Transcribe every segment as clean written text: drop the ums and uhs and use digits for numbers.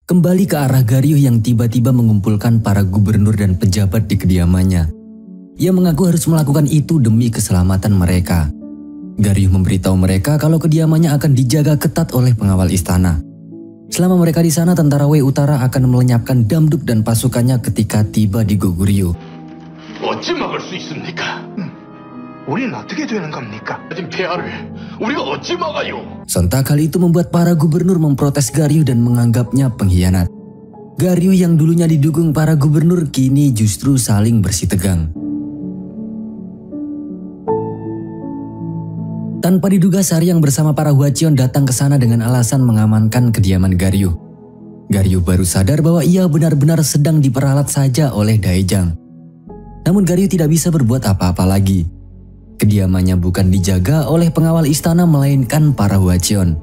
kembali ke arah Garyuh yang tiba-tiba mengumpulkan para gubernur dan pejabat di kediamannya. Ia mengaku harus melakukan itu demi keselamatan mereka. Garyuh memberitahu mereka kalau kediamannya akan dijaga ketat oleh pengawal istana. Selama mereka di sana, tentara Wei Utara akan melenyapkan Damduk dan pasukannya ketika tiba di Goguryeo. 어찌 막을 수 있습니까? 우리는 어떻게 되는 겁니까? 지금 폐하를 우리가 어찌 막아요? Sontak hal itu membuat para gubernur memprotes Garyuh dan menganggapnya pengkhianat. Garyuh yang dulunya didukung para gubernur kini justru saling bersitegang. Tanpa diduga, Saryang bersama para Hwacheon datang ke sana dengan alasan mengamankan kediaman Garyuh. Garyuh baru sadar bahwa ia benar-benar sedang diperalat saja oleh Daejang. Namun Garyuh tidak bisa berbuat apa-apa lagi. Kediamannya bukan dijaga oleh pengawal istana melainkan para Hwacheon.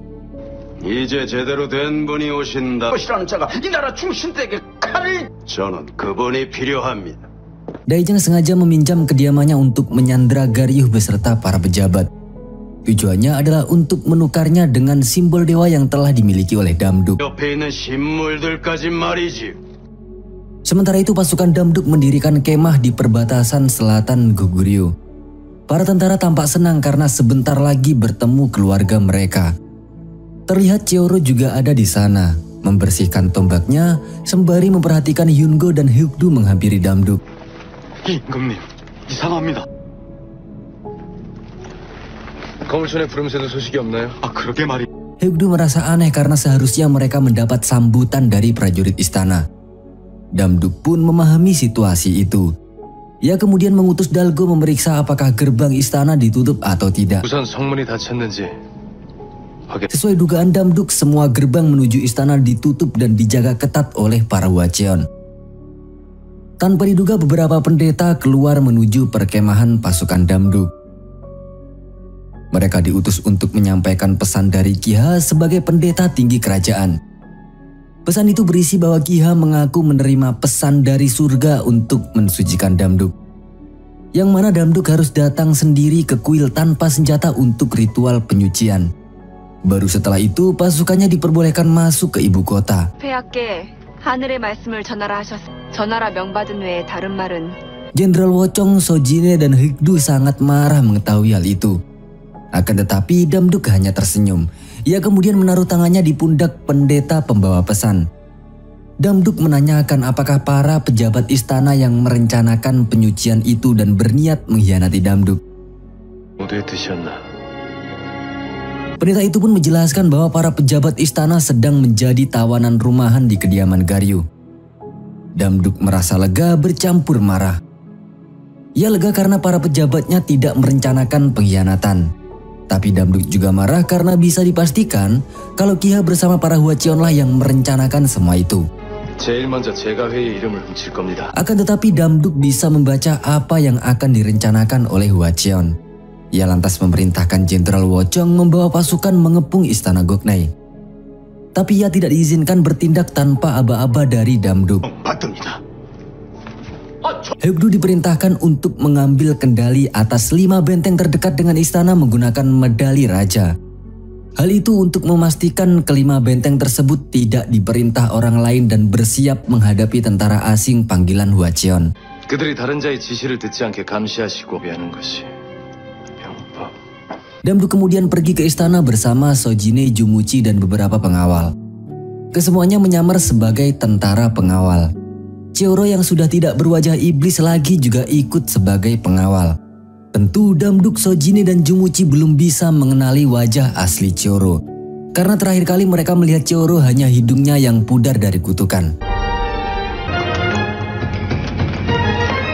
이제 제대로 된 분이 오신다. 것이라는 자가 이 나라 중신들에게 칼을 저는 그분이 필요합니다. Daejang sengaja meminjam kediamannya untuk menyandra Garyuh beserta para pejabat. Tujuannya adalah untuk menukarnya dengan simbol dewa yang telah dimiliki oleh Damduk. 옆에 있는 신물들까지 말이지. Sementara itu pasukan Damduk mendirikan kemah di perbatasan selatan Goguryeo. Para tentara tampak senang karena sebentar lagi bertemu keluarga mereka. Terlihat Cheoro juga ada di sana, membersihkan tombaknya sembari memperhatikan Hyungo dan Hyukdu menghampiri Damduk. 임금님, 이상합니다. 거물촌에 부름새도 소식이 없나요? 그러게 말이. Hyukdu merasa aneh karena seharusnya mereka mendapat sambutan dari prajurit istana. Damduk pun memahami situasi itu. Ia kemudian mengutus Dalgo memeriksa apakah gerbang istana ditutup atau tidak. 우선 성문이 닫혔는지 확인. Sesuai dugaan Damduk, semua gerbang menuju istana ditutup dan dijaga ketat oleh para Hwacheon. Tanpa diduga, beberapa pendeta keluar menuju perkemahan pasukan Damduk. Mereka diutus untuk menyampaikan pesan dari Kiha sebagai pendeta tinggi kerajaan. Pesan itu berisi bahwa Kiha mengaku menerima pesan dari surga untuk mensucikan Damduk. Yang mana Damduk harus datang sendiri ke kuil tanpa senjata untuk ritual penyucian. Baru setelah itu pasukannya diperbolehkan masuk ke ibu kota. 폐하께 하늘의 말씀을 전하라 명받은 외에 다른 말은. Jenderal Wochong, Sojine, dan Hyukdu sangat marah mengetahui hal itu. Akan tetapi Damduk hanya tersenyum. Ia kemudian menaruh tangannya di pundak pendeta pembawa pesan. Damduk menanyakan apakah para pejabat istana yang merencanakan penyucian itu dan berniat mengkhianati Damduk. Pendeta itu pun menjelaskan bahwa para pejabat istana sedang menjadi tawanan rumahan di kediaman Garyuh. Damduk merasa lega bercampur marah. Ia lega karena para pejabatnya tidak merencanakan pengkhianatan. Tapi Damduk juga marah karena bisa dipastikan kalau Kiha bersama para Hwacheon lah yang merencanakan semua itu. Akan tetapi Damduk bisa membaca apa yang akan direncanakan oleh Hwacheon. Ia lantas memerintahkan Jenderal Wochong membawa pasukan mengepung istana Goknai. Tapi ia tidak diizinkan bertindak tanpa aba-aba dari Damduk. Hyukdu diperintahkan untuk mengambil kendali atas 5 benteng terdekat dengan istana menggunakan medali raja. Hal itu untuk memastikan kelima benteng tersebut tidak diperintah orang lain dan bersiap menghadapi tentara asing panggilan Hwacheon. 그들이 다른 자의 지시를 듣지 않게 감시하시고 하는 것이 병법. Damduk kemudian pergi ke istana bersama Sojine, Jumuchi, dan beberapa pengawal. Kesemuanya menyamar sebagai tentara pengawal. Cheoro yang sudah tidak berwajah iblis lagi juga ikut sebagai pengawal. Tentu Damduk, Sojine, dan Jumuchi belum bisa mengenali wajah asli Cheoro. Karena terakhir kali mereka melihat Cheoro hanya hidungnya yang pudar dari kutukan.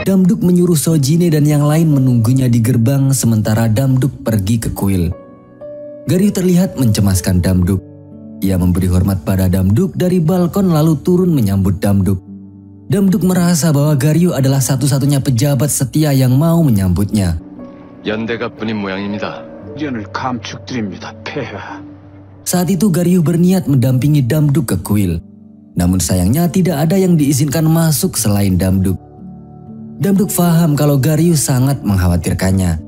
Damduk menyuruh Sojine dan yang lain menunggunya di gerbang sementara Damduk pergi ke kuil. Garyuh terlihat mencemaskan Damduk. Ia memberi hormat pada Damduk dari balkon lalu turun menyambut Damduk. Damduk merasa bahwa Garyuh adalah satu-satunya pejabat setia yang mau menyambutnya. 연대가 뿐인 모양입니다. 의견을 감축드립니다, 폐하. Saat itu Garyuh berniat mendampingi Damduk ke kuil. Namun sayangnya tidak ada yang diizinkan masuk selain Damduk. Damduk paham kalau Garyuh sangat mengkhawatirkannya.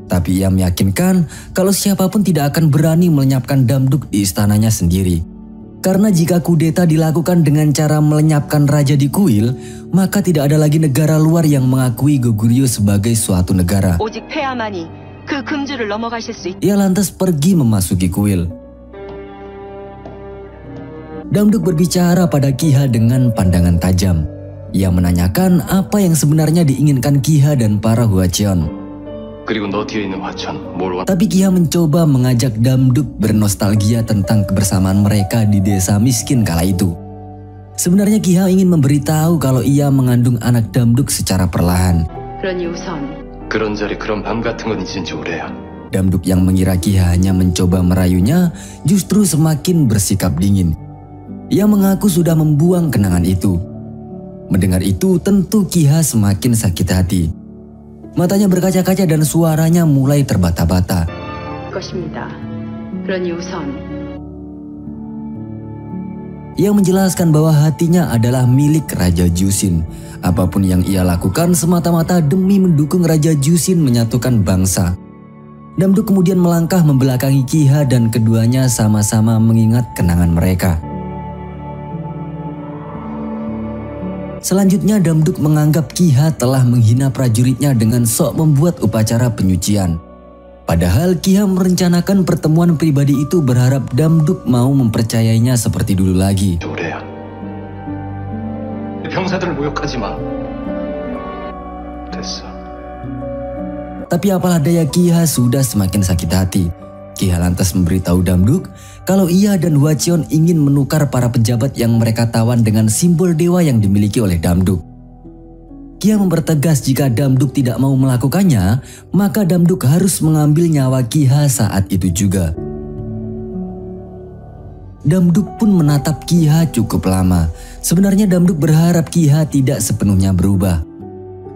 Tapi ia meyakinkan kalau siapapun tidak akan berani melenyapkan Damduk di istananya sendiri. Karena jika kudeta dilakukan dengan cara melenyapkan raja di kuil, maka tidak ada lagi negara luar yang mengakui Goguryeo sebagai suatu negara. 오직 폐하만이 그 금주를 넘어가실 수 있... Ia lantas pergi memasuki kuil. Damduk berbicara pada Kiha dengan pandangan tajam. Ia menanyakan apa yang sebenarnya diinginkan Kiha dan para Hwacheon. 그리고 너 뒤에 있는 화천 뭘 Tapi Kiha mencoba mengajak Damduk bernostalgia tentang kebersamaan mereka di desa miskin kala itu. Sebenarnya Kiha ingin memberitahu kalau ia mengandung anak Damduk secara perlahan. 그러니 우선 그런 자리 그런 밤 같은 건 잊은 지 오래야. Damduk yang mengira Kiha hanya mencoba merayunya justru semakin bersikap dingin. Ia mengaku sudah membuang kenangan itu. Mendengar itu tentu Kiha semakin sakit hati. Matanya berkaca-kaca dan suaranya mulai terbata-bata. 것입니다. 그러니 우선 Ia menjelaskan bahwa hatinya adalah milik Raja Jushin. Apapun yang ia lakukan semata-mata demi mendukung Raja Jushin menyatukan bangsa. Damduk kemudian melangkah membelakangi Kiha dan keduanya sama-sama mengingat kenangan mereka. Selanjutnya Damduk menganggap Kiha telah menghina prajuritnya dengan sok membuat upacara penyucian. Padahal Kiha merencanakan pertemuan pribadi itu berharap Damduk mau mempercayainya seperti dulu lagi. 오래야. 병사들을 모욕하지 마. 됐어. Tapi apalah daya Kiha sudah semakin sakit hati. Kiha lantas memberitahu Damduk kalau ia dan Hwacheon ingin menukar para pejabat yang mereka tawan dengan simbol dewa yang dimiliki oleh Damduk. Kiha mempertegas jika Damduk tidak mau melakukannya, maka Damduk harus mengambil nyawa Kiha saat itu juga. Damduk pun menatap Kiha cukup lama. Sebenarnya Damduk berharap Kiha tidak sepenuhnya berubah.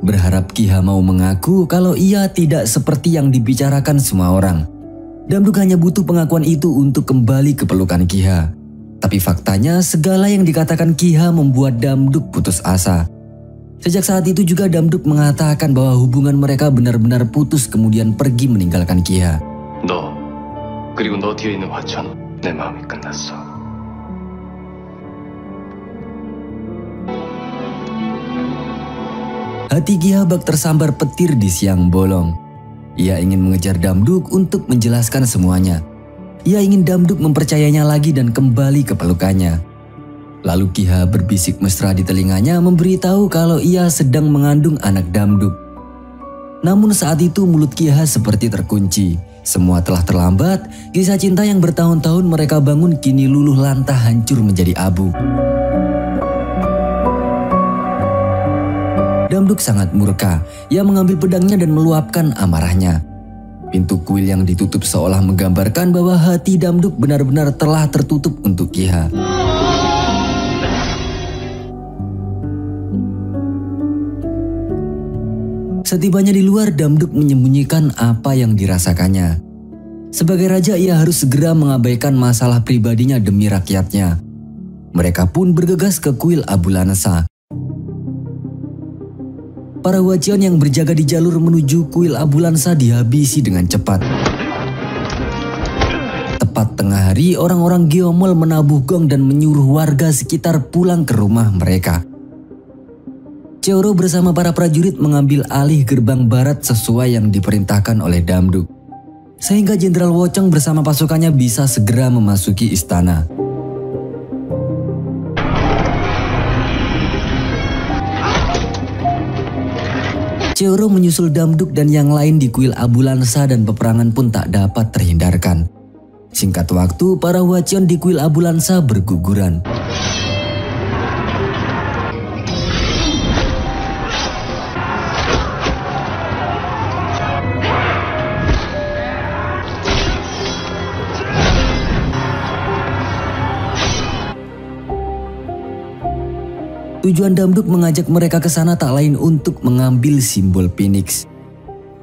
Berharap Kiha mau mengaku kalau ia tidak seperti yang dibicarakan semua orang. Damduk hanya butuh pengakuan itu untuk kembali ke pelukan Kiha. Tapi faktanya segala yang dikatakan Kiha membuat Damduk putus asa. Sejak saat itu juga Damduk mengatakan bahwa hubungan mereka benar-benar putus kemudian pergi meninggalkan Kiha. 너 그리고 너 뒤에 있는 화천 내 마음이 끝났어. Hati Kiha bak tersambar petir di siang bolong. Ia ingin mengejar Damduk untuk menjelaskan semuanya. Ia ingin Damduk mempercayainya lagi dan kembali ke pelukannya. Lalu Kiha berbisik mesra di telinganya memberitahu kalau ia sedang mengandung anak Damduk. Namun saat itu mulut Kiha seperti terkunci. Semua telah terlambat, kisah cinta yang bertahun-tahun mereka bangun kini luluh lantah hancur menjadi abu. Damduk sangat murka. Ia mengambil pedangnya dan meluapkan amarahnya. Pintu kuil yang ditutup seolah menggambarkan bahwa hati Damduk benar-benar telah tertutup untuk Kiha. Setibanya di luar, Damduk menyembunyikan apa yang dirasakannya. Sebagai raja, ia harus segera mengabaikan masalah pribadinya demi rakyatnya. Mereka pun bergegas ke kuil Abu Lanasa. Para Hwacheon yang berjaga di jalur menuju kuil Abu Lanasa dihabisi dengan cepat. Tepat tengah hari, orang-orang Geomol menabuh gong dan menyuruh warga sekitar pulang ke rumah mereka. Cheoro bersama para prajurit mengambil alih gerbang barat sesuai yang diperintahkan oleh Damduk. Sehingga Jenderal Wochong bersama pasukannya bisa segera memasuki istana. Cheoro menyusul Damduk dan yang lain di kuil Abu Lanasa dan peperangan pun tak dapat terhindarkan. Singkat waktu, para Hwacheon di kuil Abu Lanasa berguguran. Tujuan Damduk mengajak mereka ke sana tak lain untuk mengambil simbol Phoenix.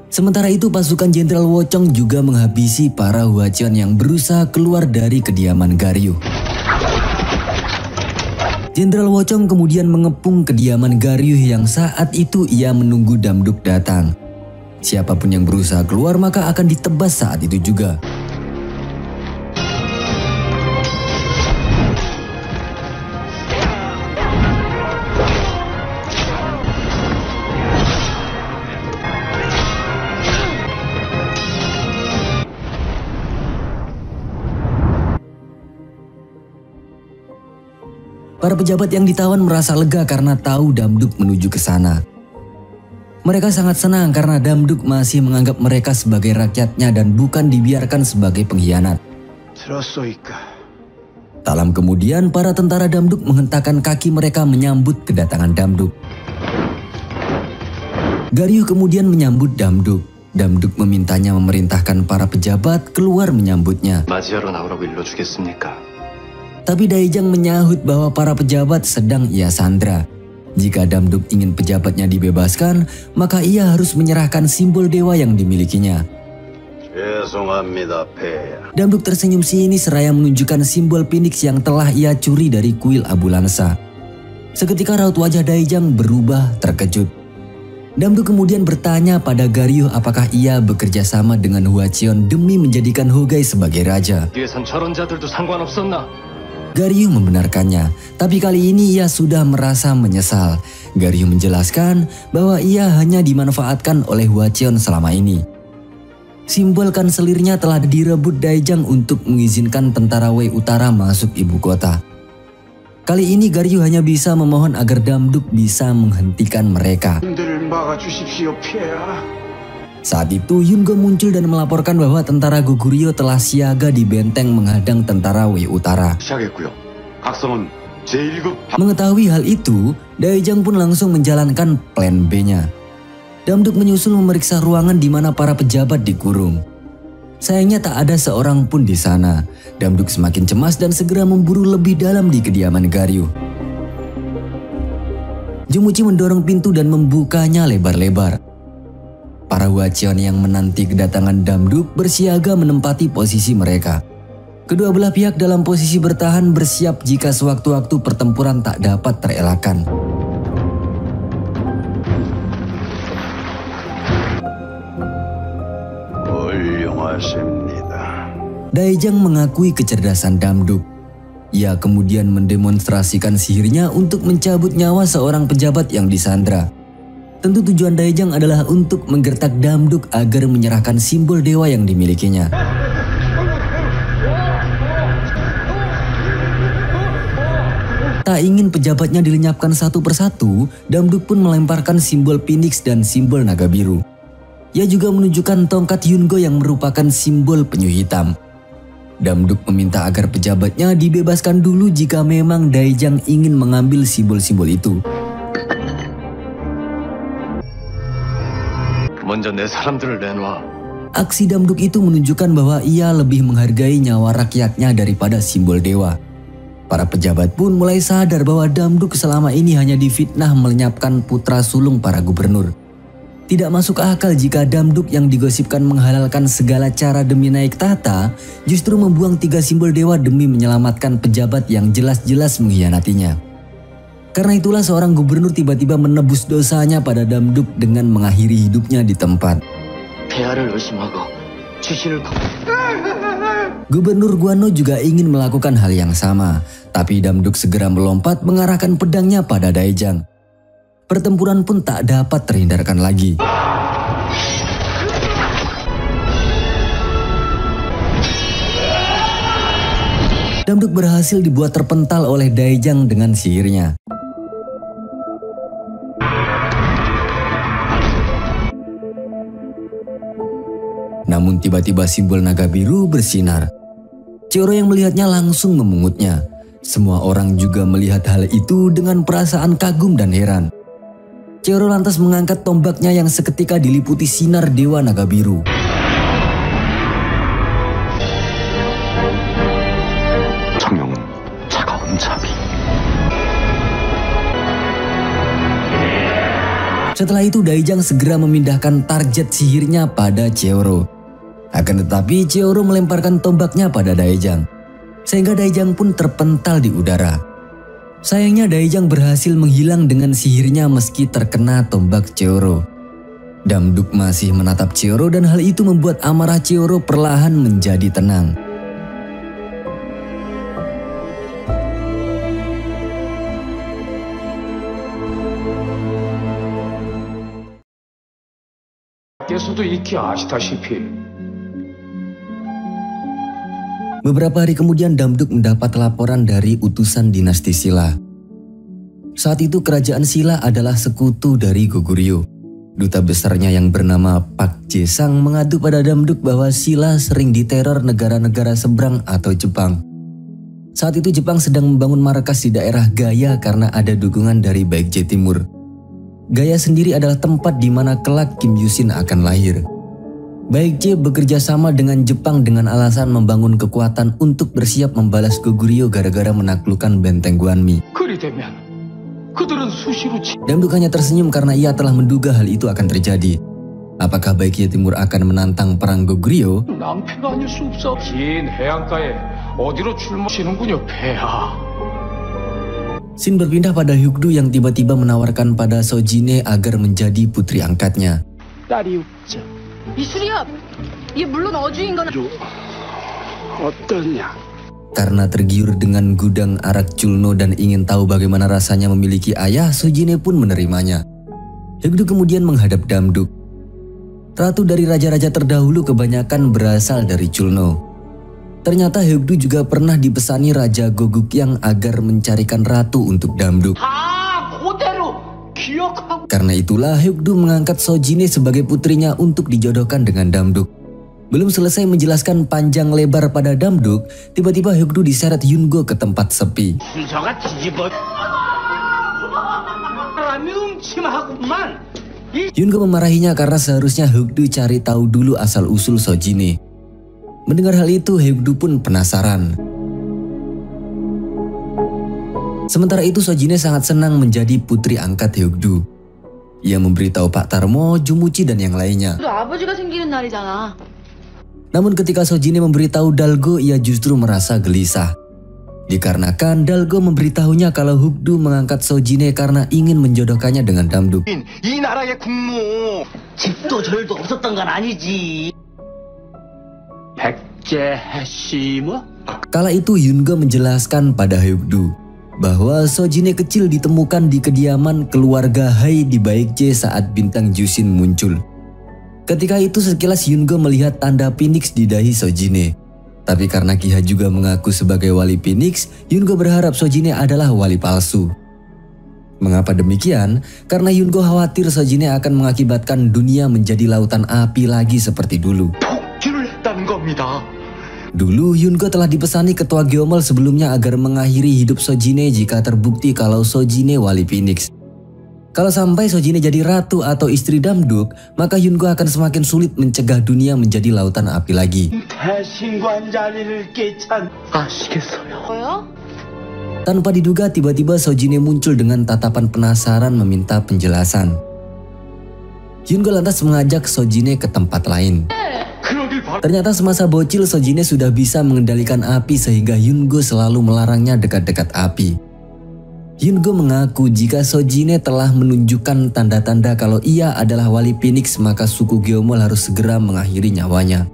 Sementara itu pasukan Jenderal Wochong juga menghabisi para Hwacheon yang berusaha keluar dari kediaman Garyuh. Jenderal Wochong kemudian mengepung kediaman Garyuh yang saat itu ia menunggu Damduk datang. Siapapun yang berusaha keluar maka akan ditebas saat itu juga. Para pejabat yang ditawan merasa lega karena tahu Damduk menuju ke sana. Mereka sangat senang karena Damduk masih menganggap mereka sebagai rakyatnya dan bukan dibiarkan sebagai pengkhianat. Tak lama kemudian, para tentara Damduk menghentakkan kaki mereka menyambut kedatangan Damduk. Garyuh kemudian menyambut Damduk. Damduk memintanya memerintahkan para pejabat keluar menyambutnya. Tapi Daejang menyahut bahwa para pejabat sedang ia sandra. Jika Damduk ingin pejabatnya dibebaskan, maka ia harus menyerahkan simbol dewa yang dimilikinya. Damduk tersenyum sinis seraya menunjukkan simbol Phoenix yang telah ia curi dari kuil Abu Lansa. Seketika raut wajah Daejang berubah terkejut. Damduk kemudian bertanya pada Garyuh apakah ia bekerja sama dengan Hwacheon demi menjadikan Hogai sebagai raja. Garyuh membenarkannya, tapi kali ini ia sudah merasa menyesal. Garyuh menjelaskan bahwa ia hanya dimanfaatkan oleh Hwacheon selama ini. Simbol kanselirnya telah direbut Daejang untuk mengizinkan tentara Wei Utara masuk ibu kota. Kali ini Garyuh hanya bisa memohon agar Damduk bisa menghentikan mereka. Saat itu Yungo muncul dan melaporkan bahwa tentara Goguryeo telah siaga di benteng menghadang tentara Wei Utara. Mengetahui hal itu, Daejang pun langsung menjalankan plan B-nya. Damduk menyusul memeriksa ruangan di mana para pejabat dikurung. Sayangnya tak ada seorang pun di sana. Damduk semakin cemas dan segera memburu lebih dalam di kediaman Garyuh. Jumuchi mendorong pintu dan membukanya lebar-lebar. Para Hwacheon yang menanti kedatangan Damduk bersiaga menempati posisi mereka. Kedua belah pihak dalam posisi bertahan bersiap jika sewaktu-waktu pertempuran tak dapat terelakkan. Daejang mengakui kecerdasan Damduk. Ia kemudian mendemonstrasikan sihirnya untuk mencabut nyawa seorang pejabat yang disandra. Tentu tujuan Daejang adalah untuk menggertak Damduk agar menyerahkan simbol dewa yang dimilikinya. Tak ingin pejabatnya dilenyapkan satu persatu, Damduk pun melemparkan simbol Phoenix dan simbol naga biru. Ia juga menunjukkan tongkat Yungo yang merupakan simbol penyu hitam. Damduk meminta agar pejabatnya dibebaskan dulu jika memang Daejang ingin mengambil simbol-simbol itu. Aksi Damduk itu menunjukkan bahwa ia lebih menghargai nyawa rakyatnya daripada simbol dewa. Para pejabat pun mulai sadar bahwa Damduk selama ini hanya difitnah melenyapkan putra sulung para gubernur. Tidak masuk akal jika Damduk yang digosipkan menghalalkan segala cara demi naik tahta, justru membuang 3 simbol dewa demi menyelamatkan pejabat yang jelas-jelas mengkhianatinya. Karena itulah seorang gubernur tiba-tiba menebus dosanya pada Damduk dengan mengakhiri hidupnya di tempat. Gubernur Guano juga ingin melakukan hal yang sama, tapi Damduk segera melompat mengarahkan pedangnya pada Daejang. Pertempuran pun tak dapat terhindarkan lagi. Damduk berhasil dibuat terpental oleh Daejang dengan sihirnya. Namun tiba-tiba simbol naga biru bersinar. Cheoro yang melihatnya langsung memungutnya. Semua orang juga melihat hal itu dengan perasaan kagum dan heran. Cheoro lantas mengangkat tombaknya yang seketika diliputi sinar dewa naga biru. Setelah itu Daejang segera memindahkan target sihirnya pada Cheoro. Akan tetapi Cheoro melemparkan tombaknya pada Daejang, sehingga Daejang pun terpental di udara. Sayangnya Daejang berhasil menghilang dengan sihirnya meski terkena tombak Cheoro. Damduk masih menatap Cheoro dan hal itu membuat amarah Cheoro perlahan menjadi tenang. Beberapa hari kemudian Damduk mendapat laporan dari utusan dinasti Silla. Saat itu kerajaan Silla adalah sekutu dari Goguryeo. Duta besarnya yang bernama Pak Jesang mengadu pada Damduk bahwa Silla sering diteror negara-negara seberang atau Jepang. Saat itu Jepang sedang membangun markas di daerah Gaya karena ada dukungan dari Baekje Timur. Gaya sendiri adalah tempat di mana kelak Kim Yusin akan lahir. Baekje bekerja sama dengan Jepang dengan alasan membangun kekuatan untuk bersiap membalas Goguryeo gara-gara menaklukkan benteng Guanmi. Damduk hanya tersenyum karena ia telah menduga hal itu akan terjadi. Apakah Baekje Timur akan menantang perang Goguryeo? Scene berpindah pada Hyukdu yang tiba-tiba menawarkan pada Sojine agar menjadi putri angkatnya. 이수리야, 얘 물론 어주인건 어떠냐? Karena tergiur dengan gudang arak Chulno dan ingin tahu bagaimana rasanya memiliki ayah, Sojine pun menerimanya. Hyukdu kemudian menghadap Damduk. Ratu dari raja-raja terdahulu kebanyakan berasal dari Chulno. Ternyata Hyukdu juga pernah dipesani Raja Gogukyang agar mencarikan ratu untuk Damduk. Karena itulah Hyukdu mengangkat Sojine sebagai putrinya untuk dijodohkan dengan Damduk. Belum selesai menjelaskan panjang lebar pada Damduk, tiba-tiba Hyukdu diseret Yungo ke tempat sepi. Yungo memarahinya karena seharusnya Hyukdu cari tahu dulu asal-usul Sojine. Mendengar hal itu, Hyukdu pun penasaran. Sementara itu Sojine sangat senang menjadi putri angkat Hyukdu. Ia memberitahu Pak Tarmo, Jumuchi dan yang lainnya. 아버지가 생기는 날이잖아. Namun ketika Sojine memberitahu Dalgo, ia justru merasa gelisah. Dikarenakan Dalgo memberitahunya kalau Hyukdu mengangkat Sojine karena ingin menjodohkannya dengan Damduk. 이 나라의 국모 집도 절도 없었던 건 아니지. 백제 해시무? Kala itu Yungo menjelaskan pada Hyukdu bahwa Sojine kecil ditemukan di kediaman keluarga Hai di Baekje saat bintang Jushin muncul. Ketika itu sekilas Yungo melihat tanda Phoenix di dahi Sojine. Tapi karena Kiha juga mengaku sebagai wali Phoenix, Yungo berharap Sojine adalah wali palsu. Mengapa demikian? Karena Yungo khawatir Sojine akan mengakibatkan dunia menjadi lautan api lagi seperti dulu. 복귀를 했다는 겁니다. Dulu Yungo telah dipesani ketua Geomol sebelumnya agar mengakhiri hidup Sojine jika terbukti kalau Sojine wali Phoenix. Kalau sampai Sojine jadi ratu atau istri Damduk, maka Yungo akan semakin sulit mencegah dunia menjadi lautan api lagi. 대신관 자리를 깨찬 뭐요? Tanpa diduga tiba-tiba Sojine muncul dengan tatapan penasaran meminta penjelasan. Yungo lantas mengajak Sojine ke tempat lain. Ternyata semasa bocil Sojine sudah bisa mengendalikan api sehingga Yungo selalu melarangnya dekat-dekat api. Yungo mengaku jika Sojine telah menunjukkan tanda-tanda kalau ia adalah wali Phoenix maka suku Geomol harus segera mengakhiri nyawanya.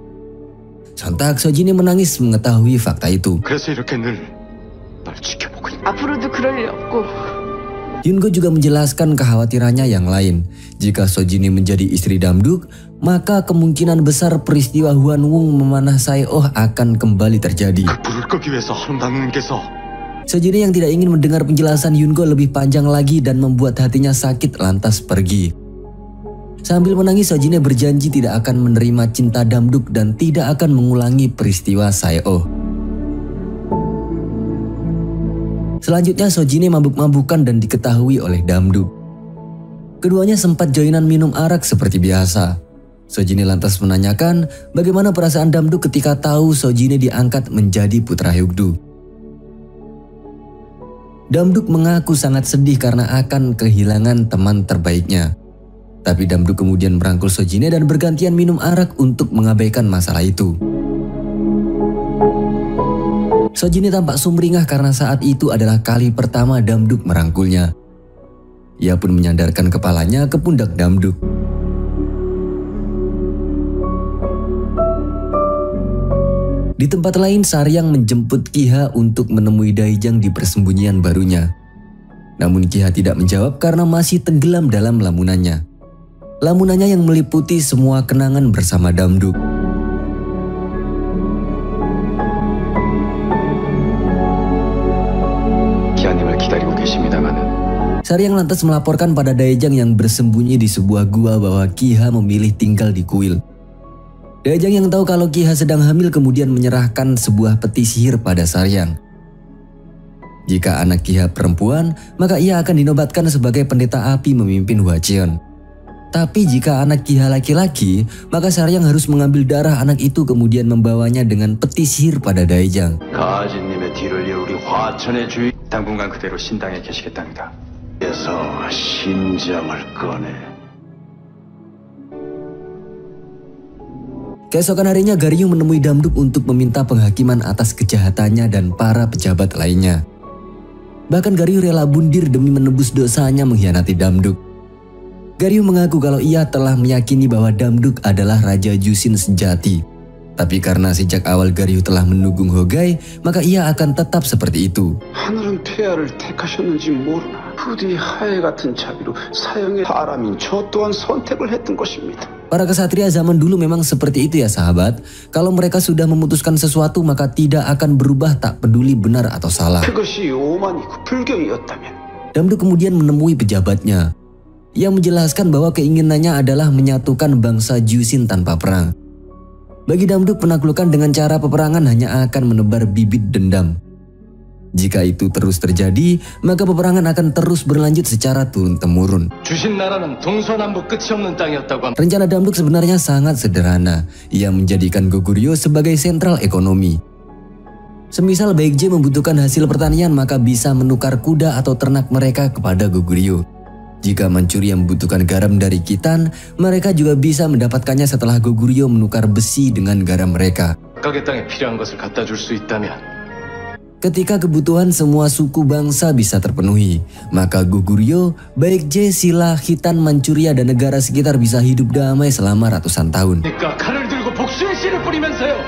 Sontak Sojine menangis mengetahui fakta itu. 그래서 이렇게 늘 날 지켜보고 있는 앞으로도 그럴 일 없고. Yungo juga menjelaskan kekhawatirannya yang lain. Jika Sojine menjadi istri Damduk, maka kemungkinan besar peristiwa Hwanwoong memanah Saeoh akan kembali terjadi. 불을 끄기 위해서 하른다님께서 Sojine yang tidak ingin mendengar penjelasan Yungo lebih panjang lagi dan membuat hatinya sakit lantas pergi. Sambil menangis Sojine berjanji tidak akan menerima cinta Damduk dan tidak akan mengulangi peristiwa Saeoh. Selanjutnya Sojine mabuk-mabukan dan diketahui oleh Damduk. Keduanya sempat joinan minum arak seperti biasa. Sojine lantas menanyakan bagaimana perasaan Damduk ketika tahu Sojine diangkat menjadi putra Hyukdu. Damduk mengaku sangat sedih karena akan kehilangan teman terbaiknya. Tapi Damduk kemudian merangkul Sojine dan bergantian minum arak untuk mengabaikan masalah itu. Sojine tampak sumringah karena saat itu adalah kali pertama Damduk merangkulnya. Ia pun menyandarkan kepalanya ke pundak Damduk. Di tempat lain, Saryang menjemput Kiha untuk menemui Daijang di persembunyian barunya. Namun Kiha tidak menjawab karena masih tenggelam dalam lamunannya. Lamunannya yang meliputi semua kenangan bersama Damduk. 기아님을 기다리고 계십니다마는 Saryang lantas melaporkan pada Daejang yang bersembunyi di sebuah gua bahwa Ki-ha memilih tinggal di kuil. Daejang yang tahu kalau Ki-ha sedang hamil kemudian menyerahkan sebuah peti sihir pada Saryang. Jika anak Ki-ha perempuan, maka ia akan dinobatkan sebagai pendeta api memimpin Hwacheon. Tapi jika anak Ki-ha laki-laki, maka Saryang harus mengambil darah anak itu kemudian membawanya dengan peti sihir pada Daejang. 가지님의 뒤를 이어 우리 화천의 주인 당분간 그대로 신당에 계시겠답니다. 그래서 신장을 꺼내. Keesokan harinya Garyu menemui Damduk untuk meminta penghakiman atas kejahatannya dan para pejabat lainnya. Bahkan Garyu rela bundir demi menebus dosanya mengkhianati Damduk. Garyu mengaku kalau ia telah meyakini bahwa Damduk adalah Raja Jushin sejati. Tapi karena sejak awal Garyu telah mendukung Hogai, maka ia akan tetap seperti itu. 하늘은 폐하를 택하셨는지 모르나 부디 하해 같은 자비로 사형의 사람인 저 또한 선택을 했던 것입니다. Para kesatria zaman dulu memang seperti itu ya sahabat. Kalau mereka sudah memutuskan sesuatu maka tidak akan berubah tak peduli benar atau salah. 그것이 오만이고 불경이었다면. Damduk kemudian menemui pejabatnya. Ia menjelaskan bahwa keinginannya adalah menyatukan bangsa Jushin tanpa perang. Bagi Damduk penaklukan dengan cara peperangan hanya akan menebar bibit dendam. Jika itu terus terjadi, maka peperangan akan terus berlanjut secara turun-temurun. 주신 나라는 동서남북 끝이 없는 땅이었다고 합니다. Rencana Damduk sebenarnya sangat sederhana. Ia menjadikan Goguryeo sebagai sentral ekonomi. Semisal Baekje membutuhkan hasil pertanian maka bisa menukar kuda atau ternak mereka kepada Goguryeo. Jika Manchuria membutuhkan garam dari Khitan, mereka juga bisa mendapatkannya setelah Goguryeo menukar besi dengan garam mereka. 각각의 땅에 필요한 것을 갖다 줄 수 있다면 Ketika kebutuhan semua suku bangsa bisa terpenuhi, maka Goguryeo, Baekje, Silla, Khitan, Manchuria, dan negara sekitar bisa hidup damai selama ratusan tahun. 그러니까 칼을 들고 복수의 씨를 뿌리면서요.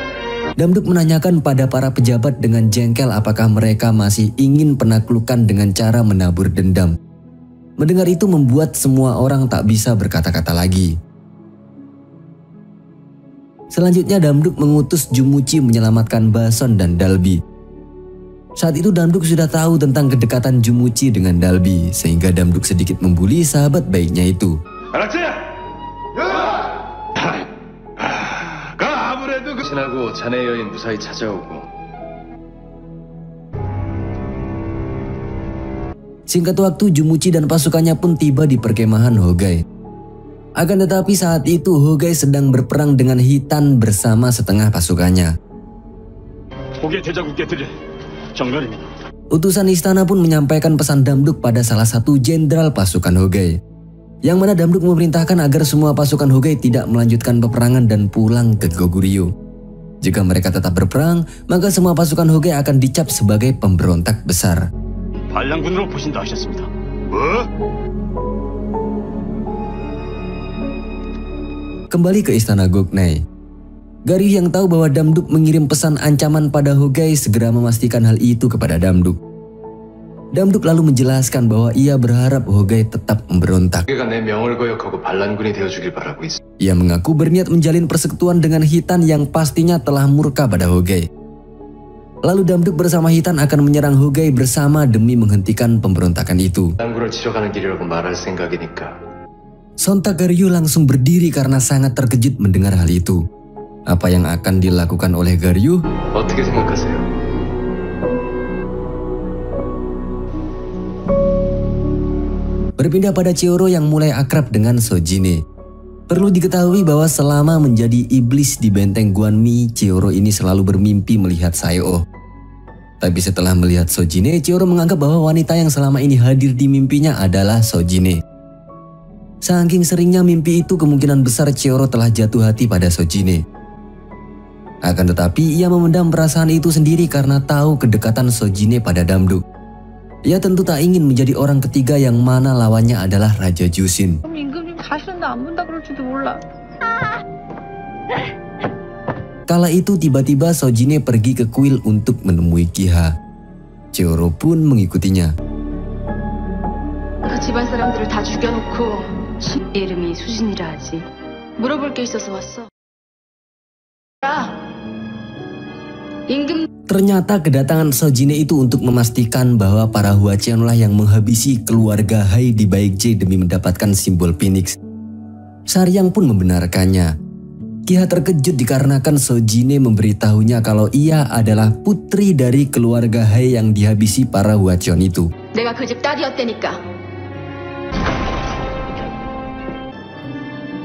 Damduk menanyakan pada para pejabat dengan jengkel apakah mereka masih ingin penaklukan dengan cara menabur dendam. Mendengar itu membuat semua orang tak bisa berkata-kata lagi. Selanjutnya Damduk mengutus Jumuchi menyelamatkan Bason dan Dalbi. Saat itu Damduk sudah tahu tentang kedekatan Jumuchi dengan Dalbi, sehingga Damduk sedikit membuli sahabat baiknya itu. 알았지? 그 아무래도 그 지나고 자네 여인 무사히 찾아오고 Singkat waktu Jumuchi dan pasukannya pun tiba di perkemahan Hogai. Akan tetapi saat itu Hogai sedang berperang dengan Khitan bersama setengah pasukannya. 고개 대자국께들이 정면입니다. Utusan istana pun menyampaikan pesan Damduk pada salah satu jenderal pasukan Hogai. Yang mana Damduk memerintahkan agar semua pasukan Hogai tidak melanjutkan peperangan dan pulang ke Goguryeo. Jika mereka tetap berperang, maka semua pasukan Hogai akan dicap sebagai pemberontak besar. 반란군으로 보신다 하셨습니다. 뭐? Kembali ke istana Goknai. Garyu yang tahu bahwa Damduk mengirim pesan ancaman pada Hogai segera memastikan hal itu kepada Damduk. Damduk lalu menjelaskan bahwa ia berharap Hogai tetap memberontak. 그가 내 명을 거역하고 반란군이 되어주길 바라고 있어. Ia mengaku berniat menjalin persekutuan dengan Khitan yang pastinya telah murka pada Hogai. Lalu Damduk bersama Khitan akan menyerang Hogai bersama demi menghentikan pemberontakan itu. 당구를 치러 가는 길이라고 말할 생각이니까. Sontak Garyu langsung berdiri karena sangat terkejut mendengar hal itu. Apa yang akan dilakukan oleh Garyu? 어떻게 생각하세요? Berpindah pada Cheoro yang mulai akrab dengan Sojine. Perlu diketahui bahwa selama menjadi iblis di benteng Guanmi, Cheoro ini selalu bermimpi melihat Saeo. Tapi setelah melihat Sojine, Cheoro menganggap bahwa wanita yang selama ini hadir di mimpinya adalah Sojine. Saking seringnya mimpi itu, kemungkinan besar Cheoro telah jatuh hati pada Sojine. Akan tetapi ia memendam perasaan itu sendiri karena tahu kedekatan Sojine pada Damduk. Ia tentu tak ingin menjadi orang ketiga yang mana lawannya adalah Raja Jushin. 임금님 다시는 나 안 본다 그럴지도 몰라. Kala itu tiba-tiba Sojine pergi ke kuil untuk menemui Ki-ha. Cheoro pun mengikutinya. 그 집안 사람들을 다 죽여놓고 이름이 수진이라 하지. 물어볼 게 있어서 왔어. 임금 Ternyata kedatangan Sojine itu untuk memastikan bahwa para Hwacheon-lah yang menghabisi keluarga Hai di Baekje demi mendapatkan simbol Phoenix. Saryang pun membenarkannya. Kiha terkejut dikarenakan Sojine memberitahunya kalau ia adalah putri dari keluarga Hai yang dihabisi para Hwacheon itu. 내가 그 집 딸이었다니까.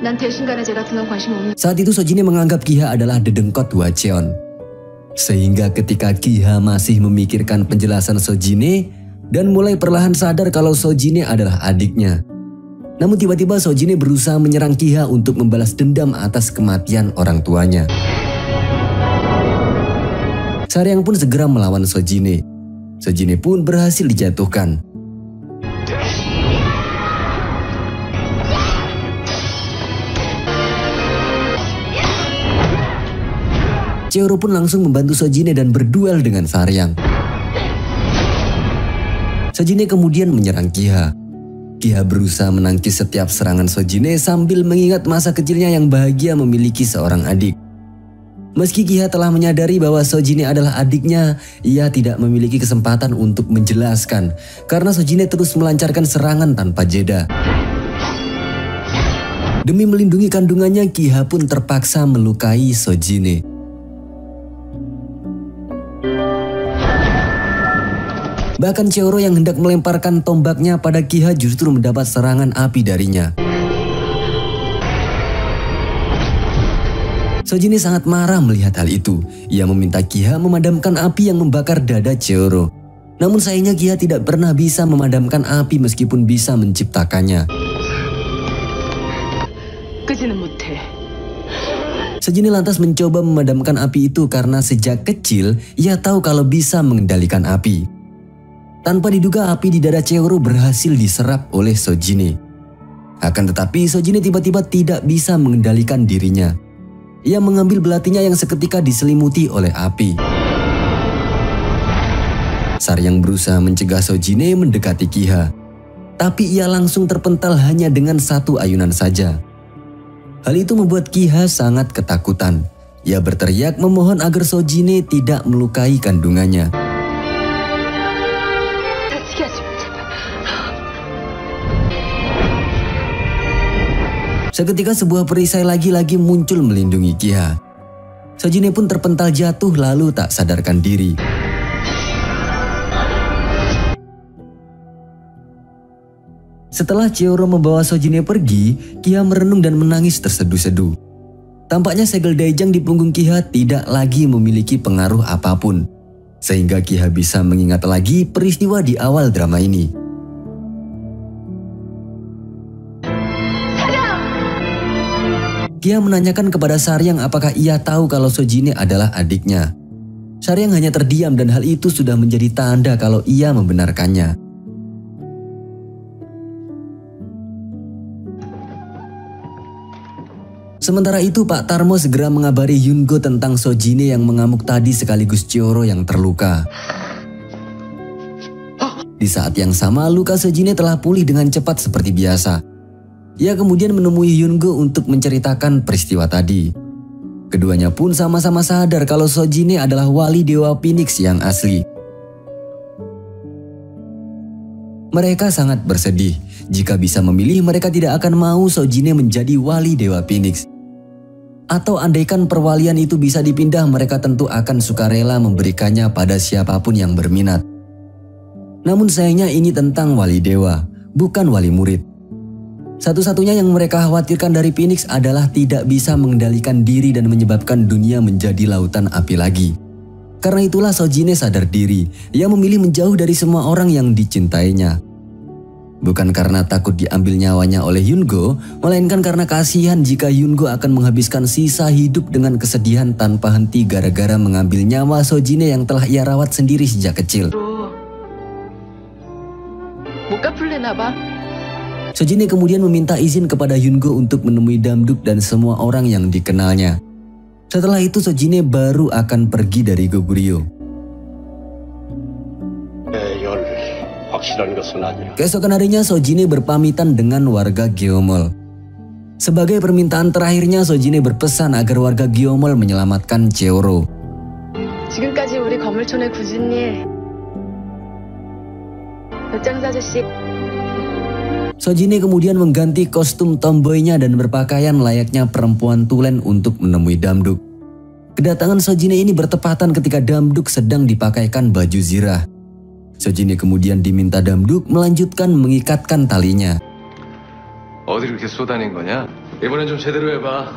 난 대신간에 제 같은 건 관심 없는. Saat itu Sojine menganggap Kiha adalah dedengkot Hwacheon. Sehingga ketika Kiha masih memikirkan penjelasan Sojine dan mulai perlahan sadar kalau Sojine adalah adiknya. Namun tiba-tiba Sojine berusaha menyerang Kiha untuk membalas dendam atas kematian orang tuanya. Saryang pun segera melawan Sojine. Sojine pun berhasil dijatuhkan. Cheoro pun langsung membantu Sojine dan berduel dengan Saryang. Sojine kemudian menyerang Kiha. Kiha berusaha menangkis setiap serangan Sojine sambil mengingat masa kecilnya yang bahagia memiliki seorang adik. Meski Kiha telah menyadari bahwa Sojine adalah adiknya, ia tidak memiliki kesempatan untuk menjelaskan karena Sojine terus melancarkan serangan tanpa jeda. Demi melindungi kandungannya, Kiha pun terpaksa melukai Sojine. Bahkan Cheoro yang hendak melemparkan tombaknya pada Kiha justru mendapat serangan api darinya. Sojine sangat marah melihat hal itu. Ia meminta Kiha memadamkan api yang membakar dada Cheoro. Namun sayangnya Kiha tidak pernah bisa memadamkan api meskipun bisa menciptakannya. Sojine lantas mencoba memadamkan api itu karena sejak kecil ia tahu kalau bisa mengendalikan api. Tanpa diduga api di dada Cheoro berhasil diserap oleh Sojine. Akan tetapi Sojine tiba-tiba tidak bisa mengendalikan dirinya. Ia mengambil belatinya yang seketika diselimuti oleh api. Saryang berusaha mencegah Sojine mendekati Kiha. Tapi ia langsung terpental hanya dengan satu ayunan saja. Hal itu membuat Kiha sangat ketakutan. Ia berteriak memohon agar Sojine tidak melukai kandungannya. Seketika sebuah perisai lagi-lagi muncul melindungi Kiha. Sojine pun terpental jatuh lalu tak sadarkan diri. Setelah Cheoro membawa Sojine pergi, Kiha merenung dan menangis terseduh-seduh. Tampaknya segel Daejang di punggung Kiha tidak lagi memiliki pengaruh apapun. Sehingga Kiha bisa mengingat lagi peristiwa di awal drama ini. Kiha menanyakan kepada Saryang apakah ia tahu kalau Sojine adalah adiknya. Saryang hanya terdiam dan hal itu sudah menjadi tanda kalau ia membenarkannya. Sementara itu Pak Tarmo segera mengabari Hyungo tentang Sojine yang mengamuk tadi sekaligus Cheoro yang terluka. Di saat yang sama luka Sojine telah pulih dengan cepat seperti biasa. Ia kemudian menemui Hyungo untuk menceritakan peristiwa tadi. Keduanya pun sama-sama sadar kalau Sojine adalah wali Dewa Phoenix yang asli. Mereka sangat bersedih. Jika bisa memilih, mereka tidak akan mau Sojine menjadi wali Dewa Phoenix. Atau andaikan perwalian itu bisa dipindah, mereka tentu akan sukarela memberikannya pada siapapun yang berminat. Namun sayangnya ini tentang wali dewa, bukan wali murid. Satu-satunya yang mereka khawatirkan dari Phoenix adalah tidak bisa mengendalikan diri dan menyebabkan dunia menjadi lautan api lagi. Karena itulah Sojine sadar diri, ia memilih menjauh dari semua orang yang dicintainya. Bukan karena takut diambil nyawanya oleh Hyungo, melainkan karena kasihan jika Hyungo akan menghabiskan sisa hidup dengan kesedihan tanpa henti gara-gara mengambil nyawa Sojine yang telah ia rawat sendiri sejak kecil. Sojine kemudian meminta izin kepada Hyungo untuk menemui Damduk dan semua orang yang dikenalnya. Setelah itu Sojine baru akan pergi dari Goguryeo. Keesokan harinya Sojine berpamitan dengan warga Gyeomol. Sebagai permintaan terakhirnya Sojine berpesan agar warga Gyeomol menyelamatkan Cheoro. 지금까지 우리 건물촌에 굳은 일. 짱사 아저씨. Sojine kemudian mengganti kostum tomboynya dan berpakaian layaknya perempuan tulen untuk menemui Damduk. Kedatangan Sojine ini bertepatan ketika Damduk sedang dipakaikan baju zirah. Sojine kemudian diminta Damduk melanjutkan mengikatkan talinya. 어디 그렇게 쏘다닌 거냐? 이번엔 좀 제대로 해봐.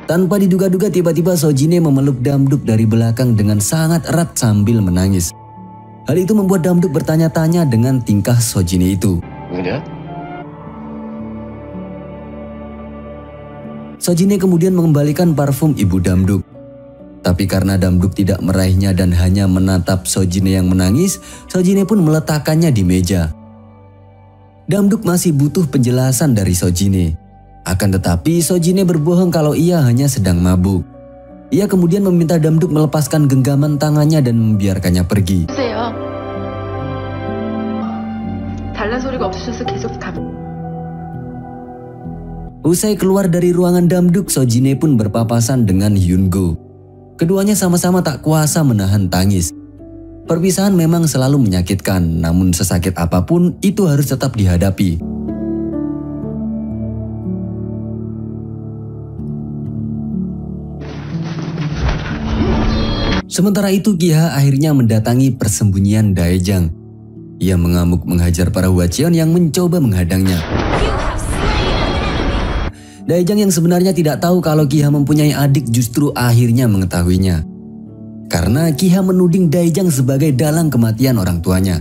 Tanpa diduga-duga tiba-tiba Sojine memeluk Damduk dari belakang dengan sangat erat sambil menangis. Hal itu membuat Damduk bertanya-tanya dengan tingkah Sojine itu. 뭐냐? Sojine kemudian mengembalikan parfum ibu Damduk. Tapi karena Damduk tidak meraihnya dan hanya menatap Sojine yang menangis, Sojine pun meletakkannya di meja. Damduk masih butuh penjelasan dari Sojine. Akan tetapi Sojine berbohong kalau ia hanya sedang mabuk. Ia kemudian meminta Damduk melepaskan genggaman tangannya dan membiarkannya pergi. 보세요. 달란 소리가 없으셔서 계속 Usai keluar dari ruangan Damduk, Sojine pun berpapasan dengan Hyungo. Keduanya sama-sama tak kuasa menahan tangis. Perpisahan memang selalu menyakitkan, namun sesakit apapun itu harus tetap dihadapi. Sementara itu Kiha akhirnya mendatangi persembunyian Daejang. Ia mengamuk menghajar para Hwacheon yang mencoba menghadangnya. Daejang yang sebenarnya tidak tahu kalau Kiha mempunyai adik justru akhirnya mengetahuinya. Karena Kiha menuding Daejang sebagai dalang kematian orang tuanya.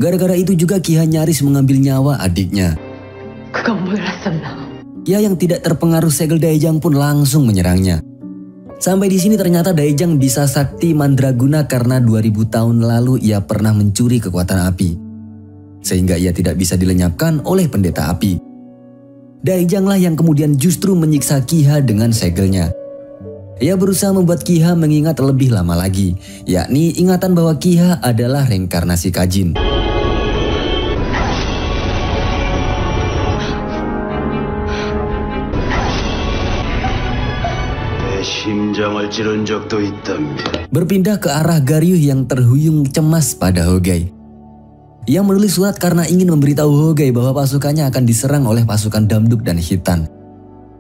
Gara-gara itu juga Kiha nyaris mengambil nyawa adiknya. 그건 몰랐었나. Kiha yang tidak terpengaruh segel Daejang pun langsung menyerangnya. Sampai di sini ternyata Daejang bisa sakti mandraguna karena 2000 tahun lalu ia pernah mencuri kekuatan api. Sehingga ia tidak bisa dilenyapkan oleh pendeta api. Daejanglah yang kemudian justru menyiksa Kiha dengan segelnya. Ia berusaha membuat Kiha mengingat lebih lama lagi, yakni ingatan bahwa Kiha adalah reinkarnasi Kajin. 심장을 찌른 적도 있답니다. Berpindah ke arah Garyuh yang terhuyung cemas pada Hogai. Ia menulis surat karena ingin memberitahu Hogai bahwa pasukannya akan diserang oleh pasukan Damduk dan Hitan.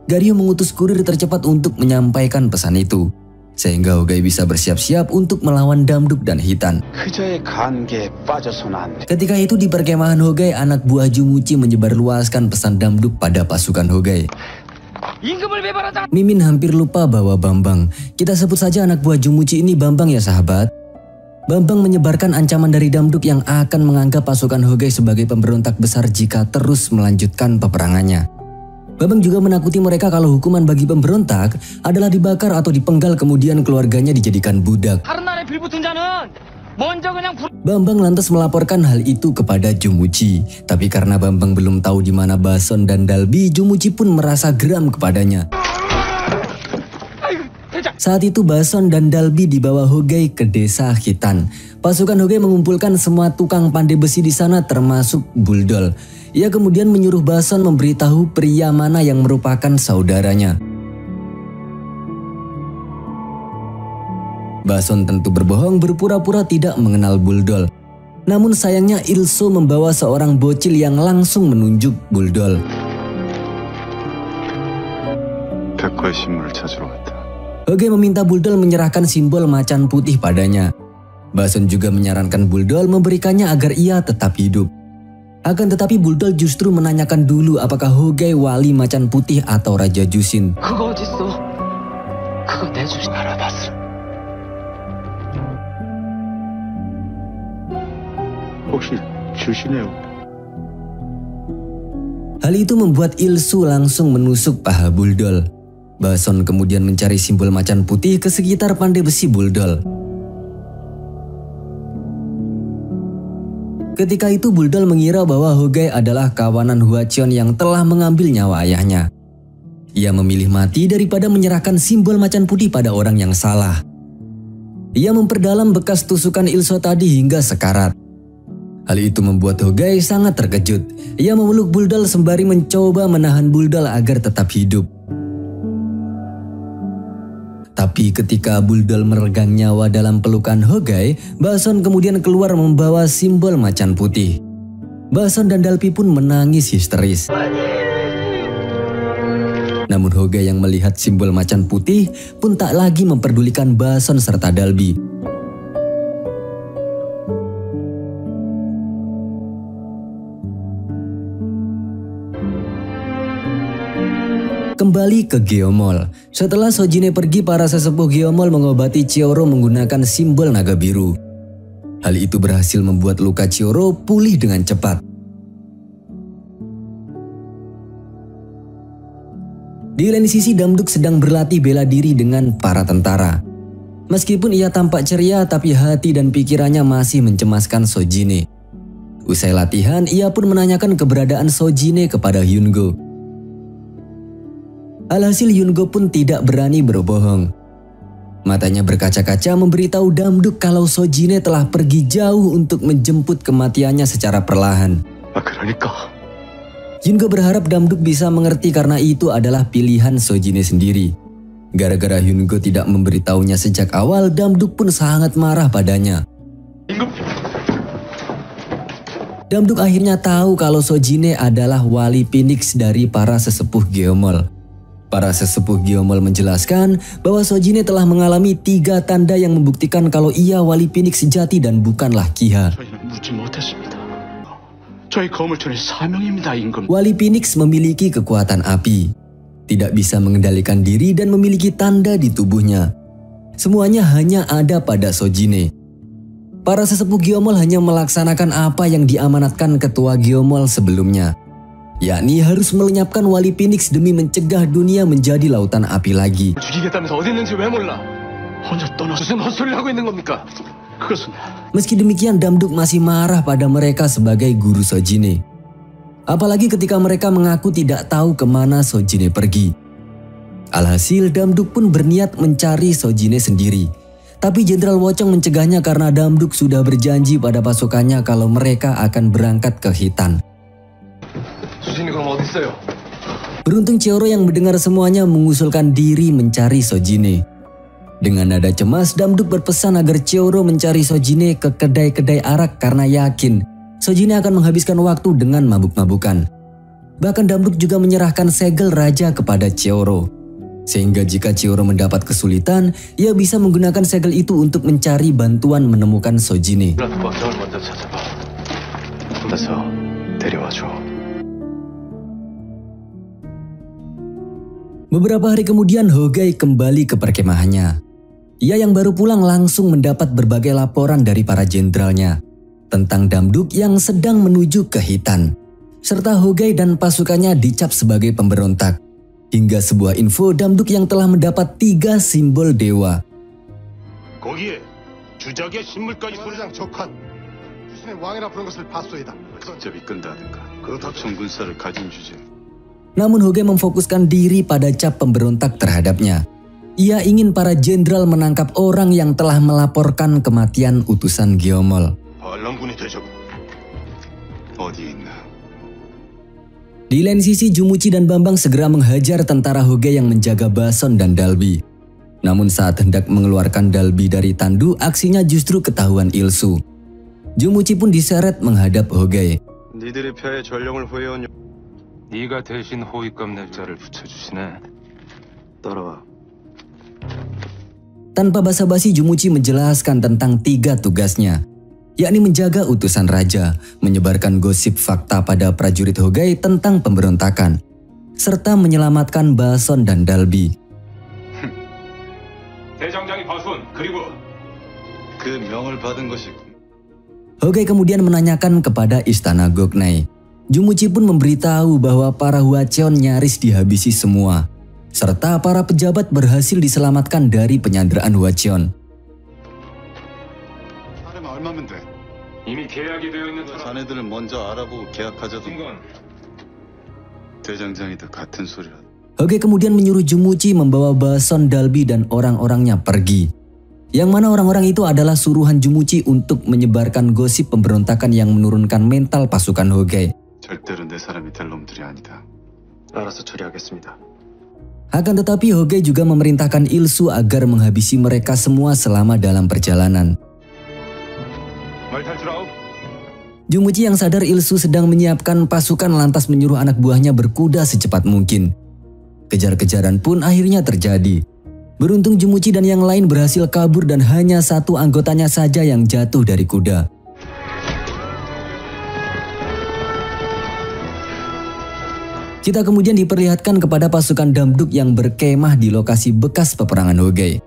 Garyuh mengutus kurir tercepat untuk menyampaikan pesan itu, sehingga Hogai bisa bersiap-siap untuk melawan Damduk dan Hitan. 그저의 관계에 빠져서는 안 돼. Ketika itu di perkemahan Hogai, anak buah Jumuchi menyebarluaskan pesan Damduk pada pasukan Hogai. Mimin hampir lupa bahwa Bambang, kita sebut saja anak buah Jumuchi ini Bambang ya sahabat. Bambang menyebarkan ancaman dari Damduk yang akan menganggap pasukan Hogai sebagai pemberontak besar jika terus melanjutkan peperangannya. Bambang juga menakuti mereka kalau hukuman bagi pemberontak adalah dibakar atau dipenggal kemudian keluarganya dijadikan budak. Bambang lantas melaporkan hal itu kepada Jumuchi. Tapi karena Bambang belum tahu di mana Bason dan Dalbi, Jumuchi pun merasa geram kepadanya. Saat itu Bason dan Dalbi dibawa Hogai ke desa Hitan. Pasukan Hogai mengumpulkan semua tukang pandai besi di sana termasuk Buldol. Ia kemudian menyuruh Bason memberitahu pria mana yang merupakan saudaranya. Bason tentu berbohong berpura-pura tidak mengenal Buldol. Namun sayangnya Ilso membawa seorang bocil yang langsung menunjuk Buldol. 백화의 신문을 찾으러 갔다. Hogai meminta Buldol menyerahkan simbol macan putih padanya. Bason juga menyarankan Buldol memberikannya agar ia tetap hidup. Akan tetapi Buldol justru menanyakan dulu apakah Hogai wali macan putih atau Raja Jushin. 그거 어딨어? 그거 내줄 알아봤어. 혹시 주시네요? Hal itu membuat Ilsu langsung menusuk paha Buldol. Bason kemudian mencari simbol macan putih ke sekitar pandai besi Buldol. Ketika itu Buldol mengira bahwa Hogai adalah kawanan Hwacheon yang telah mengambil nyawa ayahnya. Ia memilih mati daripada menyerahkan simbol macan putih pada orang yang salah. Ia memperdalam bekas tusukan Ilso tadi hingga sekarat. Hal itu membuat Hogai sangat terkejut. Ia memeluk Buldol sembari mencoba menahan Buldol agar tetap hidup. Tapi Tapi ketika Buldol meregang nyawa dalam pelukan Hogai, Bason kemudian keluar membawa simbol macan putih. Bason dan Dalby pun menangis histeris. Namun Hogai yang melihat simbol macan putih pun tak lagi memperdulikan Bason serta Dalby. Kembali ke Geomol. Setelah Sojine pergi, para sesepuh Geomol mengobati Chioro menggunakan simbol naga biru. Hal itu berhasil membuat luka Chioro pulih dengan cepat. Di lain sisi, Damduk sedang berlatih bela diri dengan para tentara. Meskipun ia tampak ceria, tapi hati dan pikirannya masih mencemaskan Sojine. Usai latihan, ia pun menanyakan keberadaan Sojine kepada Hyungo. Alhasil Hyungo pun tidak berani berbohong. Matanya berkaca-kaca memberitahu Damduk kalau Sojine telah pergi jauh untuk menjemput kematiannya secara perlahan. Hyungo berharap Damduk bisa mengerti karena itu adalah pilihan Sojine sendiri. Gara-gara Hyungo tidak memberitahunya sejak awal, Damduk pun sangat marah padanya. Damduk akhirnya tahu kalau Sojine adalah wali Phoenix dari para sesepuh Geomol. Para sesepuh Geomol menjelaskan bahwa Sojine telah mengalami 3 tanda yang membuktikan kalau ia wali Phoenix sejati dan bukanlah Kiha. Wali Phoenix memiliki kekuatan api, tidak bisa mengendalikan diri dan memiliki tanda di tubuhnya. Semuanya hanya ada pada Sojine. Para sesepuh Geomol hanya melaksanakan apa yang diamanatkan ketua Geomol sebelumnya, yakni harus melenyapkan wali Phoenix demi mencegah dunia menjadi lautan api lagi. Meski demikian, Damduk masih marah pada mereka sebagai guru Sojine. Apalagi ketika mereka mengaku tidak tahu kemana Sojine pergi. Alhasil, Damduk pun berniat mencari Sojine sendiri. Tapi Jenderal Wochong mencegahnya karena Damduk sudah berjanji pada pasukannya kalau mereka akan berangkat ke Hitan. Beruntung Chioro yang mendengar semuanya mengusulkan diri mencari Sojine. Dengan nada cemas, Damduk berpesan agar Chioro mencari Sojine ke kedai-kedai arak karena yakin Sojine akan menghabiskan waktu dengan mabuk-mabukan. Bahkan Damduk juga menyerahkan segel raja kepada Chioro. Sehingga jika Chioro mendapat kesulitan, ia bisa menggunakan segel itu untuk mencari bantuan menemukan Sojine. Beberapa hari kemudian Hogai kembali ke perkemahannya. Ia yang baru pulang langsung mendapat berbagai laporan dari para jenderalnya tentang Damduk yang sedang menuju ke Hitan. Serta Hogai dan pasukannya dicap sebagai pemberontak. Hingga sebuah info Damduk yang telah mendapat 3 simbol dewa. 거기에 주작의 신물까지 소리장 적한 주신의 왕이라 부른 것을 봤소이다. 직접 이끈다든가 그렇다청 군사를 가진 주제. Namun Hogai memfokuskan diri pada cap pemberontak terhadapnya. Ia ingin para jenderal menangkap orang yang telah melaporkan kematian utusan Geomol. Di lain sisi, Jumuchi dan Bambang segera menghajar tentara Hogai yang menjaga Bason dan Dalby. Namun saat hendak mengeluarkan Dalby dari tandu, aksinya justru ketahuan Ilsu. Jumuchi pun diseret menghadap Hogai. 니들의 펴에 전령을 후회한 네가 대신 호위감 날짜를 붙여주시네. 따라와. Tanpa basa-basi, Jumuchi menjelaskan tentang 3 tugasnya, yakni menjaga utusan raja, menyebarkan gosip fakta pada prajurit Hogai tentang pemberontakan, serta menyelamatkan Bason dan Dalby. 대장장이 바손 그리고 그 명을 받은 것이. Hogai kemudian menanyakan kepada istana Goknai. Jumuchi pun memberitahu bahwa para Hwacheon nyaris dihabisi semua, serta para pejabat berhasil diselamatkan dari penyanderaan Hwacheon. 얼마면 돼? 이미 계약이 되어 있는 자네들을 먼저 알아보고 계약하자던 건 대장장이도 같은 소리라. Hogai kemudian menyuruh Jumuchi membawa Bason, Dalby dan orang-orangnya pergi. Yang mana orang-orang itu adalah suruhan Jumuchi untuk menyebarkan gosip pemberontakan yang menurunkan mental pasukan Hogai. 절대로 내 사람이 될 놈들이 아니다. 알아서 처리하겠습니다. Akan tetapi Hoge juga memerintahkan Ilsu agar menghabisi mereka semua selama dalam perjalanan. Jumuchi yang sadar Ilsu sedang menyiapkan pasukan lantas menyuruh anak buahnya berkuda secepat mungkin. Kejar-kejaran pun akhirnya terjadi. Beruntung Jumuchi dan yang lain berhasil kabur dan hanya satu anggotanya saja yang jatuh dari kuda. Kita kemudian diperlihatkan kepada pasukan Damduk yang berkemah di lokasi bekas peperangan Hoge.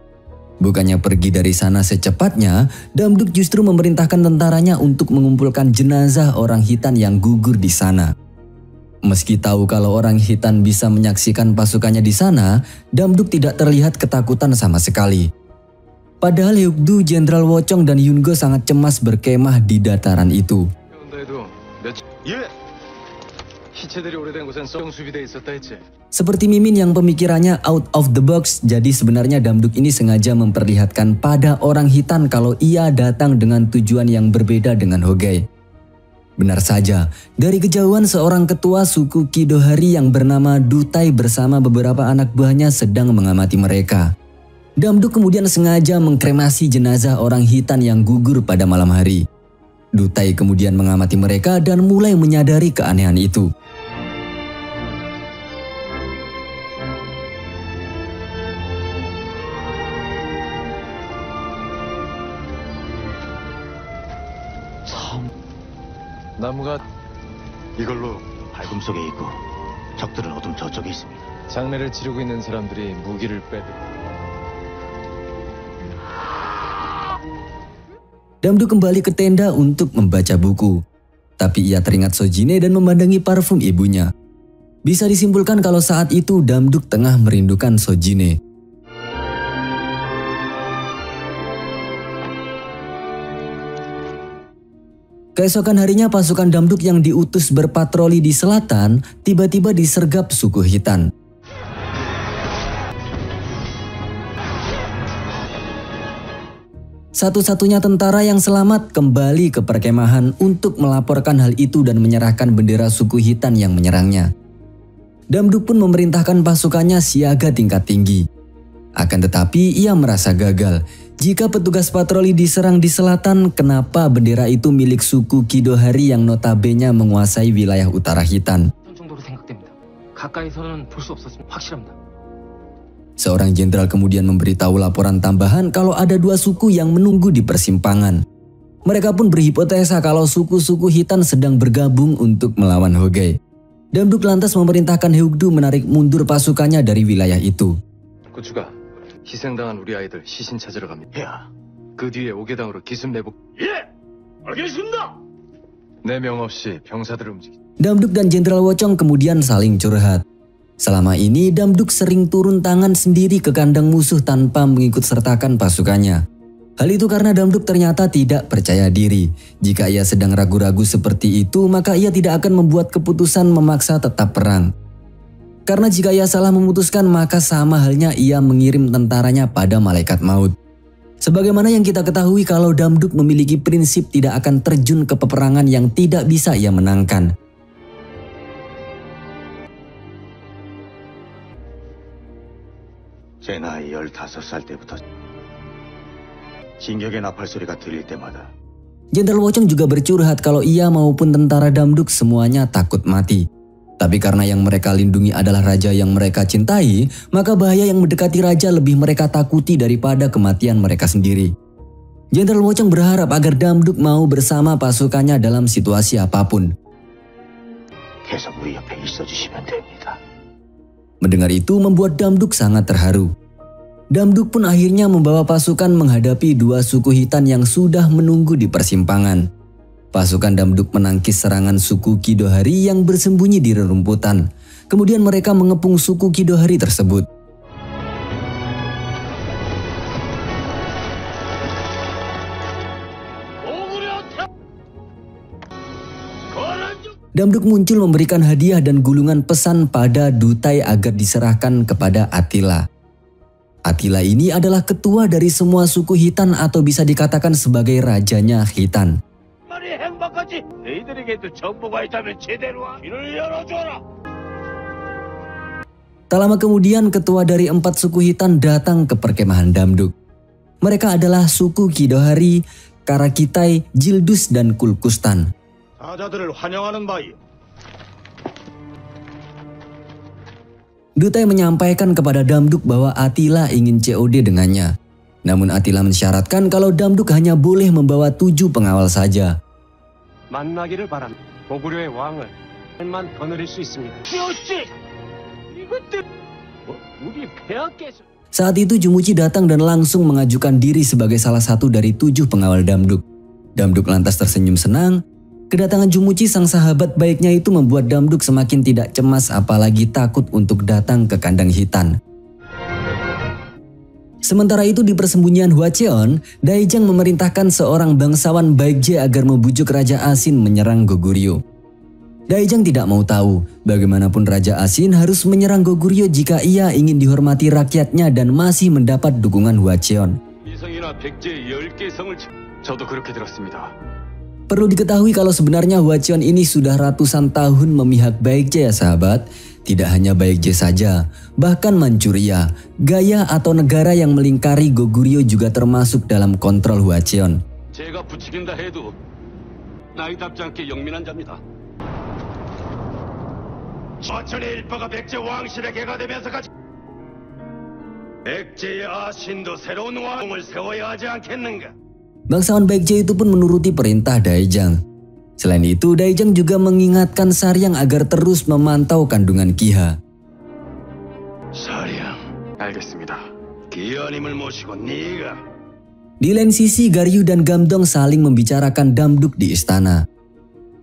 Bukannya pergi dari sana secepatnya, Damduk justru memerintahkan tentaranya untuk mengumpulkan jenazah orang Hitan yang gugur di sana. Meski tahu kalau orang Hitan bisa menyaksikan pasukannya di sana, Damduk tidak terlihat ketakutan sama sekali. Padahal Hyukdu, Jenderal Wochong dan Yungo sangat cemas berkemah di dataran itu. Seperti Mimin yang pemikirannya out of the box, jadi sebenarnya Damduk ini sengaja memperlihatkan pada orang Hitan kalau ia datang dengan tujuan yang berbeda dengan Hoge. Benar saja, dari kejauhan seorang ketua suku Kidohari yang bernama Dutai bersama beberapa anak buahnya sedang mengamati mereka. Damduk kemudian sengaja mengkremasi jenazah orang Hitan yang gugur pada malam hari. Dutai kemudian mengamati mereka dan mulai menyadari keanehan itu. 나무가 이걸로 밝음 속에 있고 적들은 어둠 저쪽에 있습니다. 장례를 치르고 있는 사람들이 무기를 빼들. Damduk kembali ke tenda untuk membaca buku. Tapi ia teringat Sojine dan memandangi parfum ibunya. Bisa disimpulkan kalau saat itu Damduk tengah merindukan Sojine. Keesokan harinya pasukan Damduk yang diutus berpatroli di selatan tiba-tiba disergap suku Hitan. Satu-satunya tentara yang selamat kembali ke perkemahan untuk melaporkan hal itu dan menyerahkan bendera suku Hitan yang menyerangnya. Damduk pun memerintahkan pasukannya siaga tingkat tinggi. Akan tetapi ia merasa gagal. Jika petugas patroli diserang di selatan, kenapa bendera itu milik suku Kidohari yang notabene menguasai wilayah utara Hitan? Seorang jenderal kemudian memberitahu laporan tambahan kalau ada dua suku yang menunggu di persimpangan. Mereka pun berhipotesa kalau suku-suku Hitan sedang bergabung untuk melawan Hoge. Damduk lantas memerintahkan Hyukdu menarik mundur pasukannya dari wilayah itu. 고추가 희생당한 우리 아이들 시신 찾으러 갑니다. 야, 그 뒤에 오개당으로 기습 내복. 예, 알겠습니다. 내 명 없이 병사들을 움직이. Damduk dan Jenderal Wochong kemudian saling curhat. Selama ini Damduk sering turun tangan sendiri ke kandang musuh tanpa mengikut sertakan pasukannya. Hal itu karena Damduk ternyata tidak percaya diri. Jika ia sedang ragu-ragu seperti itu, maka ia tidak akan membuat keputusan memaksa tetap perang. Karena jika ia salah memutuskan, maka sama halnya ia mengirim tentaranya pada malaikat maut. Sebagaimana yang kita ketahui kalau Damduk memiliki prinsip tidak akan terjun ke peperangan yang tidak bisa ia menangkan. 제 나이 15살 때부터 진격의 나팔 소리가 들릴 때마다 Jenderal Wochong juga bercurhat kalau ia maupun tentara Damduk semuanya takut mati. Tapi karena yang mereka lindungi adalah raja yang mereka cintai, maka bahaya yang mendekati raja lebih mereka takuti daripada kematian mereka sendiri. Jenderal Wochong berharap agar Damduk mau bersama pasukannya dalam situasi apapun. 계속 우리 옆에 있어주시면 됩니다. Mendengar itu membuat Damduk sangat terharu. Damduk pun akhirnya membawa pasukan menghadapi dua suku Hitan yang sudah menunggu di persimpangan. Pasukan Damduk menangkis serangan suku Kidohari yang bersembunyi di rerumputan. Kemudian mereka mengepung suku Kidohari tersebut. Damduk muncul memberikan hadiah dan gulungan pesan pada Dutai agar diserahkan kepada Attila. Attila ini adalah ketua dari semua suku Hitan atau bisa dikatakan sebagai rajanya Hitan. Tak lama kemudian ketua dari 4 suku hitam datang ke perkemahan Damduk. Mereka adalah suku Kidohari, Karakitai, Jildus, dan Kulkustan. 사자들을 환영하는 바이. Dutai menyampaikan kepada Damduk bahwa Attila ingin COD dengannya. Namun Attila mensyaratkan kalau Damduk hanya boleh membawa 7 pengawal saja. 만나기를 바랍니다. 고구려의 왕을 만 거느릴 수 있습니다. 역시 이것들 우리 폐하께서. Saat itu Jumuchi datang dan langsung mengajukan diri sebagai salah satu dari 7 pengawal Damduk. Damduk lantas tersenyum senang. Kedatangan Jumuchi sang sahabat baiknya itu membuat Damduk semakin tidak cemas apalagi takut untuk datang ke kandang hitam. Sementara itu di persembunyian Hwacheon, Daijang memerintahkan seorang bangsawan Baekje agar membujuk Raja Asin menyerang Goguryeo. Daijang tidak mau tahu, bagaimanapun Raja Asin harus menyerang Goguryeo jika ia ingin dihormati rakyatnya dan masih mendapat dukungan Hwacheon. 저도 그렇게 들었습니다. Perlu diketahui kalau sebenarnya Hwacheon ini sudah ratusan tahun memihak Baekje ya sahabat. Tidak hanya Baekje saja, bahkan Manchuria, Gaya atau negara yang melingkari Goguryeo juga termasuk dalam kontrol Hwacheon. 제가 부추긴다 해도 나이답지 않게 영민한 자입니다. 화천의 일파가 백제 왕실의 개가 되면서까지 백제의 아신도 새로운 왕을 세워야 하지 않겠는가? Bangsawan Baekje itu pun menuruti perintah Daijang. Selain itu, Daijang juga mengingatkan Saryang agar terus memantau kandungan Kiha. 사량, 알겠습니다. 기현임을 모시고 네가. Di lain sisi, Garyu dan Gamdong saling membicarakan Damduk di istana.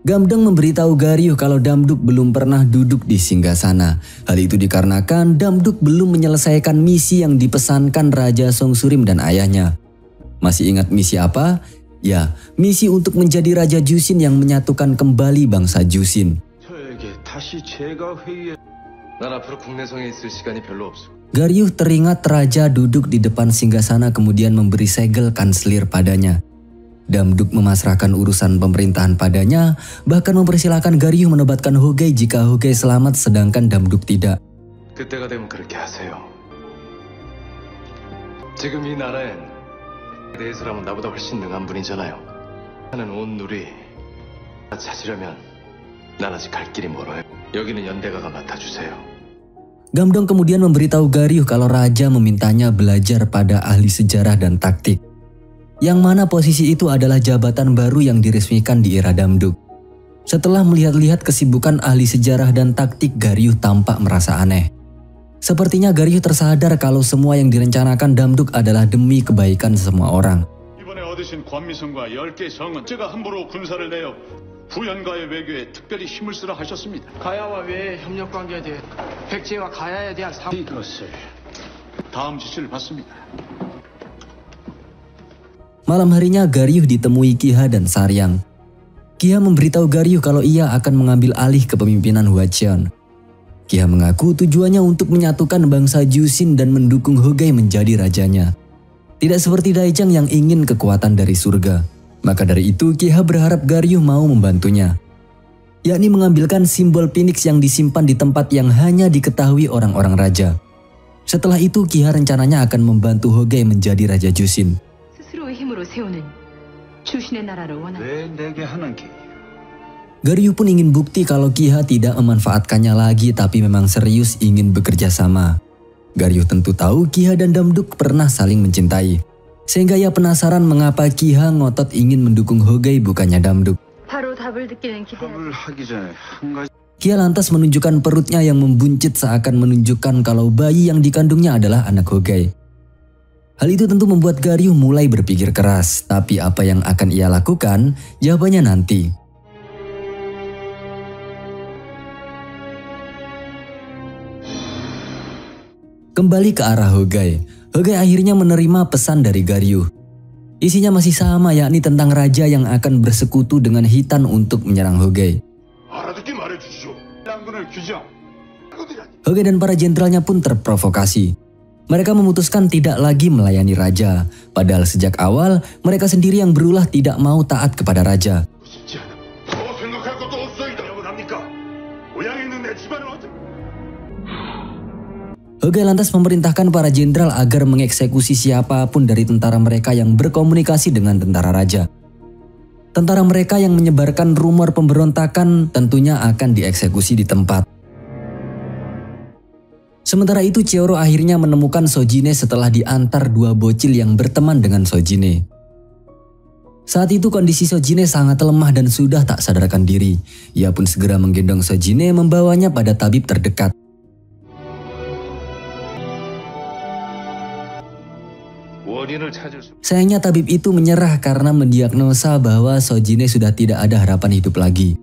Gamdong memberitahu Garyu kalau Damduk belum pernah duduk di singgasana. Hal itu dikarenakan Damduk belum menyelesaikan misi yang dipesankan Raja Songsurim dan ayahnya. Masih ingat misi apa? Ya, misi untuk menjadi Raja Jusin yang menyatukan kembali bangsa Jusin. 저에게 다시 제가 회의에. 난 앞으로 국내성에 있을 시간이 별로 없어. Garyu teringat raja duduk di depan singgasana kemudian memberi segel kanselir padanya. Damduk memasrahkan urusan pemerintahan padanya, bahkan mempersilahkan Garyu menobatkan Hogei jika Hogei selamat sedangkan Damduk tidak. 그때가 되면 그렇게 하세요. 지금 이 나라엔 대해서라면 나보다 훨씬 능한 분이잖아요. 하는 온 누리 찾으려면 난 아직 갈 길이 멀어요. 여기는 연대가가 맡아주세요. Gamdong kemudian memberitahu Garyu kalau raja memintanya belajar pada ahli sejarah dan taktik. Yang mana posisi itu adalah jabatan baru yang diresmikan di era Damduk. Setelah melihat-lihat kesibukan ahli sejarah dan taktik, Garyu tampak merasa aneh. Sepertinya Garyu tersadar kalau semua yang direncanakan Damduk adalah demi kebaikan semua orang. 이번에 얻으신 관미성과 10개 성은 제가 함부로 군사를 내어 부연가의 외교에 특별히 힘을 쓰라 하셨습니다. 가야와 외의 협력 관계에 대해 백제와 가야에 대한 이것을 다음 지시를 받습니다. Malam harinya Garyu ditemui Kiha dan Saryang. Kiha memberitahu Garyu kalau ia akan mengambil alih kepemimpinan Hwacheon. Kiha mengaku tujuannya untuk menyatukan bangsa Jusin dan mendukung Hogei menjadi rajanya. Tidak seperti Daijang yang ingin kekuatan dari surga. Maka dari itu Kiha berharap Garyu mau membantunya. Yakni mengambilkan simbol Phoenix yang disimpan di tempat yang hanya diketahui orang-orang raja. Setelah itu Kiha rencananya akan membantu Hogei menjadi Raja Jusin. 스스로의 힘으로 세우는 주신의 나라를 원한다. 왜 내게 하는 게? Garyu pun ingin bukti kalau Kiha tidak memanfaatkannya lagi tapi memang serius ingin bekerja sama. Garyu tentu tahu Kiha dan Damduk pernah saling mencintai. Sehingga ia penasaran mengapa Kiha ngotot ingin mendukung Hogei bukannya Damduk. 바로 답을 듣기는 기대하지. 답을 하기 전에 한 가지. Kiha lantas menunjukkan perutnya yang membuncit seakan menunjukkan kalau bayi yang dikandungnya adalah anak Hogei. Hal itu tentu membuat Garyu mulai berpikir keras, tapi apa yang akan ia lakukan, jawabannya nanti. Kembali ke arah Hogei. Hogei akhirnya menerima pesan dari Garyu. Isinya masih sama, yakni tentang raja yang akan bersekutu dengan Hitan untuk menyerang Hogei. 알아듣게 말해주시오. 양군을 규정. Hogei dan para jenderalnya pun terprovokasi. Mereka memutuskan tidak lagi melayani raja. Padahal sejak awal, mereka sendiri yang berulah tidak mau taat kepada raja. 더 생각할 것도 없소이다. 여러분 합니까? 고향에 있는 내 집안은 어떻게? Hogai lantas memerintahkan para jenderal agar mengeksekusi siapapun dari tentara mereka yang berkomunikasi dengan tentara raja. Tentara mereka yang menyebarkan rumor pemberontakan tentunya akan dieksekusi di tempat. Sementara itu Chihoro akhirnya menemukan Sojine setelah diantar dua bocil yang berteman dengan Sojine. Saat itu kondisi Sojine sangat lemah dan sudah tak sadarkan diri. Ia pun segera menggendong Sojine membawanya pada tabib terdekat. Sayangnya tabib itu menyerah karena mendiagnosa bahwa Sojine sudah tidak ada harapan hidup lagi.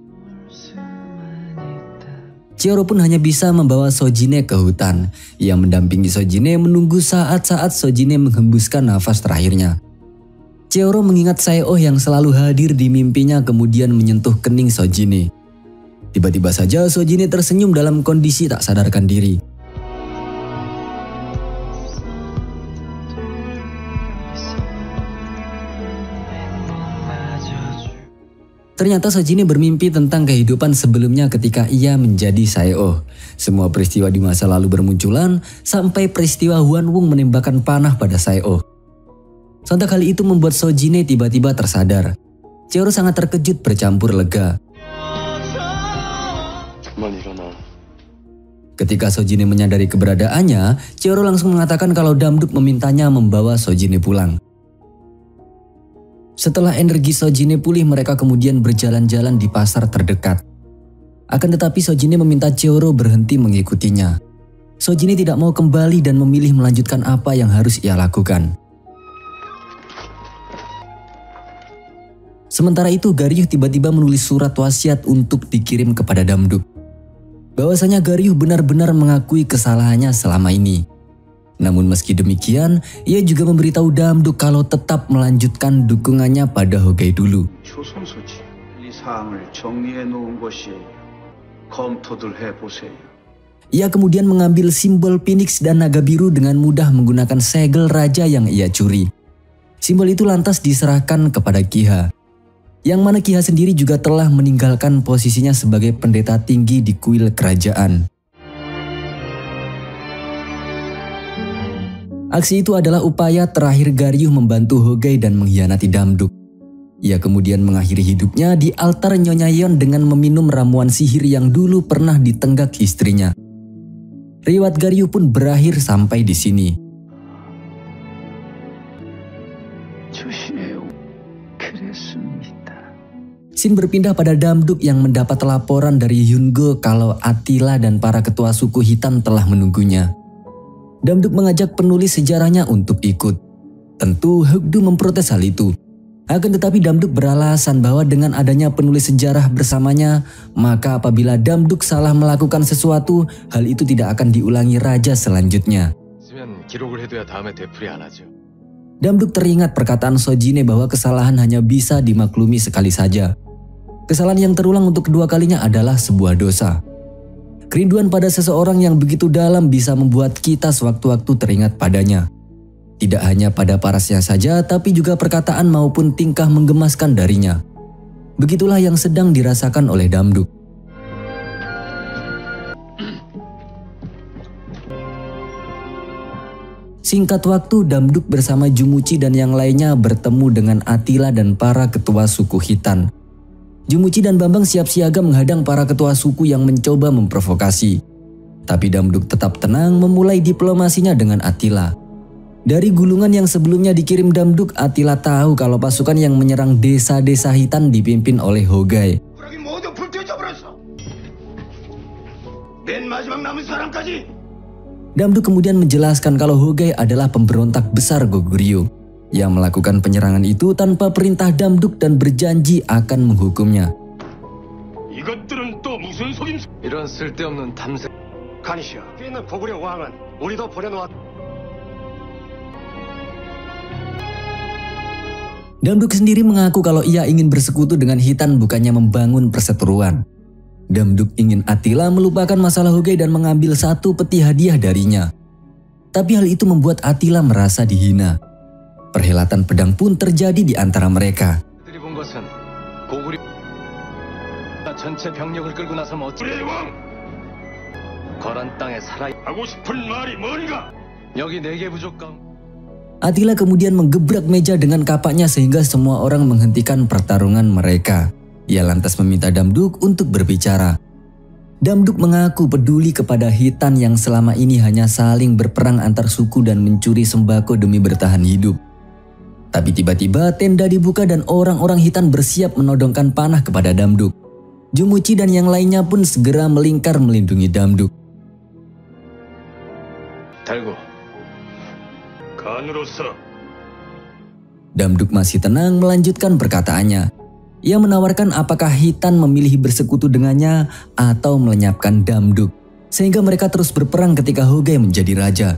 Chihoro pun hanya bisa membawa Sojine ke hutan. Ia mendampingi Sojine menunggu saat-saat Sojine menghembuskan nafas terakhirnya. Chihoro mengingat Sae-oh yang selalu hadir di mimpinya kemudian menyentuh kening Sojine. Tiba-tiba saja Sojine tersenyum dalam kondisi tak sadarkan diri. Ternyata Sojine bermimpi tentang kehidupan sebelumnya ketika ia menjadi Sae-oh. Semua peristiwa di masa lalu bermunculan sampai peristiwa Huan Wung menembakkan panah pada Sae-oh. Sontak hal itu membuat Sojine tiba-tiba tersadar. Chihoro sangat terkejut bercampur lega. Ketika Sojine menyadari keberadaannya, Chihoro langsung mengatakan kalau Damduk memintanya membawa Sojine pulang. Setelah energi Sojine pulih, mereka kemudian berjalan-jalan di pasar terdekat. Akan tetapi Sojine meminta Chihoro berhenti mengikutinya. Sojine tidak mau kembali dan memilih melanjutkan apa yang harus ia lakukan. Sementara itu Garyuh tiba-tiba menulis surat wasiat untuk dikirim kepada Damduk. Bahwasanya Garyuh benar-benar mengakui kesalahannya selama ini. Namun meski demikian, ia juga memberitahu Damduk kalau tetap melanjutkan dukungannya pada Hogai dulu. Ia kemudian mengambil simbol Phoenix dan naga biru dengan mudah menggunakan segel raja yang ia curi. Simbol itu lantas diserahkan kepada Kiha. Yang mana Kiha sendiri juga telah meninggalkan posisinya sebagai pendeta tinggi di kuil kerajaan. Aksi itu adalah upaya terakhir Garyuh membantu Hogai dan mengkhianati Damduk. Ia kemudian mengakhiri hidupnya di altar Nyonya Yeon dengan meminum ramuan sihir yang dulu pernah ditenggak istrinya. Riwayat Garyuh pun berakhir sampai di sini. Scene berpindah pada Damduk yang mendapat laporan dari Hyungo kalau Attila dan para ketua suku hitam telah menunggunya. Damduk mengajak penulis sejarahnya untuk ikut. Tentu Hugdu memprotes hal itu. Akan tetapi Damduk beralasan bahwa dengan adanya penulis sejarah bersamanya, maka apabila Damduk salah melakukan sesuatu, hal itu tidak akan diulangi raja selanjutnya. Damduk teringat perkataan Sojine bahwa kesalahan hanya bisa dimaklumi sekali saja. Kesalahan yang terulang untuk kedua kalinya adalah sebuah dosa. Kerinduan pada seseorang yang begitu dalam bisa membuat kita sewaktu-waktu teringat padanya. Tidak hanya pada parasnya saja, tapi juga perkataan maupun tingkah menggemaskan darinya. Begitulah yang sedang dirasakan oleh Damduk. Singkat waktu, Damduk bersama Jumuchi dan yang lainnya bertemu dengan Attila dan para ketua suku Khitan. Jumuchi dan Bambang siap siaga menghadang para ketua suku yang mencoba memprovokasi. Tapi Damduk tetap tenang memulai diplomasinya dengan Attila. Dari gulungan yang sebelumnya dikirim Damduk, Attila tahu kalau pasukan yang menyerang desa-desa Khitan dipimpin oleh Hogai. Damduk kemudian menjelaskan kalau Hogai adalah pemberontak besar Goguryeo yang melakukan penyerangan itu tanpa perintah Damduk dan berjanji akan menghukumnya. Damduk sendiri mengaku kalau ia ingin bersekutu dengan Khitan bukannya membangun perseteruan. Damduk ingin Attila melupakan masalah Hogai dan mengambil satu peti hadiah darinya. Tapi hal itu membuat Attila merasa dihina. Perhelatan pedang pun terjadi di antara mereka. 거란 땅에 살아 하고 싶은 말이 뭐니가? 여기 4개 부족강. Attila kemudian menggebrak meja dengan kapaknya sehingga semua orang menghentikan pertarungan mereka. Ia lantas meminta Damduk untuk berbicara. Damduk mengaku peduli kepada Hitan yang selama ini hanya saling berperang antar suku dan mencuri sembako demi bertahan hidup. Tapi tiba-tiba tenda dibuka dan orang-orang Hitan bersiap menodongkan panah kepada Damduk. Jumuchi dan yang lainnya pun segera melingkar melindungi Damduk. 달고. 간으로서 Damduk masih tenang melanjutkan perkataannya. Ia menawarkan apakah Hitan memilih bersekutu dengannya atau melenyapkan Damduk, sehingga mereka terus berperang ketika Hogai menjadi raja.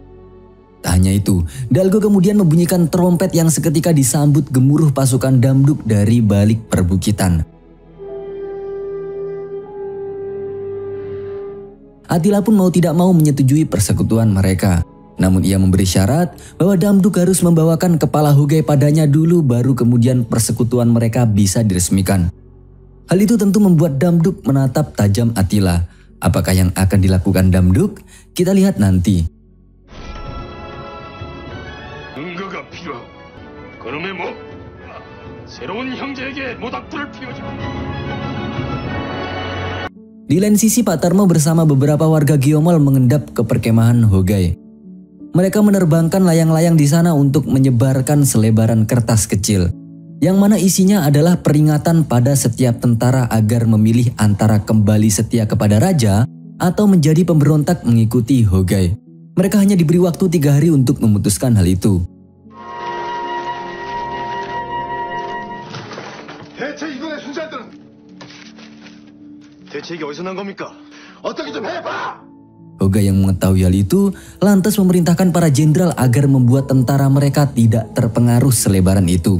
Tak hanya itu, Dalgo kemudian membunyikan trompet yang seketika disambut gemuruh pasukan Damduk dari balik perbukitan. Attila pun mau tidak mau menyetujui persekutuan mereka. Namun ia memberi syarat bahwa Damduk harus membawakan kepala Hogai padanya dulu baru kemudian persekutuan mereka bisa diresmikan. Hal itu tentu membuat Damduk menatap tajam Attila. Apakah yang akan dilakukan Damduk? Kita lihat nanti. 근거가 필요하고 그놈의 뭐 새로운 형제에게 모닥불을 피워주고. Di lain sisi Pak Tarmo bersama beberapa warga Gyomol mengendap ke perkemahan Hogai. Mereka menerbangkan layang-layang di sana untuk menyebarkan selebaran kertas kecil, yang mana isinya adalah peringatan pada setiap tentara agar memilih antara kembali setia kepada raja atau menjadi pemberontak mengikuti Hogai. Mereka hanya diberi waktu 3 hari untuk memutuskan hal itu. 대체 이번의 순찰들은 대체 이게 어디서 난 겁니까? 어떻게 좀 해봐! Hogai yang mengetahui hal itu lantas memerintahkan para jenderal agar membuat tentara mereka tidak terpengaruh selebaran itu.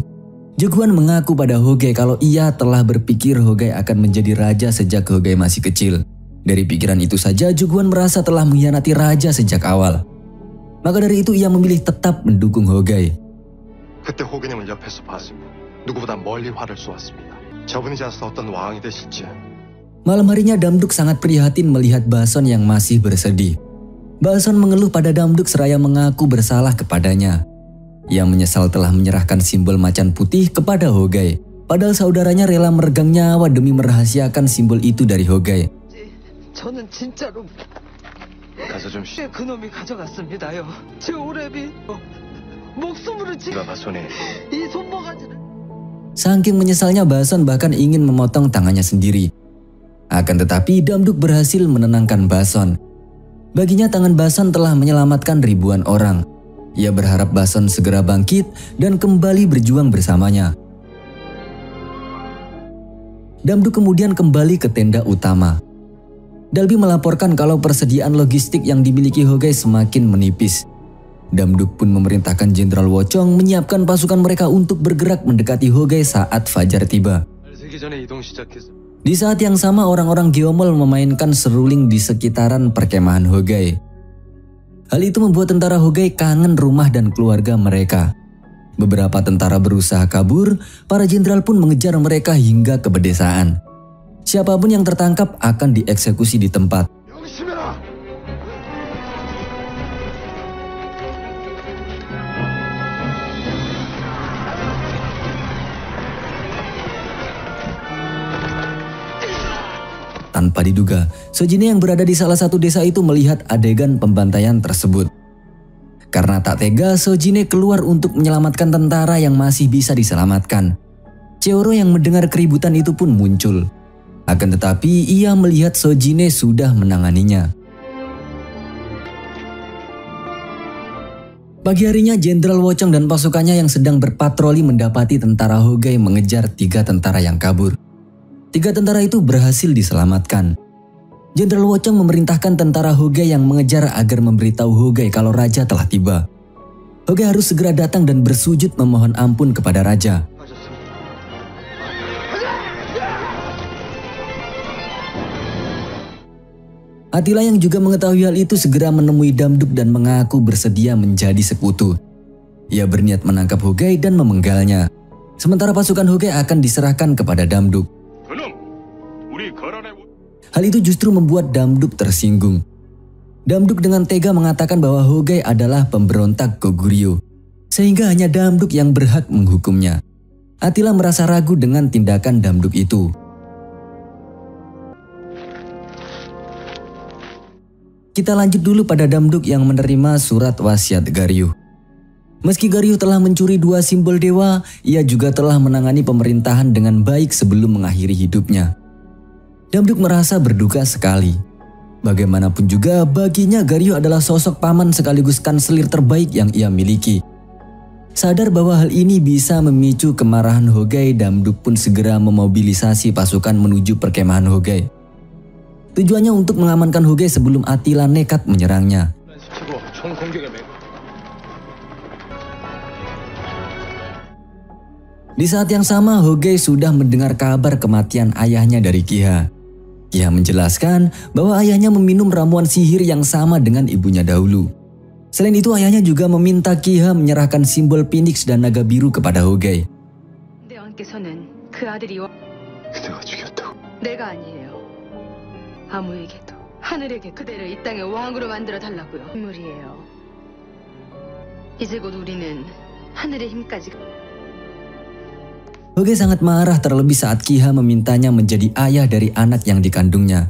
Jaguan mengaku pada Hogai kalau ia telah berpikir Hogai akan menjadi raja sejak Hogai masih kecil. Dari pikiran itu saja Jaguan merasa telah mengkhianati raja sejak awal. Maka dari itu ia memilih tetap mendukung Hogai. 그때 호기님을 옆에서 봤습니다. 누구보다 멀리 활을 쏘았습니다. 저분이지 않아서 어떤 왕이 되실지. Malam harinya Damduk sangat prihatin melihat Bason yang masih bersedih. Bason mengeluh pada Damduk seraya mengaku bersalah kepadanya. Ia menyesal telah menyerahkan simbol macan putih kepada Hogai. Padahal saudaranya rela meregang nyawa demi merahasiakan simbol itu dari Hogai. 저는 진짜로 가서 좀 쉬. 그놈이 가져갔습니다요. 제 오래비 목숨으로 누가 바손이 이 손모가지를. Saking menyesalnya Bason bahkan ingin memotong tangannya sendiri. Akan tetapi Damduk berhasil menenangkan Bason. Baginya tangan Bason telah menyelamatkan ribuan orang. Ia berharap Bason segera bangkit dan kembali berjuang bersamanya. Damduk kemudian kembali ke tenda utama. Dalbi melaporkan kalau persediaan logistik yang dimiliki Hogai semakin menipis. Damduk pun memerintahkan Jenderal Wochong menyiapkan pasukan mereka untuk bergerak mendekati Hogai saat fajar tiba. Di saat yang sama orang-orang Gyomol memainkan seruling di sekitaran perkemahan Hogai. Hal itu membuat tentara Hogai kangen rumah dan keluarga mereka. Beberapa tentara berusaha kabur, para jenderal pun mengejar mereka hingga ke pedesaan. Siapapun yang tertangkap akan dieksekusi di tempat. Tanpa diduga, Sojine yang berada di salah satu desa itu melihat adegan pembantaian tersebut. Karena tak tega, Sojine keluar untuk menyelamatkan tentara yang masih bisa diselamatkan. Cheoro yang mendengar keributan itu pun muncul. Akan tetapi, ia melihat Sojine sudah menanganinya. Pagi harinya, Jenderal Wochong dan pasukannya yang sedang berpatroli mendapati tentara Hogai mengejar 3 tentara yang kabur. 3 tentara itu berhasil diselamatkan. Jenderal Wochong memerintahkan tentara Hogai yang mengejar agar memberitahu Hogai kalau raja telah tiba. Hogai harus segera datang dan bersujud memohon ampun kepada raja. Attila yang juga mengetahui hal itu segera menemui Damduk dan mengaku bersedia menjadi sekutu. Ia berniat menangkap Hogai dan memenggalnya. Sementara pasukan Hogai akan diserahkan kepada Damduk. Hal itu justru membuat Damduk tersinggung. Damduk dengan tega mengatakan bahwa Hogai adalah pemberontak Koguryo, sehingga hanya Damduk yang berhak menghukumnya. Attila merasa ragu dengan tindakan Damduk itu. Kita lanjut dulu pada Damduk yang menerima surat wasiat Garyuh. Meski Garyuh telah mencuri 2 simbol dewa, ia juga telah menangani pemerintahan dengan baik sebelum mengakhiri hidupnya. Damduk merasa berduka sekali. Bagaimanapun juga baginya Garyuh adalah sosok paman sekaligus kanselir terbaik yang ia miliki. Sadar bahwa hal ini bisa memicu kemarahan Hogai, Damduk pun segera memobilisasi pasukan menuju perkemahan Hogai. Tujuannya untuk mengamankan Hogai sebelum Attila nekat menyerangnya. Di saat yang sama, Hogai sudah mendengar kabar kematian ayahnya dari Kiha. Kiha menjelaskan bahwa ayahnya meminum ramuan sihir yang sama dengan ibunya dahulu. Selain itu, ayahnya juga meminta Kiha menyerahkan simbol Phoenix dan naga biru kepada Hogai. 대왕께서는 그 아들이 그대가 죽였다고? 내가 아니에요. 아무에게도 하늘에게 그대를 이 땅의 왕으로 만들어 달라고요. 인물이에요. 이제 곧 우리는 하늘의 힘까지. Hogai sangat marah terlebih saat Kiha memintanya menjadi ayah dari anak yang dikandungnya.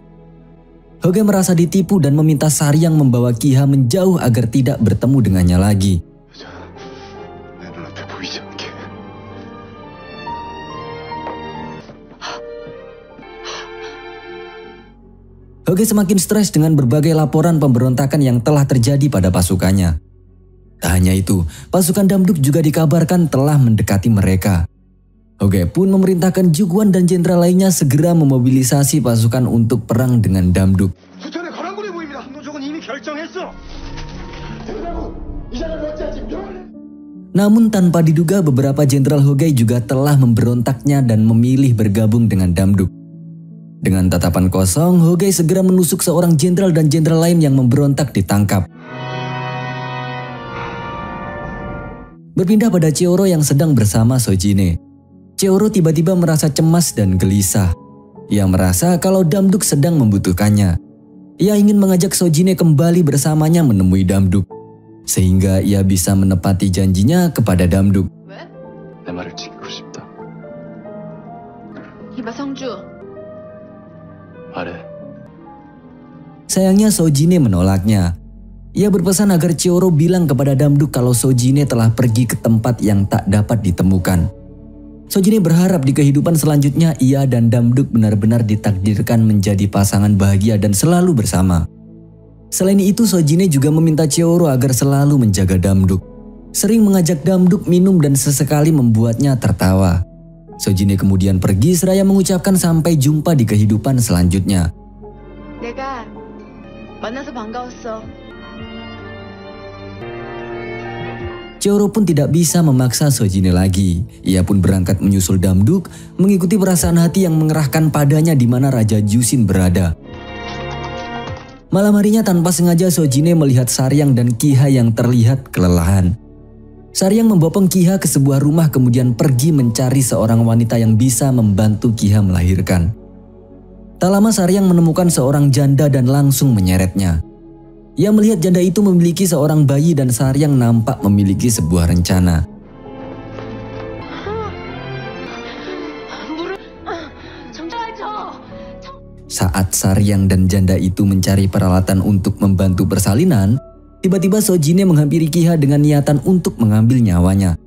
Hogai merasa ditipu dan meminta Saryang membawa Kiha menjauh agar tidak bertemu dengannya lagi. Hogai semakin stres dengan berbagai laporan pemberontakan yang telah terjadi pada pasukannya. Tak hanya itu, pasukan Damduk juga dikabarkan telah mendekati mereka. Hogai pun memerintahkan Jugwon dan jenderal lainnya segera memobilisasi pasukan untuk perang dengan Damduk. Namun tanpa diduga beberapa jenderal Hogai juga telah memberontaknya dan memilih bergabung dengan Damduk. Dengan tatapan kosong, Hogai segera menusuk seorang jenderal dan jenderal lain yang memberontak ditangkap. Berpindah pada Cheoro yang sedang bersama Sojine. Cheoro tiba-tiba merasa cemas dan gelisah. Ia merasa kalau Damduk sedang membutuhkannya. Ia ingin mengajak Sojine kembali bersamanya menemui Damduk, sehingga ia bisa menepati janjinya kepada Damduk. 내 말을 지키고 싶다. 이봐 성주. 말해. Sayangnya Sojine menolaknya. Ia berpesan agar Cheoro bilang kepada Damduk kalau Sojine telah pergi ke tempat yang tak dapat ditemukan. Sojine berharap di kehidupan selanjutnya ia dan Damduk benar-benar ditakdirkan menjadi pasangan bahagia dan selalu bersama. Selain itu, Sojine juga meminta Cheoro agar selalu menjaga Damduk. Sering mengajak Damduk minum dan sesekali membuatnya tertawa. Sojine kemudian pergi seraya mengucapkan sampai jumpa di kehidupan selanjutnya. 내가 만나서 반가웠어. Cheoro pun tidak bisa memaksa Sojine lagi. Ia pun berangkat menyusul Damduk, mengikuti perasaan hati yang mengerahkan padanya di mana Raja Jushin berada. Malam harinya tanpa sengaja Sojine melihat Saryang dan Kiha yang terlihat kelelahan. Saryang membopong Kiha ke sebuah rumah kemudian pergi mencari seorang wanita yang bisa membantu Kiha melahirkan. Tak lama Saryang menemukan seorang janda dan langsung menyeretnya. Ia melihat janda itu memiliki seorang bayi dan Saryang nampak memiliki sebuah rencana. Saat Saryang dan janda itu mencari peralatan untuk membantu persalinan, tiba-tiba Sojine menghampiri Kiha dengan niatan untuk mengambil nyawanya.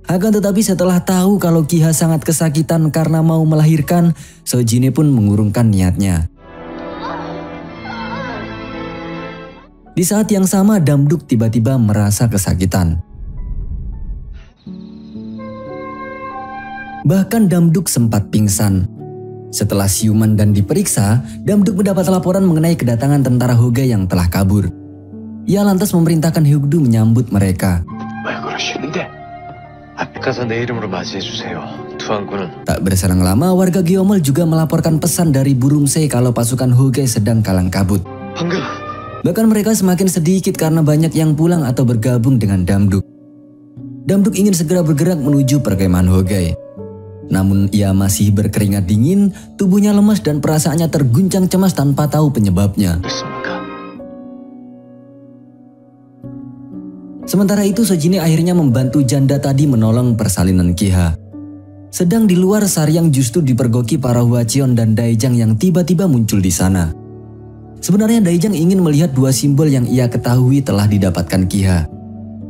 Akan tetapi setelah tahu kalau Kiha sangat kesakitan karena mau melahirkan, Sojine pun mengurungkan niatnya. Di saat yang sama, Damduk tiba-tiba merasa kesakitan. Bahkan Damduk sempat pingsan. Setelah siuman dan diperiksa, Damduk mendapat laporan mengenai kedatangan tentara Hogai yang telah kabur. Ia lantas memerintahkan Hyukdu menyambut mereka. Tak berselang lama, warga Gyeomol juga melaporkan pesan dari Burumsei kalau pasukan Hogai sedang kalang kabut. Bahkan mereka semakin sedikit karena banyak yang pulang atau bergabung dengan Damduk. Damduk ingin segera bergerak menuju perkemahan Hogai. Namun ia masih berkeringat dingin, tubuhnya lemas dan perasaannya terguncang cemas tanpa tahu penyebabnya. Sementara itu Sojine akhirnya membantu janda tadi menolong persalinan Kiha. Sedang di luar, Saryang justru dipergoki para Hwacheon dan Daejang yang tiba-tiba muncul di sana. Sebenarnya Daejang ingin melihat dua simbol yang ia ketahui telah didapatkan Kiha.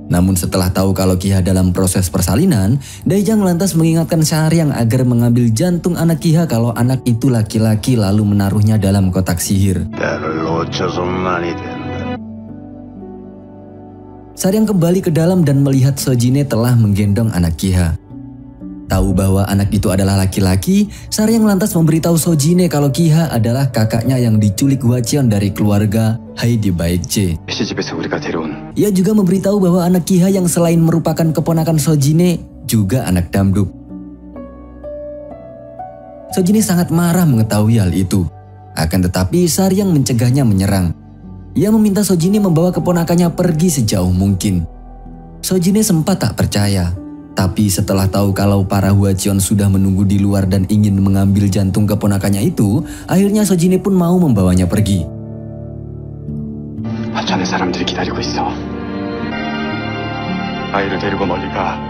Namun setelah tahu kalau Kiha dalam proses persalinan, Daejang lantas mengingatkan Saryang agar mengambil jantung anak Kiha kalau anak itu laki-laki lalu menaruhnya dalam kotak sihir. Saryang kembali ke dalam dan melihat Sojine telah menggendong anak Kiha. Tahu bahwa anak itu adalah laki-laki, Saryang lantas memberitahu Sojine kalau Kiha adalah kakaknya yang diculik Hwacheon dari keluarga Haedi Baekje. Ia juga memberitahu bahwa anak Kiha yang selain merupakan keponakan Sojine, juga anak Damduk. Sojine sangat marah mengetahui hal itu. Akan tetapi Saryang mencegahnya menyerang. Ia meminta Sojine membawa keponakannya pergi sejauh mungkin. Sojine sempat tak percaya. Tapi setelah tahu kalau para Hwacheon sudah menunggu di luar dan ingin mengambil jantung keponakannya itu, akhirnya Sojine pun mau membawanya pergi. 하천의 사람들이 기다리고 있어. 아이를 데리고 멀리 가.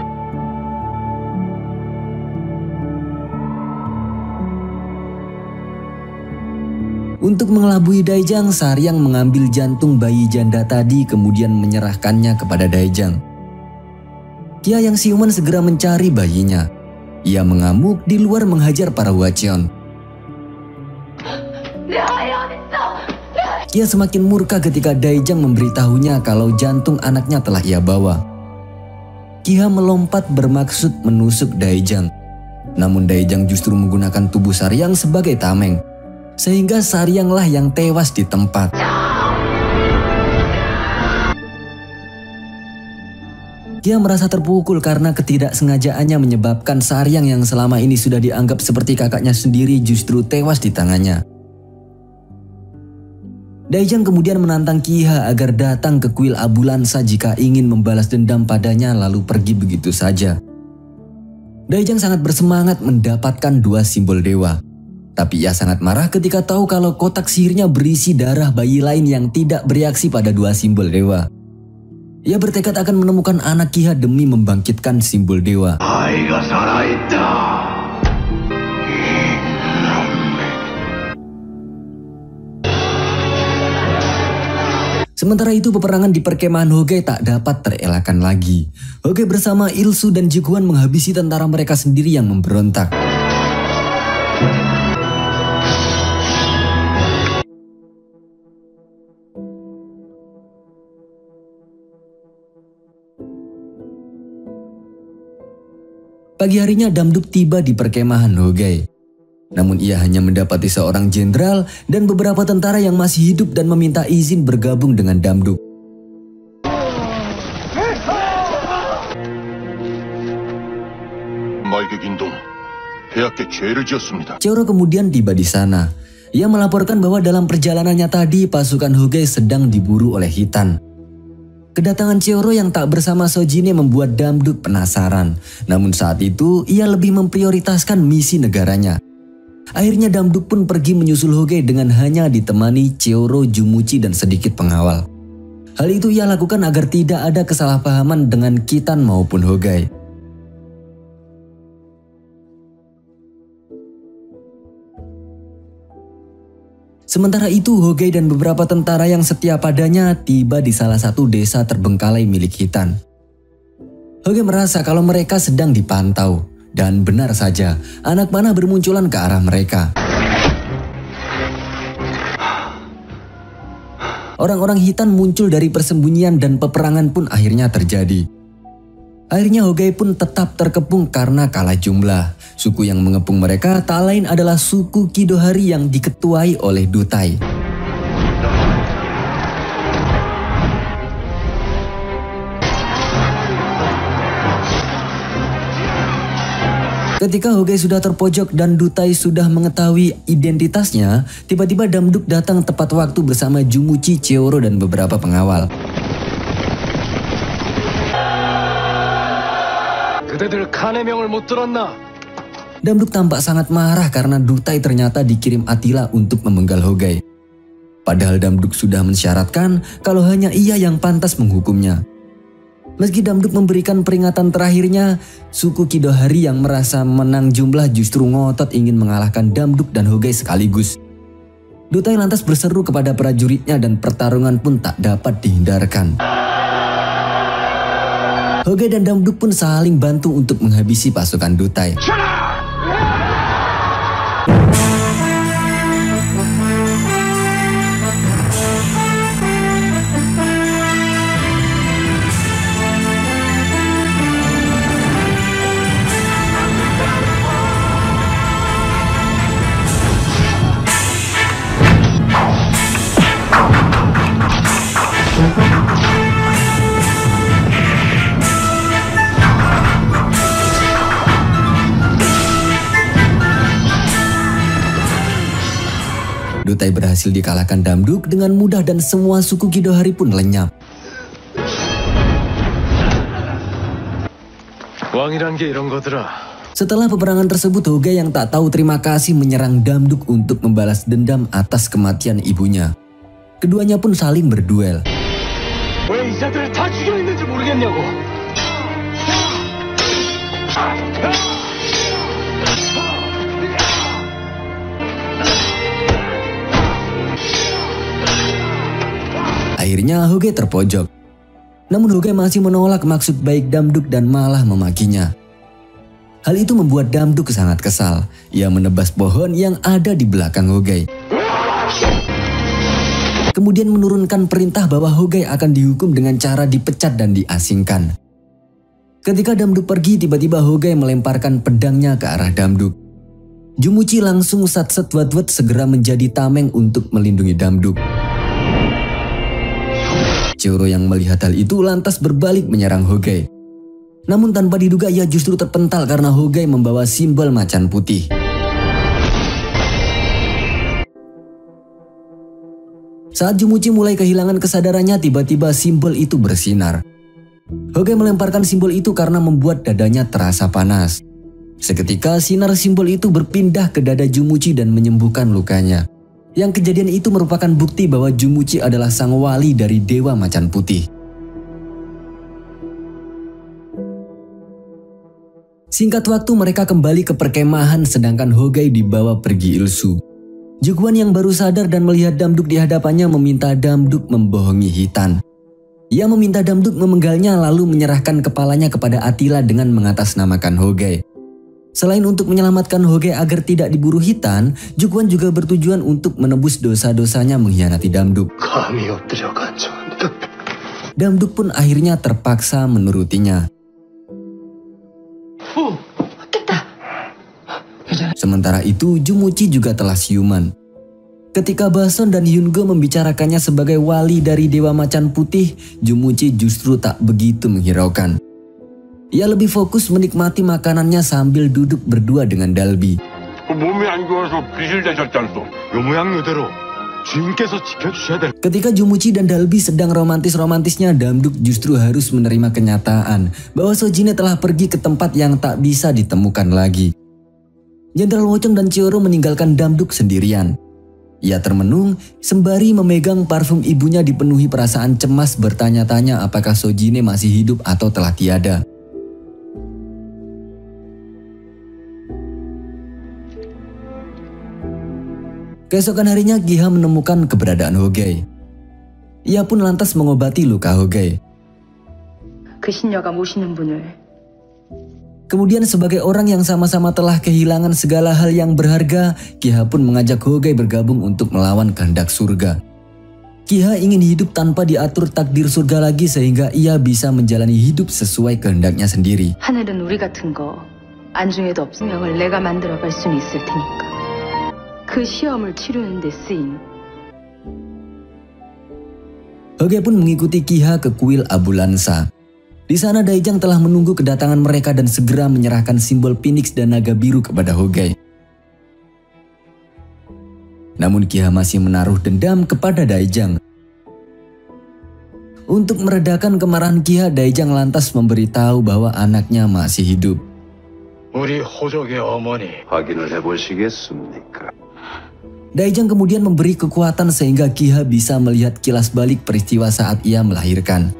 Untuk mengelabui Daejang, Saryang mengambil jantung bayi janda tadi kemudian menyerahkannya kepada Daejang. Kia yang siuman segera mencari bayinya. Ia mengamuk di luar menghajar para Hwacheon. Kia semakin murka ketika Daejang memberitahunya kalau jantung anaknya telah ia bawa. Kia melompat bermaksud menusuk Daejang. Namun Daejang justru menggunakan tubuh Saryang sebagai tameng. Sehingga Saryanglah yang tewas di tempat. Kia merasa terpukul karena ketidaksengajaannya menyebabkan Saryang yang selama ini sudah dianggap seperti kakaknya sendiri justru tewas di tangannya. Daejang kemudian menantang Kiha agar datang ke kuil Abu Lansa jika ingin membalas dendam padanya lalu pergi begitu saja. Daejang sangat bersemangat mendapatkan dua simbol dewa. Tapi ia sangat marah ketika tahu kalau kotak sihirnya berisi darah bayi lain yang tidak bereaksi pada dua simbol dewa. Ia bertekad akan menemukan anak Kiha demi membangkitkan simbol dewa. Sementara itu peperangan di perkemahan Hoge tak dapat terelakkan lagi. Hoge bersama Ilsu dan Jikuan menghabisi tentara mereka sendiri yang memberontak. Pagi harinya Damduk tiba di perkemahan Hoge. Namun ia hanya mendapati seorang jenderal dan beberapa tentara yang masih hidup dan meminta izin bergabung dengan Damduk. Cheoro kemudian tiba di sana. Ia melaporkan bahwa dalam perjalanannya tadi pasukan Hoge sedang diburu oleh Hitan. Kedatangan Cheoro yang tak bersama Sojine membuat Damduk penasaran. Namun saat itu ia lebih memprioritaskan misi negaranya. Akhirnya Damduk pun pergi menyusul Hoge dengan hanya ditemani Cheoro, Jumuchi dan sedikit pengawal. Hal itu ia lakukan agar tidak ada kesalahpahaman dengan Kitan maupun Hoge. Sementara itu Hoge dan beberapa tentara yang setia padanya tiba di salah satu desa terbengkalai milik Hitan. Hoge merasa kalau mereka sedang dipantau. Dan benar saja, anak panah bermunculan ke arah mereka. Orang-orang Hitan muncul dari persembunyian dan peperangan pun akhirnya terjadi. Akhirnya Hoge pun tetap terkepung karena kalah jumlah. Suku yang mengepung mereka tak lain adalah suku Kidohari yang diketuai oleh Dutai. Ketika Hoge sudah terpojok dan Dutai sudah mengetahui identitasnya, tiba-tiba Damduk datang tepat waktu bersama Jumuchi, Cheoro dan beberapa pengawal. Damduk tampak sangat marah karena Dutai ternyata dikirim Attila untuk memenggal Hoge. Padahal Damduk sudah mensyaratkan kalau hanya ia yang pantas menghukumnya. Meski Damduk memberikan peringatan terakhirnya, suku Kidohari yang merasa menang jumlah justru ngotot ingin mengalahkan Damduk dan Hogei sekaligus. Dutai lantas berseru kepada prajuritnya dan pertarungan pun tak dapat dihindarkan. Hogei dan Damduk pun saling bantu untuk menghabisi pasukan Dutai. Dutai berhasil dikalahkan Damduk dengan mudah dan semua suku Kidohari pun lenyap. Setelah peperangan tersebut, Hogei yang tak tahu terima kasih menyerang Damduk untuk membalas dendam atas kematian ibunya. Keduanya pun saling berduel. Akhirnya Hogei terpojok. Namun Hogei masih menolak maksud baik Damduk dan malah memakinya. Hal itu membuat Damduk sangat kesal. Ia menebas pohon yang ada di belakang Hogei. Kemudian menurunkan perintah bahwa Hogei akan dihukum dengan cara dipecat dan diasingkan. Ketika Damduk pergi, tiba-tiba Hogei melemparkan pedangnya ke arah Damduk. Jumuchi langsung satset Watwat segera menjadi tameng untuk melindungi Damduk. Chihoro yang melihat hal itu lantas berbalik menyerang Hogei. Namun tanpa diduga ia justru terpental karena Hogei membawa simbol macan putih. Saat Jumuchi mulai kehilangan kesadarannya, tiba-tiba simbol itu bersinar. Hogei melemparkan simbol itu karena membuat dadanya terasa panas. Seketika sinar simbol itu berpindah ke dada Jumuchi dan menyembuhkan lukanya. Yang kejadian itu merupakan bukti bahwa Jumuchi adalah sang wali dari Dewa Macan Putih. Singkat waktu mereka kembali ke perkemahan sedangkan Hogei dibawa pergi Ilsu. Juguan yang baru sadar dan melihat Damduk di hadapannya meminta Damduk membohongi Hitan. Ia meminta Damduk memenggalnya lalu menyerahkan kepalanya kepada Attila dengan mengatasnamakan Hogei. Selain untuk menyelamatkan Hogei agar tidak diburu Hitan, Juguan juga bertujuan untuk menebus dosa-dosanya mengkhianati Damduk. Damduk pun akhirnya terpaksa menurutinya. Sementara itu, Jumuchi juga telah siuman. Ketika Bason dan Hyungo membicarakannya sebagai wali dari Dewa Macan Putih, Jumuchi justru tak begitu menghiraukan. Ia lebih fokus menikmati makanannya sambil duduk berdua dengan Dalbi. Ketika Jumuchi dan Dalbi sedang romantis-romantisnya, Damduk justru harus menerima kenyataan bahwa Sojine telah pergi ke tempat yang tak bisa ditemukan lagi. Jenderal Wochong dan Chihoro meninggalkan Damduk sendirian. Ia termenung sembari memegang parfum ibunya, dipenuhi perasaan cemas bertanya-tanya apakah Sojine masih hidup atau telah tiada. Keesokan harinya Giha menemukan keberadaan Hogei. Ia pun lantas mengobati luka Hogei. Kemudian sebagai orang yang sama-sama telah kehilangan segala hal yang berharga, Giha pun mengajak Hogei bergabung untuk melawan kehendak surga. Giha ingin hidup tanpa diatur takdir surga lagi sehingga ia bisa menjalani hidup sesuai kehendaknya sendiri. 하늘은 우리 같은 거 안중에도 없으면 내가 만들어갈 수는 있을 테니까. 그 시험을 치르는 데 쓰인. Hogei pun mengikuti Giha ke kuil Abu Lansa. Di sana Daijang telah menunggu kedatangan mereka dan segera menyerahkan simbol Phoenix dan naga biru kepada Hogei. Namun Giha masih menaruh dendam kepada Daijang. Untuk meredakan kemarahan Giha, Daijang lantas memberitahu bahwa anaknya masih hidup. 우리 호족의 어머니 확인을 해보시겠습니까? Daijang kemudian memberi kekuatan sehingga Giha bisa melihat kilas balik peristiwa saat ia melahirkan.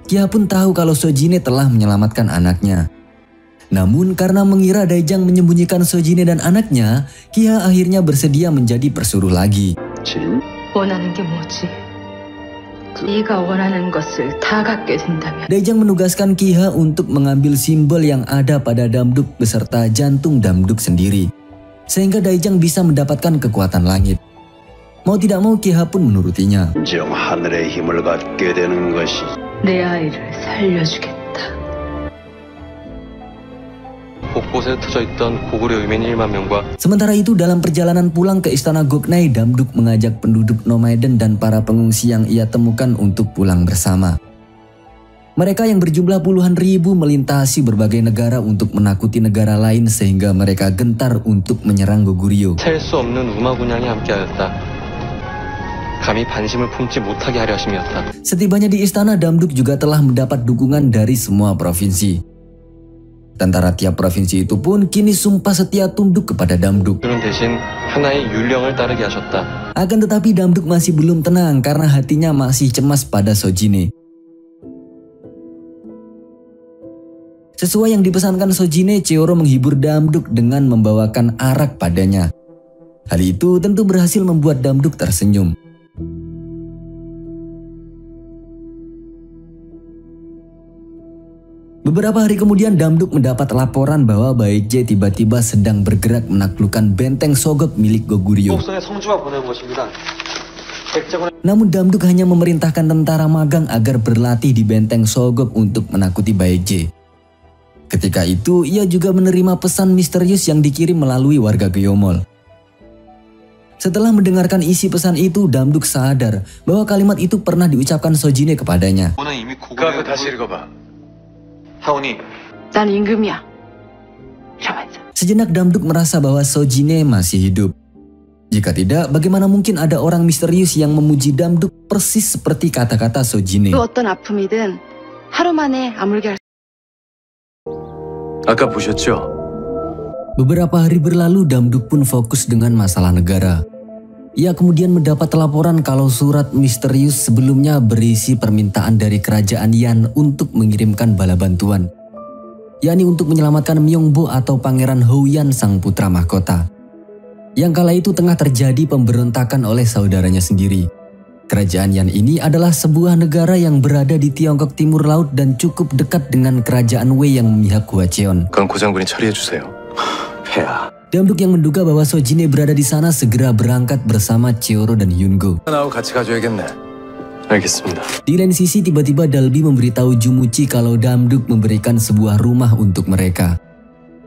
Kihha pun tahu kalau Sojine telah menyelamatkan anaknya. Namun karena mengira Daejang menyembunyikan Sojine dan anaknya, Kihha akhirnya bersedia menjadi persuruh lagi. 원하는 게 뭐지? 네가 원하는 것을 다 갖게 된다면. Daejang menugaskan Kihha untuk mengambil simbol yang ada pada Damduk beserta jantung Damduk sendiri, sehingga Daejang bisa mendapatkan kekuatan langit. Mau tidak mau Kihha pun menurutinya. 정 하늘의 힘을 갖게 되는 것이 내 아이를 살려주겠다. 곳곳에 흩어져 있던 고구려 유민 1만 명과 Sementara itu dalam perjalanan pulang ke istana Goknai, Damduk mengajak penduduk nomaden dan para pengungsi yang ia temukan untuk pulang bersama. Mereka yang berjumlah puluhan ribu melintasi berbagai negara untuk menakuti negara lain sehingga mereka gentar untuk menyerang Goguryeo. 셀 수 없는 우마군양이 함께하였다. 감히 반심을 품지 못하게 하려 하심이었다. Setibanya di istana, Damduk juga telah mendapat dukungan dari semua provinsi. Tentara tiap provinsi itu pun kini sumpah setia tunduk kepada Damduk. 그는 대신 하나의 율령을 따르게 하셨다. Akan tetapi Damduk masih belum tenang karena hatinya masih cemas pada Sojine. Sesuai yang dipesankan Sojine, Cheoro menghibur Damduk dengan membawakan arak padanya. Hal itu tentu berhasil membuat Damduk tersenyum. Beberapa hari kemudian Damduk mendapat laporan bahwa Baekje tiba-tiba sedang bergerak menaklukkan benteng Sogok milik Goguryeo. Namun Damduk hanya memerintahkan tentara magang agar berlatih di benteng Sogok untuk menakuti Baekje. Ketika itu ia juga menerima pesan misterius yang dikirim melalui warga Geomol. Setelah mendengarkan isi pesan itu, Damduk sadar bahwa kalimat itu pernah diucapkan Sojine kepadanya. 그거 다시 읽어봐. 하오니. 난 임금이야. 이러면서. Sejenak Damduk merasa bahwa Sojine masih hidup. Jika tidak, bagaimana mungkin ada orang misterius yang memuji Damduk persis seperti kata-kata Sojine. 그 어떤 아픔이든 하루 만에 아물게 할 아까 보셨죠? Beberapa hari berlalu, Damduk pun fokus dengan masalah negara. Ia kemudian mendapat laporan kalau surat misterius sebelumnya berisi permintaan dari kerajaan Yan untuk mengirimkan bala bantuan, yakni untuk menyelamatkan Myongbo atau Pangeran Houyan sang putra mahkota. Yang kala itu tengah terjadi pemberontakan oleh saudaranya sendiri. Kerajaan Yan ini adalah sebuah negara yang berada di Tiongkok Timur Laut dan cukup dekat dengan kerajaan Wei yang memihak Hwacheon. 그건 고장군이 처리해 주세요. 폐하. Damduk yang menduga bahwa Sojine berada di sana segera berangkat bersama Cheoro dan Hyungo. 나하고 같이 가줘야겠네. 알겠습니다. Di lain sisi tiba-tiba Dalbi memberitahu Jumuchi kalau Damduk memberikan sebuah rumah untuk mereka.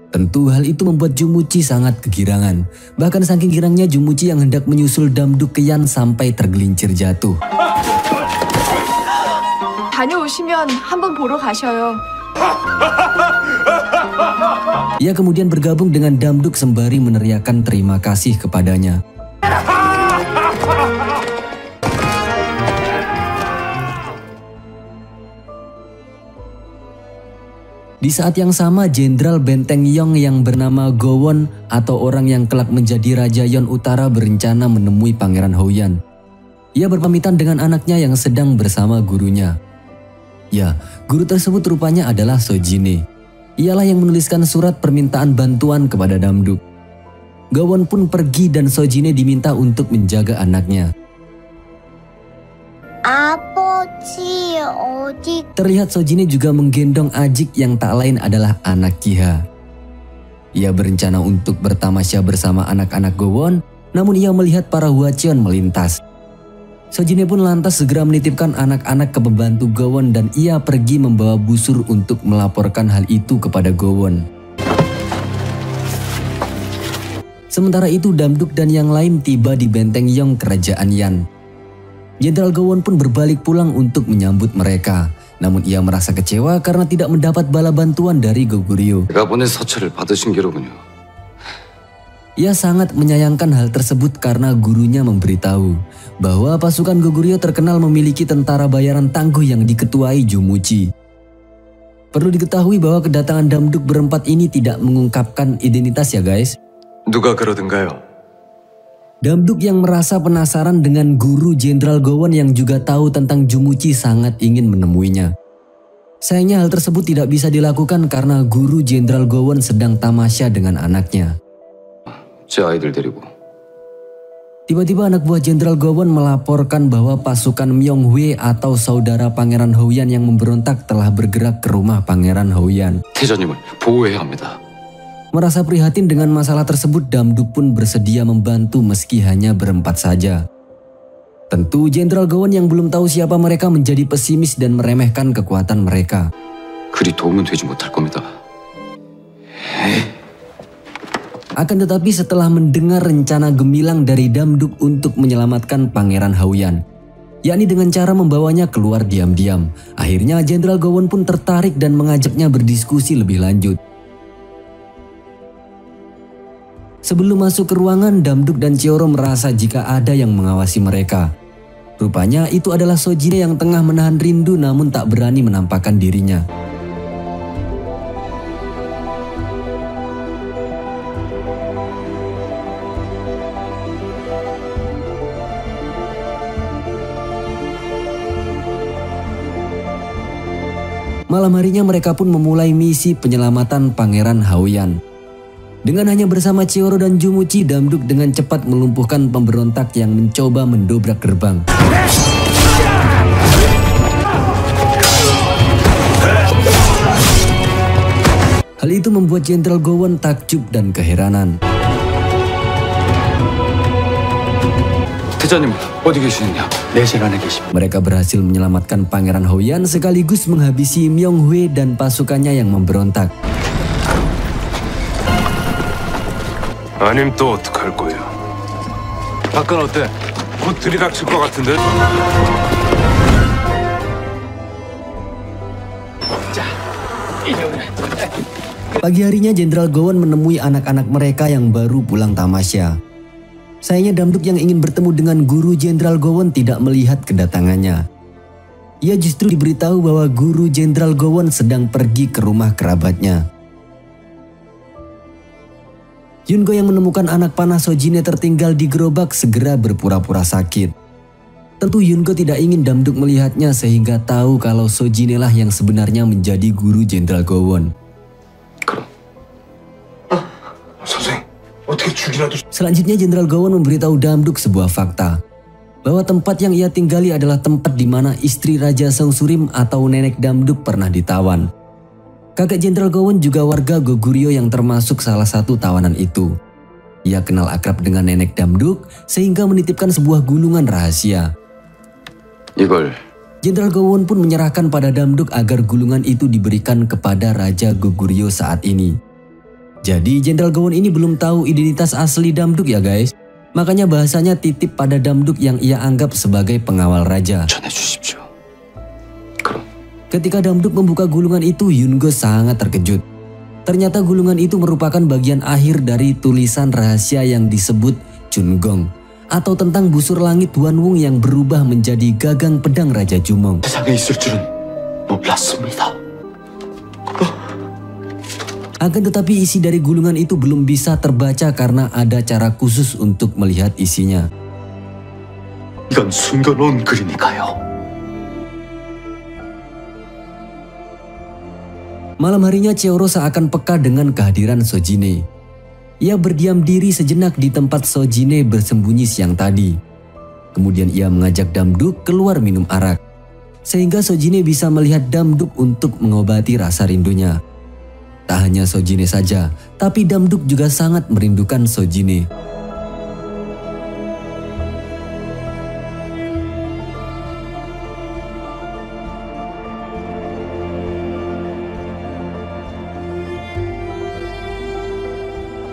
Tentu hal itu membuat Jumuchi sangat kegirangan. Bahkan saking girangnya Jumuchi yang hendak menyusul Damduk ke Yan sampai tergelincir jatuh. 다녀오시면 한번 보러 가셔요. Ia kemudian bergabung dengan Damduk sembari meneriakkan terima kasih kepadanya. Di saat yang sama, Jenderal Benteng Yong yang bernama Gowon atau orang yang kelak menjadi Raja Yon Utara berencana menemui Pangeran Houyan. Ia berpamitan dengan anaknya yang sedang bersama gurunya. Ya, guru tersebut rupanya adalah Sojine. Ialah yang menuliskan surat permintaan bantuan kepada Damduk. Gowon pun pergi dan Sojine diminta untuk menjaga anaknya. 아버지 어디 Terlihat Sojine juga menggendong Ajik yang tak lain adalah anak Kihha. Ia berencana untuk bertamasya bersama anak-anak Gowon, namun ia melihat para Hwacheon melintas. Sojine pun lantas segera menitipkan anak-anak ke pembantu Gowon dan ia pergi membawa busur untuk melaporkan hal itu kepada Gowon. Sementara itu Damduk dan yang lain tiba di benteng Yong kerajaan Yan. Jenderal Gowon pun berbalik pulang untuk menyambut mereka. Namun ia merasa kecewa karena tidak mendapat bala bantuan dari Goguryeo. 제가 보낸 서찰을 받으신 게로군요. Ia sangat menyayangkan hal tersebut karena gurunya memberitahu bahwa pasukan Goguryeo terkenal memiliki tentara bayaran tangguh yang diketuai Jumuchi. Perlu diketahui bahwa kedatangan Damduk berempat ini tidak mengungkapkan identitas ya guys. 누가 그러던가요? Damduk yang merasa penasaran dengan guru Jenderal Gowon yang juga tahu tentang Jumuchi sangat ingin menemuinya. Sayangnya hal tersebut tidak bisa dilakukan karena Guru Jenderal Gowon sedang tamasya dengan anaknya. 제 아이들 데리고. Tiba-tiba anak buah Jenderal Gowon melaporkan bahwa pasukan Myonghwe atau saudara Pangeran Houyan yang memberontak telah bergerak ke rumah Pangeran Houyan. 태자님을 보호해야 합니다. Merasa prihatin dengan masalah tersebut, Damduk pun bersedia membantu meski hanya berempat saja. Tentu Jenderal Gowon yang belum tahu siapa mereka menjadi pesimis dan meremehkan kekuatan mereka. 그리 도움은 되지 못할 겁니다. Akan tetapi setelah mendengar rencana gemilang dari Damduk untuk menyelamatkan Pangeran Houyan, yakni dengan cara membawanya keluar diam-diam, akhirnya Jenderal Gowon pun tertarik dan mengajaknya berdiskusi lebih lanjut. Sebelum masuk ke ruangan, Damduk dan Cheoro merasa jika ada yang mengawasi mereka. Rupanya itu adalah Sojine yang tengah menahan rindu namun tak berani menampakkan dirinya. Malam harinya mereka pun memulai misi penyelamatan Pangeran Houyan. Dengan hanya bersama Cheoro dan Jumuchi, Damduk dengan cepat melumpuhkan pemberontak yang mencoba mendobrak gerbang. Hal itu membuat Jenderal Gowon takjub dan keheranan. 태자님 어디 계시느냐? 내실 안에 계십니다. Mereka berhasil menyelamatkan Pangeran Houyan sekaligus menghabisi Myonghwe dan pasukannya yang memberontak. 아님 또 어떡할 거예요? 밖은 어때? 곧 들이닥칠 것 같은데? Pagi harinya Jenderal Gowon menemui anak-anak mereka yang baru pulang tamasya. Sayangnya Damduk yang ingin bertemu dengan Guru Jenderal Gowon tidak melihat kedatangannya. Ia justru diberitahu bahwa Guru Jenderal Gowon sedang pergi ke rumah kerabatnya. Yungo yang menemukan anak panah Sojine tertinggal di gerobak segera berpura-pura sakit. Tentu Yungo tidak ingin Damduk melihatnya sehingga tahu kalau Sojine lah yang sebenarnya menjadi Guru Jenderal Gowon. Selanjutnya Jenderal Gowon memberitahu Damduk sebuah fakta. Bahwa tempat yang ia tinggali adalah tempat di mana istri Raja Songsurim atau nenek Damduk pernah ditawan. Kakek Jenderal Gowon juga warga Goguryeo yang termasuk salah satu tawanan itu. Ia kenal akrab dengan nenek Damduk sehingga menitipkan sebuah gulungan rahasia. 이걸 Jenderal Gowon pun menyerahkan pada Damduk agar gulungan itu diberikan kepada Raja Goguryeo saat ini. Jadi Jenderal Gowon ini belum tahu identitas asli Damduk ya guys. Makanya bahasanya titip pada Damduk yang ia anggap sebagai pengawal raja. 전해주십시오. Ketika Damduk membuka gulungan itu, Yungo sangat terkejut. Ternyata gulungan itu merupakan bagian akhir dari tulisan rahasia yang disebut Chungong, atau tentang busur langit Wanwung yang berubah menjadi gagang pedang Raja Jumong. 세상에 있을 줄은 몰랐습니다. Akan tetapi isi dari gulungan itu belum bisa terbaca karena ada cara khusus untuk melihat isinya. 이건 숨겨놓은 글이니까요. Malam harinya Cheoro seakan peka dengan kehadiran Sojine. Ia berdiam diri sejenak di tempat Sojine bersembunyi siang tadi. Kemudian ia mengajak Damduk keluar minum arak. Sehingga Sojine bisa melihat Damduk untuk mengobati rasa rindunya. Tak hanya Sojine saja, tapi Damduk juga sangat merindukan Sojine.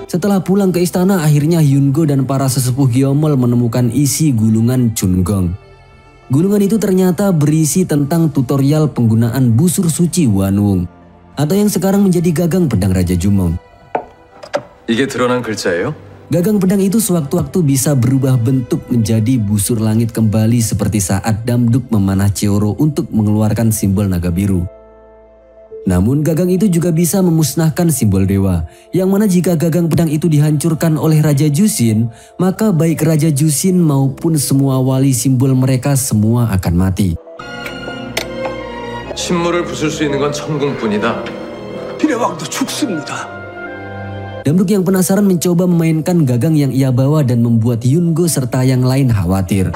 Setelah pulang ke istana, akhirnya Yungo dan para sesepuh Gyomol menemukan isi gulungan Chungong. Gulungan itu ternyata berisi tentang tutorial penggunaan busur suci Wanwung, atau yang sekarang menjadi gagang pedang Raja Jumong. 이게 드러난 글자예요? Gagang pedang itu sewaktu-waktu bisa berubah bentuk menjadi busur langit kembali seperti saat Damduk memanah Cheoro untuk mengeluarkan simbol naga biru. Namun gagang itu juga bisa memusnahkan simbol dewa, yang mana jika gagang pedang itu dihancurkan oleh Raja Jushin, maka baik Raja Jushin maupun semua wali simbol mereka semua akan mati. 신물을 부술 수 있는 건 천궁뿐이다. 비례왕도 죽습니다. Damduk yang penasaran mencoba memainkan gagang yang ia bawa dan membuat Yungo serta yang lain khawatir.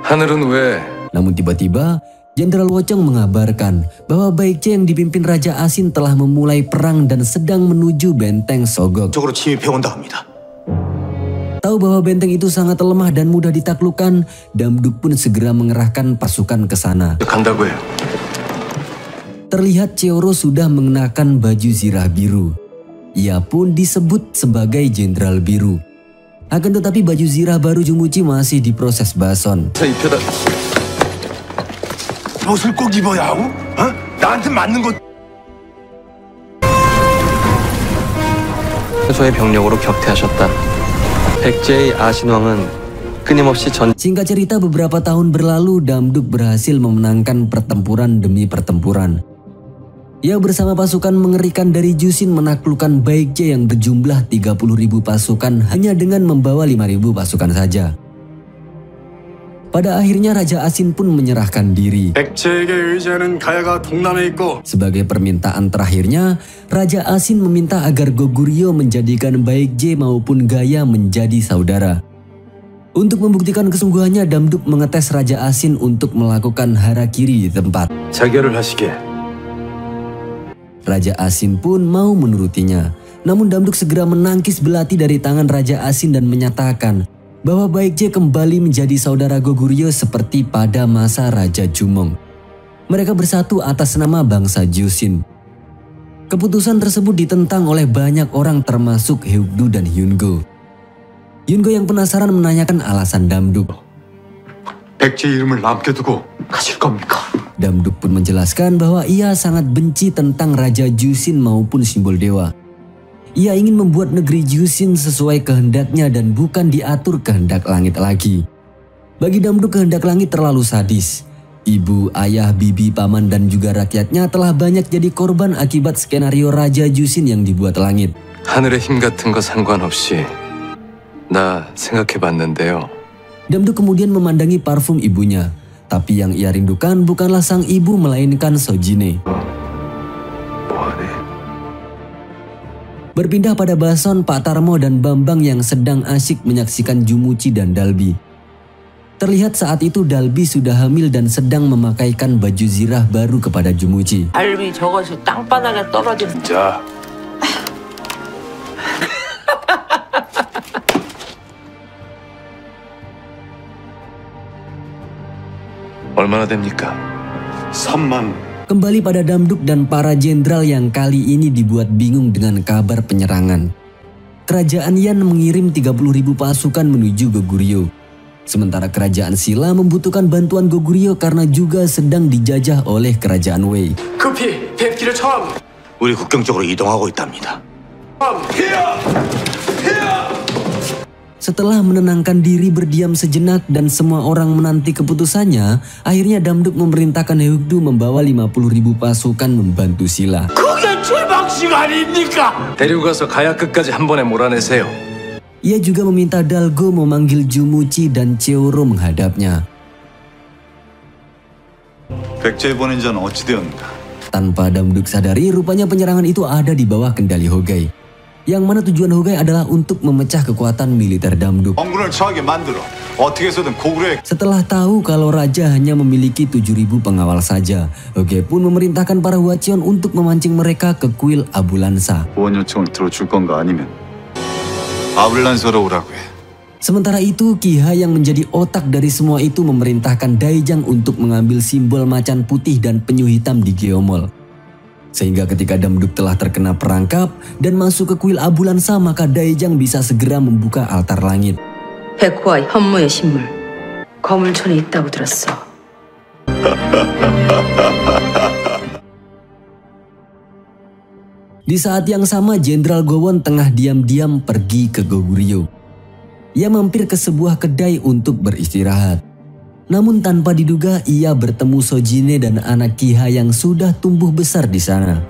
하늘은 왜? Namun tiba-tiba, Jenderal Wochong mengabarkan bahwa Baekje yang dipimpin Raja Asin telah memulai perang dan sedang menuju benteng Sogok. 쪽으로 침입해온다 합니다. Tahu bahwa benteng itu sangat lemah dan mudah ditaklukkan, Damduk pun segera mengerahkan pasukan ke sana. 간다고 해요. Terlihat Cheoro sudah mengenakan baju zirah biru. Ia pun disebut sebagai Jenderal Biru. Akan tetapi baju zirah baru Jumuchi masih diproses Bason. 입혀다. 옷을 꼭 입어야 하고? 나한테 맞는 것. 최소의 병력으로 격퇴하셨다. 백제의 아신왕은 끊임없이 Singkat cerita, beberapa tahun berlalu Damduk berhasil memenangkan pertempuran demi pertempuran. Ia bersama pasukan mengerikan dari Jusin menaklukkan Baekje yang berjumlah 30.000 pasukan hanya dengan membawa 5.000 pasukan saja. Pada akhirnya Raja Asin pun menyerahkan diri. 백제에게 의지하는 가야가 동남에 있고. Sebagai permintaan terakhirnya, Raja Asin meminta agar Goguryeo menjadikan Baekje maupun Gaya menjadi saudara. Untuk membuktikan kesungguhannya, Damduk mengetes Raja Asin untuk melakukan harakiri di tempat. 자결을 하시게. Raja Asin pun mau menurutinya. Namun Damduk segera menangkis belati dari tangan Raja Asin dan menyatakan bahwa Baekje kembali menjadi saudara Goguryeo seperti pada masa Raja Jumong. Mereka bersatu atas nama bangsa Jusin. Keputusan tersebut ditentang oleh banyak orang termasuk Heugdu dan Hyungo. Hyungo yang penasaran menanyakan alasan Damduk. 백제 이름을 남겨두고 가실 겁니까? Damduk pun menjelaskan bahwa ia sangat benci tentang Raja Jusin maupun simbol dewa. Ia ingin membuat negeri Jusin sesuai kehendaknya dan bukan diatur kehendak langit lagi. Bagi Damduk, kehendak langit terlalu sadis. Ibu, ayah, bibi, paman, dan juga rakyatnya telah banyak jadi korban akibat skenario Raja Jusin yang dibuat langit. 하늘의 힘 같은 거 상관없이 나 생각해봤는데요. Damduk kemudian memandangi parfum ibunya. Tapi yang ia rindukan bukanlah sang ibu melainkan Sojine. Berpindah pada Bason, Pak Tarmo dan Bambang yang sedang asyik menyaksikan Jumuchi dan Dalbi. Terlihat saat itu Dalbi sudah hamil dan sedang memakaikan baju zirah baru kepada Jumuchi. 알비 저것이 땅바닥에 떨어진 자. 얼마나 됩니까? 3만. Kembali pada Damduk dan para jenderal yang kali ini dibuat bingung dengan kabar penyerangan. Kerajaan Yan mengirim 30.000 pasukan menuju Goguryeo. Sementara kerajaan Silla membutuhkan bantuan Goguryeo karena juga sedang dijajah oleh kerajaan Wei. 급히 백기를 청하고. 우리 국경 쪽으로 이동하고 있답니다. Setelah menenangkan diri berdiam sejenak dan semua orang menanti keputusannya, akhirnya Damduk memerintahkan Heugdu membawa 50.000 pasukan membantu Silla. 그게 출방식 아닙니까? 데리고 가서 가야 끝까지 한 번에 몰아내세요. Ia juga meminta Dalgo memanggil Jumuchi dan Cheoro menghadapnya. 백제 보낸 자는 어찌 되었는가? Tanpa Damduk sadari, rupanya penyerangan itu ada di bawah kendali Hogai. Yang mana tujuan Hogai adalah untuk memecah kekuatan militer Damduk. 정군을 처하게 만들어 어떻게 해서든 고구려에. Setelah tahu kalau raja hanya memiliki 7.000 pengawal saja, Hogai pun memerintahkan para Hwacheon untuk memancing mereka ke kuil Abulansa. 후원 요청을 들어줄 건가 아니면 아블란서로 오라고 해. Sementara itu, Kiha yang menjadi otak dari semua itu memerintahkan Daijang untuk mengambil simbol macan putih dan penyu hitam di Geomol. Sehingga ketika Damduk telah terkena perangkap dan masuk ke kuil Abulansa, maka Daijang bisa segera membuka altar langit. 백호와 현무의 신물, 거물촌에 있다고 들었어. Di saat yang sama, Jenderal Gowon tengah diam-diam pergi ke Goguryeo. Ia mampir ke sebuah kedai untuk beristirahat. Namun tanpa diduga ia bertemu Sojine dan anak Kiha yang sudah tumbuh besar di sana.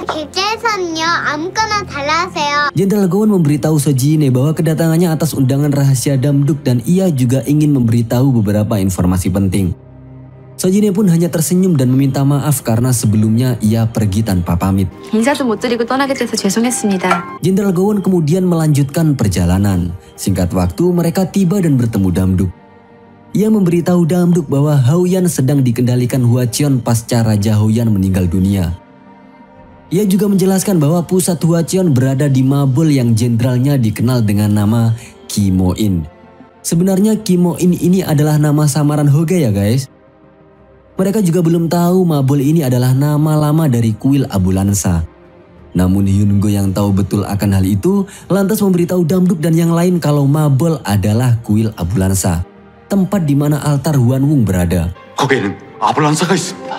주제선요 아무거나 달라하세요. Jenderal Gowon memberitahu Sojine bahwa kedatangannya atas undangan rahasia Damduk dan ia juga ingin memberitahu beberapa informasi penting. Sojine pun hanya tersenyum dan meminta maaf karena sebelumnya ia pergi tanpa pamit. 인사도 못 드리고 떠나게 돼서 죄송했습니다. Jenderal Gowon kemudian melanjutkan perjalanan. Singkat waktu mereka tiba dan bertemu Damduk. Ia memberitahu Damduk bahwa Houyan sedang dikendalikan Hwacheon pasca Raja Houyan meninggal dunia. Ia juga menjelaskan bahwa pusat Hwacheon berada di Mabol yang jenderalnya dikenal dengan nama Kimoin. Sebenarnya Kimoin ini adalah nama samaran Hoge ya guys. Mereka juga belum tahu Mabol ini adalah nama lama dari kuil Abulansa. Namun Hyungo yang tahu betul akan hal itu lantas memberitahu Damduk dan yang lain kalau Mabol adalah kuil Abulansa, tempat di mana altar Hwanwoong berada. 거기에는 아블란사가 있습니다.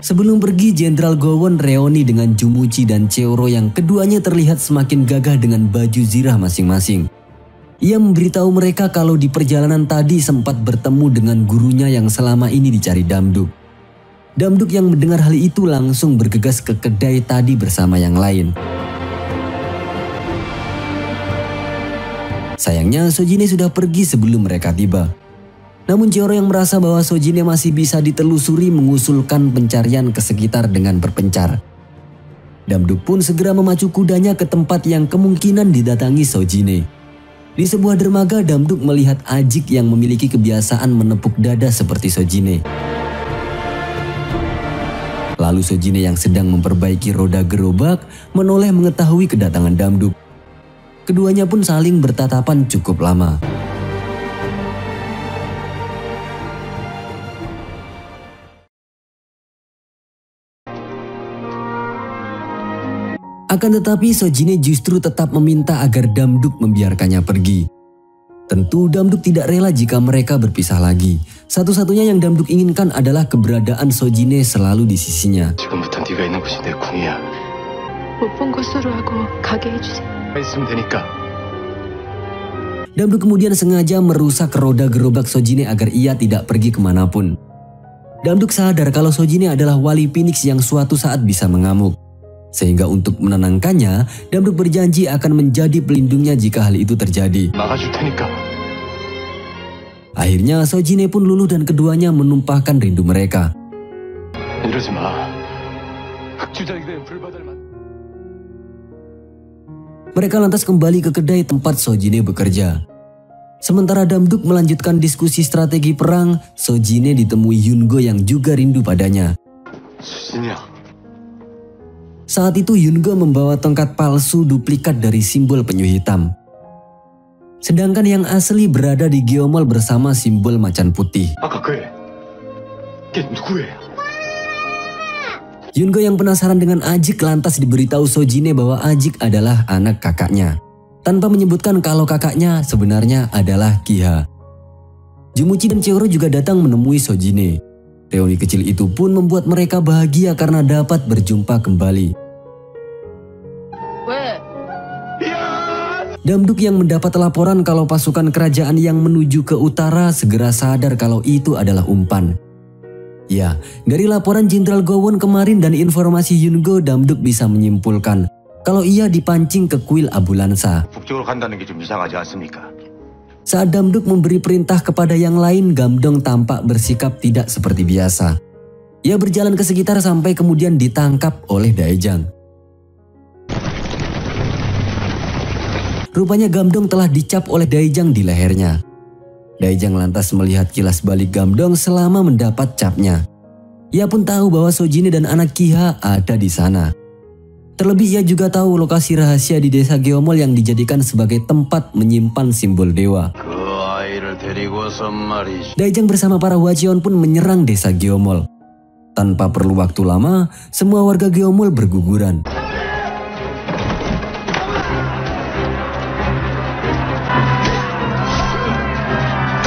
Sebelum pergi, Jenderal Gowon reuni dengan Jumuchi dan Cheoro yang keduanya terlihat semakin gagah dengan baju zirah masing-masing. Ia memberitahu mereka kalau di perjalanan tadi sempat bertemu dengan gurunya yang selama ini dicari Damduk. Damduk yang mendengar hal itu langsung bergegas ke kedai tadi bersama yang lain. Sayangnya Sojine sudah pergi sebelum mereka tiba. Namun Cheoro yang merasa bahwa Sojine masih bisa ditelusuri mengusulkan pencarian ke sekitar dengan berpencar. Damduk pun segera memacu kudanya ke tempat yang kemungkinan didatangi Sojine. Di sebuah dermaga, Damduk melihat Ajik yang memiliki kebiasaan menepuk dada seperti Sojine. Lalu Sojine yang sedang memperbaiki roda gerobak menoleh mengetahui kedatangan Damduk. Keduanya pun saling bertatapan cukup lama. Akan tetapi Sojine justru tetap meminta agar Damduk membiarkannya pergi. Tentu Damduk tidak rela jika mereka berpisah lagi. Satu-satunya yang Damduk inginkan adalah keberadaan Sojine selalu di sisinya. 지금부터 네가 있는 곳이 내 궁이야. 못 본 것으로 하고 가게 해주세요. 있으면 되니까. Damduk kemudian sengaja merusak roda gerobak Sojine agar ia tidak pergi kemanapun. Damduk sadar kalau Sojine adalah wali Phoenix yang suatu saat bisa mengamuk. Sehingga untuk menenangkannya, Damduk berjanji akan menjadi pelindungnya jika hal itu terjadi. 막아줄 테니까. Akhirnya Sojine pun luluh dan keduanya menumpahkan rindu mereka. 이러지 마. 흑주작에 불받을 만. Mereka lantas kembali ke kedai tempat Sojine bekerja. Sementara Damduk melanjutkan diskusi strategi perang, Sojine ditemui Hyungo yang juga rindu padanya. 수진이야. Saat itu Hyungo membawa tongkat palsu duplikat dari simbol penyu hitam. Sedangkan yang asli berada di Geomol bersama simbol macan putih. 아까 걔 누구예요? Hyungo yang penasaran dengan Ajik lantas diberitahu Sojine bahwa Ajik adalah anak kakaknya. Tanpa menyebutkan kalau kakaknya sebenarnya adalah Kiha. Jumuchi dan Cheoro juga datang menemui Sojine. Reuni kecil itu pun membuat mereka bahagia karena dapat berjumpa kembali. Damduk yang mendapat laporan kalau pasukan kerajaan yang menuju ke utara segera sadar kalau itu adalah umpan. Ya, dari laporan Jenderal Gowon kemarin dan informasi Hyungo, Damduk bisa menyimpulkan kalau ia dipancing ke kuil Abulansa. 북쪽으로 간다는 게 좀 이상하지 않습니까? Saat Damduk memberi perintah kepada yang lain, Gamdong tampak bersikap tidak seperti biasa. Ia berjalan ke sekitar sampai kemudian ditangkap oleh Daejang. Rupanya Gamdong telah dicap oleh Daejang di lehernya. Daejang lantas melihat kilas balik Gamdong selama mendapat capnya. Ia pun tahu bahwa Sojine dan anak Kiha ada di sana. Terlebih ia juga tahu lokasi rahasia di desa Geomol yang dijadikan sebagai tempat menyimpan simbol dewa. Daejang bersama para Hwacheon pun menyerang desa Geomol. Tanpa perlu waktu lama, semua warga Geomol berguguran.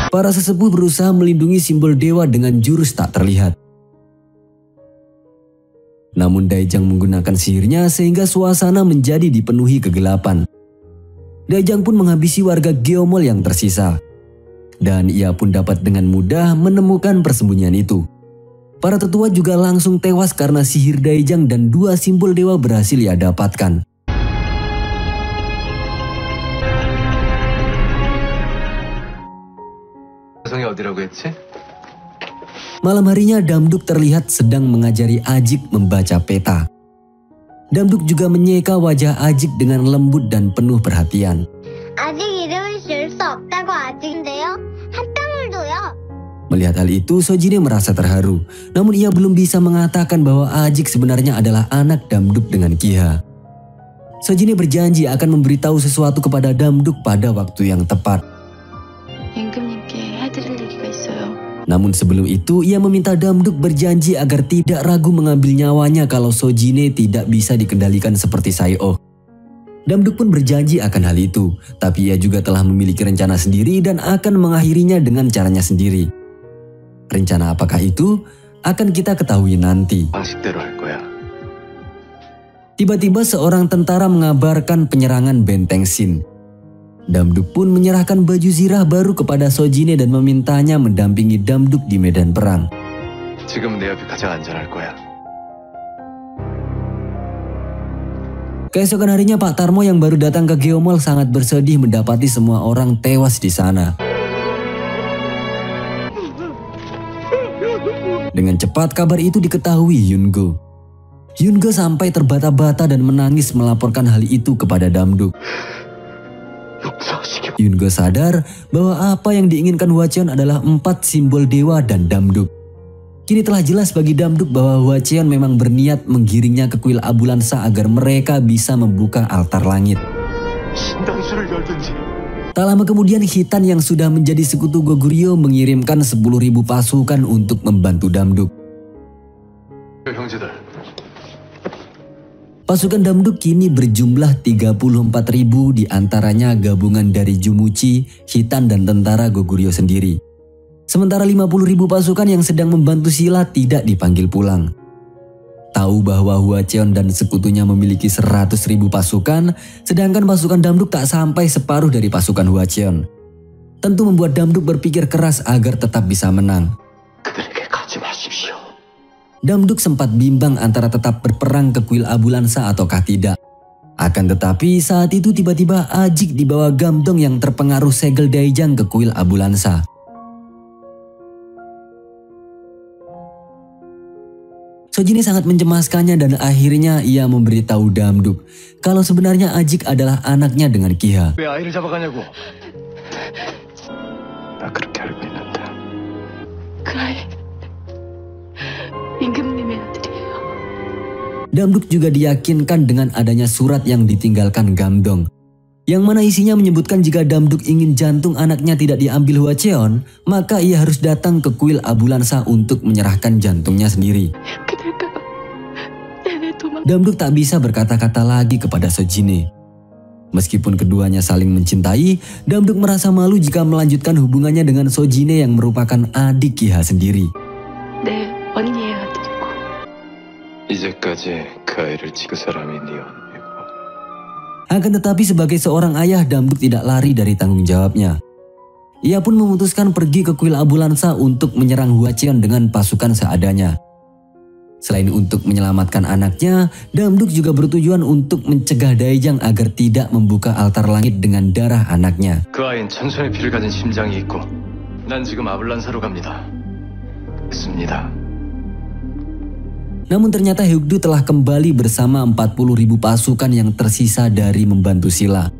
Para sesepuh berusaha melindungi simbol dewa dengan jurus tak terlihat. Namun Daejang menggunakan sihirnya sehingga suasana menjadi dipenuhi kegelapan. Daejang pun menghabisi warga Geomol yang tersisa. Dan ia pun dapat dengan mudah menemukan persembunyian itu. Para tetua juga langsung tewas karena sihir Daejang dan dua simbol dewa berhasil ia dapatkan. 성이 어디라고 했지? Malam harinya Damduk terlihat sedang mengajari Ajik membaca peta. Damduk juga menyeka wajah Ajik dengan lembut dan penuh perhatian. 아직 이름을 줄 수 없다고 아직인데요. 한 땀을도요. Melihat hal itu, Sojine merasa terharu. Namun ia belum bisa mengatakan bahwa Ajik sebenarnya adalah anak Damduk dengan Kiha. Sojine berjanji akan memberitahu sesuatu kepada Damduk pada waktu yang tepat. 임금님께 해드릴 얘기가 있어요. Namun sebelum itu, ia meminta Damduk berjanji agar tidak ragu mengambil nyawanya kalau Sojine tidak bisa dikendalikan seperti Sae-oh. Damduk pun berjanji akan hal itu, tapi ia juga telah memiliki rencana sendiri dan akan mengakhirinya dengan caranya sendiri. Rencana apakah itu? Akan kita ketahui nanti. 방식대로 할 거야. Tiba-tiba seorang tentara mengabarkan penyerangan benteng Shin. Damduk pun menyerahkan baju zirah baru kepada Sojine dan memintanya mendampingi Damduk di medan perang. 지금 내 옆이 가장 안전할 거야. Keesokan harinya Pak Tarmo yang baru datang ke Geomall sangat bersedih mendapati semua orang tewas di sana. Dengan cepat kabar itu diketahui Yungo. Yungo sampai terbata-bata dan menangis melaporkan hal itu kepada Damduk. Yungo sadar bahwa apa yang diinginkan Hwacheon adalah 4 simbol dewa dan Damduk. Kini telah jelas bagi Damduk bahwa Hwacheon memang berniat menggiringnya ke kuil Abulansa agar mereka bisa membuka altar langit. Tak lama kemudian Hitan yang sudah menjadi sekutu Goguryeo mengirimkan 10.000 pasukan untuk membantu Damduk. Pasukan Damduk kini berjumlah 34.000, diantaranya gabungan dari Jumuchi, Hitan dan tentara Goguryeo sendiri. Sementara 50.000 pasukan yang sedang membantu Silla tidak dipanggil pulang. Tahu bahwa Hwacheon dan sekutunya memiliki 100.000 pasukan, sedangkan pasukan Damduk tak sampai separuh dari pasukan Hwacheon. Tentu membuat Damduk berpikir keras agar tetap bisa menang. Damduk sempat bimbang antara tetap berperang ke kuil Abulansa ataukah tidak. Akan tetapi saat itu tiba-tiba Ajik dibawa Gamdong yang terpengaruh segel Daejang ke kuil Abulansa. Sojine sangat mencemaskannya dan akhirnya ia memberitahu Damduk kalau sebenarnya Ajik adalah anaknya dengan Kiha. 왜 아이를 잡아가냐고. 나 그렇게 알고 있는데. 그 아이 임금님의 아들이에요. Damduk juga diyakinkan dengan adanya surat yang ditinggalkan Gamdong, yang mana isinya menyebutkan jika Damduk ingin jantung anaknya tidak diambil Hwacheon, maka ia harus datang ke kuil Abulansa untuk menyerahkan jantungnya sendiri. Damduk tak bisa berkata-kata lagi kepada Sojine. Meskipun keduanya saling mencintai, Damduk merasa malu jika melanjutkan hubungannya dengan Sojine yang merupakan adik Kiha sendiri. 네, 언니의 아들이고. 이제까지 그 아이를 지그 사람이 네 언니고. Akan tetapi sebagai seorang ayah, Damduk tidak lari dari tanggung jawabnya. Ia pun memutuskan pergi ke kuil Abulansa untuk menyerang Hwacheon dengan pasukan seadanya. Selain untuk menyelamatkan anaknya, Damduk juga bertujuan untuk mencegah Daejang agar tidak membuka altar langit dengan darah anaknya. 그 아이는 천천히 피를 가진 심장이 있고 난 지금 아블란사로 갑니다. 됐습니다. Namun ternyata Hyukdu telah kembali bersama 40.000 pasukan yang tersisa dari membantu Silla.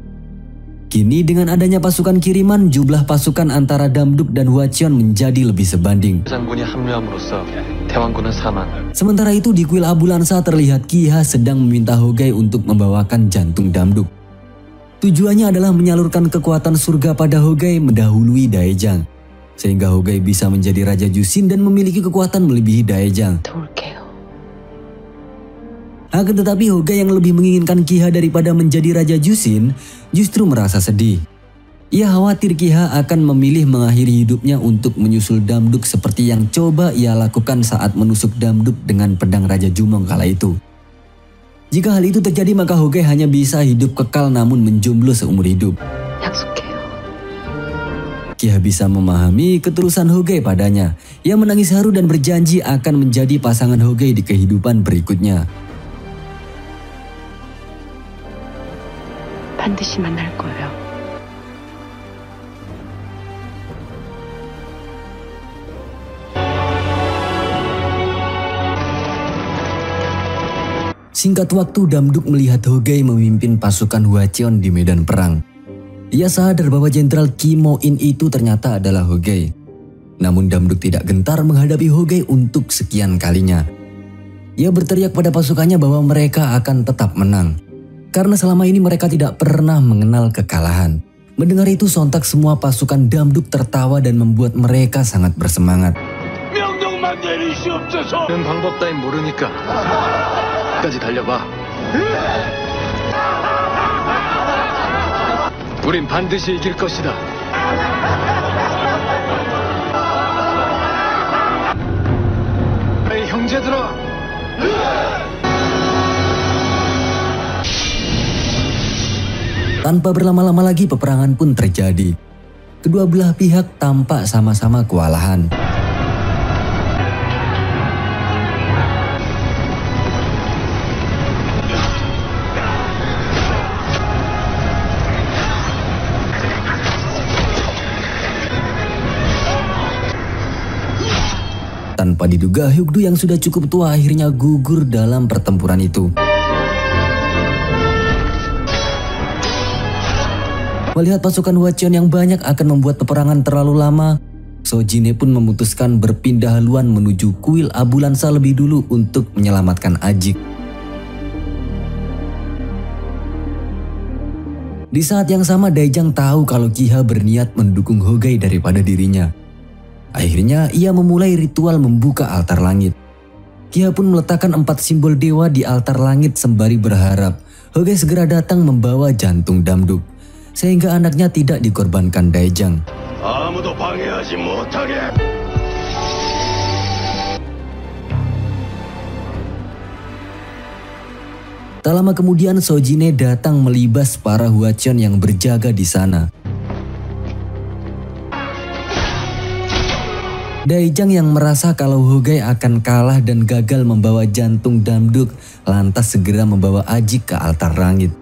Kini dengan adanya pasukan kiriman, jumlah pasukan antara Damduk dan Hwacheon menjadi lebih sebanding. 장군이 합류함으로써 대왕군은 사망. Sementara itu di kuil Abulansa terlihat Kiha sedang meminta Hogai untuk membawakan jantung Damduk. Tujuannya adalah menyalurkan kekuatan surga pada Hogai mendahului Daejang, sehingga Hogai bisa menjadi Raja Jushin dan memiliki kekuatan melebihi Daejang. 도울게요. Akan tetapi Hogai yang lebih menginginkan Kiha daripada menjadi Raja Jushin justru merasa sedih. Ia khawatir Kiha akan memilih mengakhiri hidupnya untuk menyusul Damduk seperti yang coba ia lakukan saat menusuk Damduk dengan pedang Raja Jumong kala itu. Jika hal itu terjadi maka Hogai hanya bisa hidup kekal namun menjomblo seumur hidup. 약속해요. Kiha bisa memahami ketulusan Hogai padanya. Ia menangis haru dan berjanji akan menjadi pasangan Hogai di kehidupan berikutnya. 반드시 만날 거예요. Singkat waktu, Damduk melihat Hogei memimpin pasukan Hwacheon di medan perang. Ia sadar bahwa Jenderal Kim Mo-in itu ternyata adalah Hogei. Namun Damduk tidak gentar menghadapi Hogei untuk sekian kalinya. Ia berteriak pada pasukannya bahwa mereka akan tetap menang. Karena selama ini mereka tidak pernah mengenal kekalahan. Mendengar itu sontak semua pasukan Damduk tertawa dan membuat mereka sangat bersemangat. 방법 따윈 모르니까 끝까지 달려봐. 우린 반드시 이길 것이다. 에이, 형제들아. Tanpa berlama-lama lagi peperangan pun terjadi. Kedua belah pihak tampak sama-sama kewalahan. Tanpa diduga, Hyukdu yang sudah cukup tua akhirnya gugur dalam pertempuran itu. Melihat pasukan Hwacheon yang banyak akan membuat peperangan terlalu lama, Sojine pun memutuskan berpindah haluan menuju kuil Abu Lansa lebih dulu untuk menyelamatkan Ajik. Di saat yang sama, Daejang tahu kalau Kiha berniat mendukung Hogei daripada dirinya. Akhirnya ia memulai ritual membuka altar langit. Kiha pun meletakkan 4 simbol dewa di altar langit sembari berharap Hogei segera datang membawa jantung Damduk, sehingga anaknya tidak dikorbankan Daejang. Tak lama kemudian Sojine datang melibas para Hwacheon yang berjaga di sana. Daejang yang merasa kalau Hogei akan kalah dan gagal membawa jantung Damduk lantas segera membawa Ajik ke altar langit.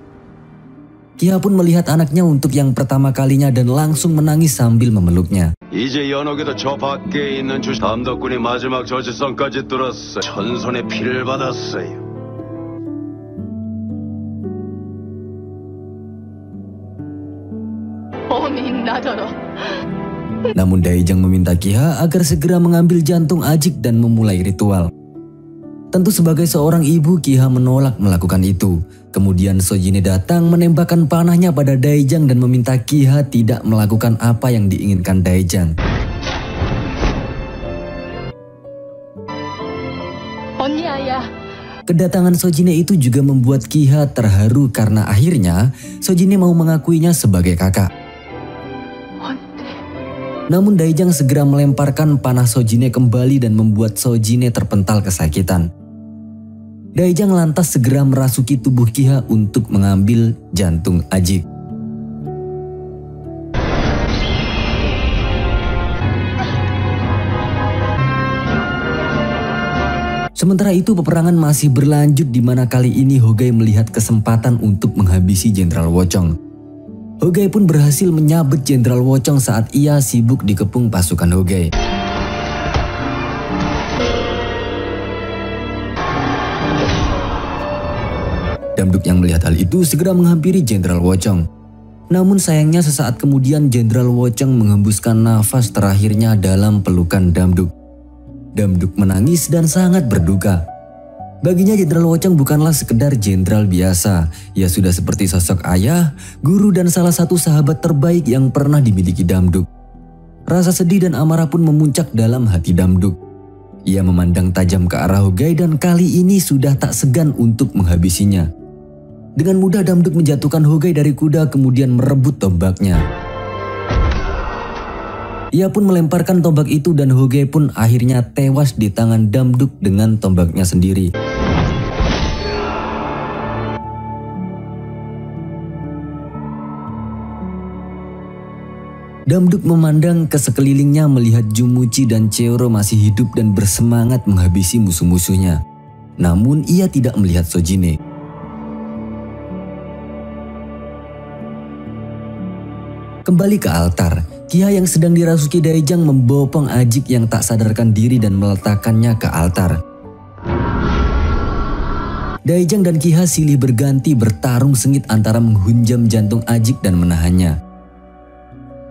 Kiha pun melihat anaknya untuk yang pertama kalinya dan langsung menangis sambil memeluknya. 이제 연옥에도 저 밖에 있는 담덕군이 마지막 저지선까지 뚫었어. 천손의 피를 받았어요. 어미 나더러. Namun Daejang meminta Kiha agar segera mengambil jantung Ajik dan memulai ritual. Tentu sebagai seorang ibu, Kiha menolak melakukan itu. Kemudian Sojine datang menembakkan panahnya pada Daejang dan meminta Kiha tidak melakukan apa yang diinginkan Daejang. 언니 아야. Kedatangan Sojine itu juga membuat Kiha terharu karena akhirnya Sojine mau mengakuinya sebagai kakak. Namun Daejang segera melemparkan panah Sojine kembali dan membuat Sojine terpental kesakitan. Daejang lantas segera merasuki tubuh Kiha untuk mengambil jantung Ajik. Sementara itu peperangan masih berlanjut di mana kali ini Hogei melihat kesempatan untuk menghabisi Jenderal Hwochong. Hogei pun berhasil menyabet Jenderal Hwochong saat ia sibuk dikepung pasukan Hogei. Damduk yang melihat hal itu segera menghampiri Jenderal Hwochong. Namun sayangnya sesaat kemudian Jenderal Hwochong menghembuskan nafas terakhirnya dalam pelukan Damduk. Damduk menangis dan sangat berduka. Baginya Jenderal Hwochong bukanlah sekedar jenderal biasa. Ia sudah seperti sosok ayah, guru dan salah satu sahabat terbaik yang pernah dimiliki Damduk. Rasa sedih dan amarah pun memuncak dalam hati Damduk. Ia memandang tajam ke arah Hogei dan kali ini sudah tak segan untuk menghabisinya. Dengan mudah Damduk menjatuhkan Hogei dari kuda kemudian merebut tombaknya. Ia pun melemparkan tombak itu dan Hogei pun akhirnya tewas di tangan Damduk dengan tombaknya sendiri. Damduk memandang ke sekelilingnya melihat Jumuchi dan Cheoro masih hidup dan bersemangat menghabisi musuh-musuhnya. Namun ia tidak melihat Sojine. Kembali ke altar, Kiha yang sedang dirasuki Daejang membopong Ajik yang tak sadarkan diri dan meletakkannya ke altar. Daejang dan Kiha silih berganti bertarung sengit antara menghunjam jantung Ajik dan menahannya.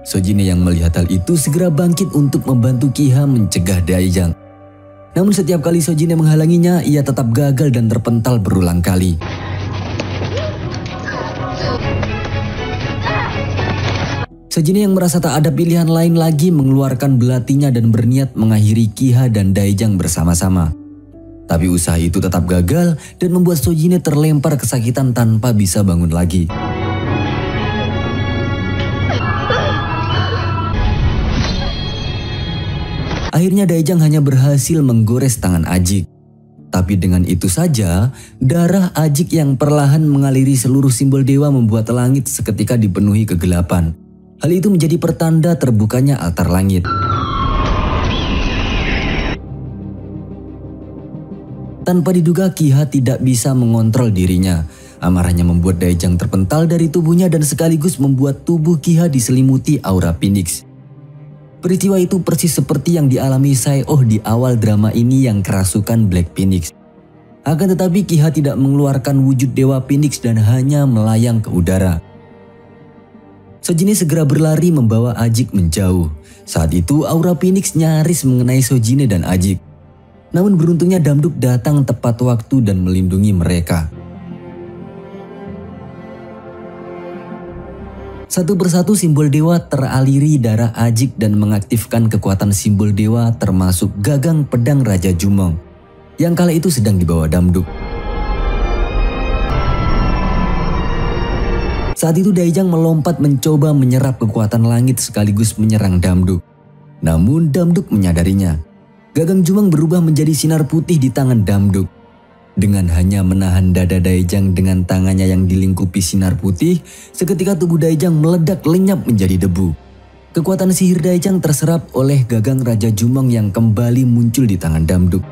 Sojine yang melihat hal itu segera bangkit untuk membantu Kiha mencegah Daejang. Namun setiap kali Sojine menghalanginya, ia tetap gagal dan terpental berulang kali. Sojine yang merasa tak ada pilihan lain lagi mengeluarkan belatinya dan berniat mengakhiri Kiha dan Daejang bersama-sama. Tapi usaha itu tetap gagal dan membuat Sojine terlempar kesakitan tanpa bisa bangun lagi. Akhirnya Daejang hanya berhasil menggores tangan Ajik. Tapi dengan itu saja, darah Ajik yang perlahan mengaliri seluruh simbol dewa membuat langit seketika dipenuhi kegelapan. Hal itu menjadi pertanda terbukanya altar langit. Tanpa diduga, Kiha tidak bisa mengontrol dirinya. Amarahnya membuat Daejang terpental dari tubuhnya dan sekaligus membuat tubuh Kiha diselimuti aura Phoenix. Peristiwa itu persis seperti yang dialami Sae-oh di awal drama ini yang kerasukan Black Phoenix. Akan tetapi Kiha tidak mengeluarkan wujud dewa Phoenix dan hanya melayang ke udara. Sojine segera berlari membawa Ajik menjauh. Saat itu aura Phoenix nyaris mengenai Sojine dan Ajik. Namun beruntungnya Damduk datang tepat waktu dan melindungi mereka. Satu persatu simbol dewa teraliri darah Ajik dan mengaktifkan kekuatan simbol dewa termasuk gagang pedang Raja Jumong yang kala itu sedang dibawa Damduk. Saat itu Daejang melompat mencoba menyerap kekuatan langit sekaligus menyerang Damduk. Namun Damduk menyadarinya. Gagang Jumong berubah menjadi sinar putih di tangan Damduk. Dengan hanya menahan dada Daejang dengan tangannya yang dilingkupi sinar putih, seketika tubuh Daejang meledak lenyap menjadi debu. Kekuatan sihir Daejang terserap oleh gagang Raja Jumong yang kembali muncul di tangan Damduk.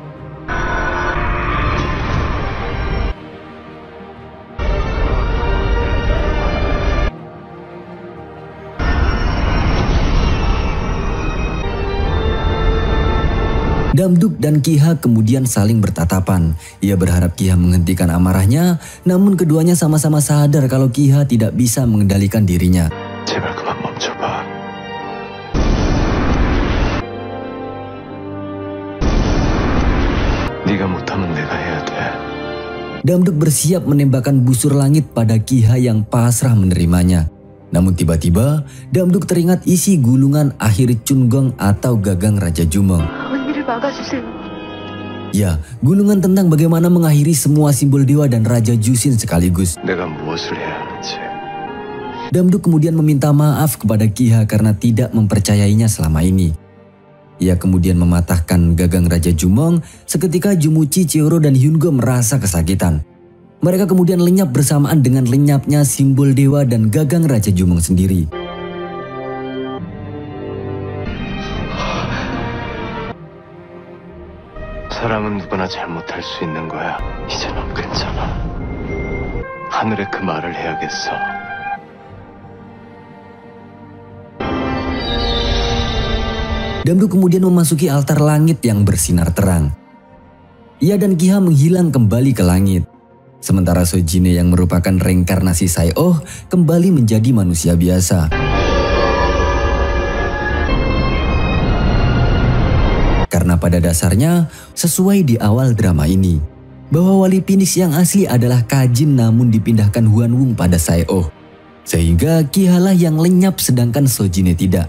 Damduk dan Kiha kemudian saling bertatapan. Ia berharap Kiha menghentikan amarahnya, namun keduanya sama-sama sadar kalau Kiha tidak bisa mengendalikan dirinya. 제발 그만 멈춰봐. 네가 못하면 내가 해야 돼. Damduk bersiap menembakkan busur langit pada Kiha yang pasrah menerimanya. Namun tiba-tiba, Damduk teringat isi gulungan akhir Chungong atau gagang Raja Jumong. Ya, gulungan tentang bagaimana mengakhiri semua simbol dewa dan Raja Jushin sekaligus. 내가 무엇을 해야 하는지. Damduk kemudian meminta maaf kepada Kiha karena tidak mempercayainya selama ini. Ia kemudian mematahkan gagang Raja Jumong. Seketika Jumuchi, Cheoro, dan Hyungo merasa kesakitan. Mereka kemudian lenyap bersamaan dengan lenyapnya simbol dewa dan gagang Raja Jumong sendiri. 사람은 누구나 잘못할 수 있는 거야. 이제 넌 괜찮아. 하늘에 그 말을 해야겠어. Damduk kemudian memasuki altar langit yang bersinar terang. Ia dan Kiha menghilang kembali ke langit. Sementara Sojine yang merupakan reinkarnasi Sae-oh kembali menjadi manusia biasa. Karena pada dasarnya, sesuai di awal drama ini, bahwa wali Phoenix yang asli adalah Kajin namun dipindahkan Huanwung pada Sae-oh. Sehingga Kihalah yang lenyap sedangkan Sojine tidak.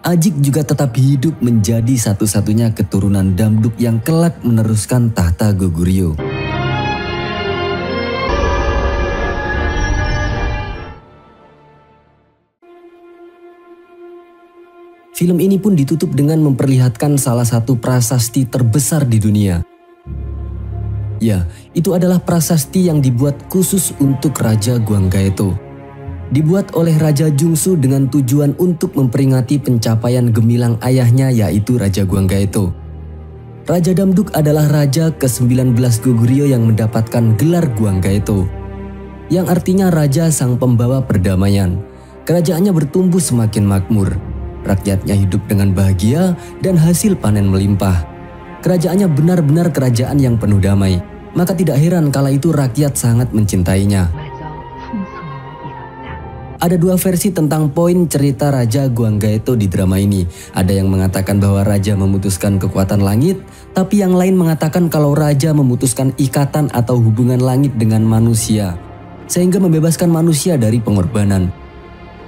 Ajik juga tetap hidup menjadi satu-satunya keturunan Damduk yang kelak meneruskan tahta Goguryeo. Film ini pun ditutup dengan memperlihatkan salah satu prasasti terbesar di dunia. Ya, itu adalah prasasti yang dibuat khusus untuk Raja Gwanggaeto. Dibuat oleh Raja Jungsu dengan tujuan untuk memperingati pencapaian gemilang ayahnya yaitu Raja Gwanggaeto. Raja Damduk adalah raja ke-19 Goguryeo yang mendapatkan gelar Gwanggaeto, yang artinya raja sang pembawa perdamaian. Kerajaannya bertumbuh semakin makmur. Rakyatnya hidup dengan bahagia dan hasil panen melimpah. Kerajaannya benar-benar kerajaan yang penuh damai. Maka tidak heran kala itu rakyat sangat mencintainya. Ada dua versi tentang poin cerita Raja Guanggaeto di drama ini. Ada yang mengatakan bahwa raja memutuskan kekuatan langit, tapi yang lain mengatakan kalau raja memutuskan ikatan atau hubungan langit dengan manusia, sehingga membebaskan manusia dari pengorbanan.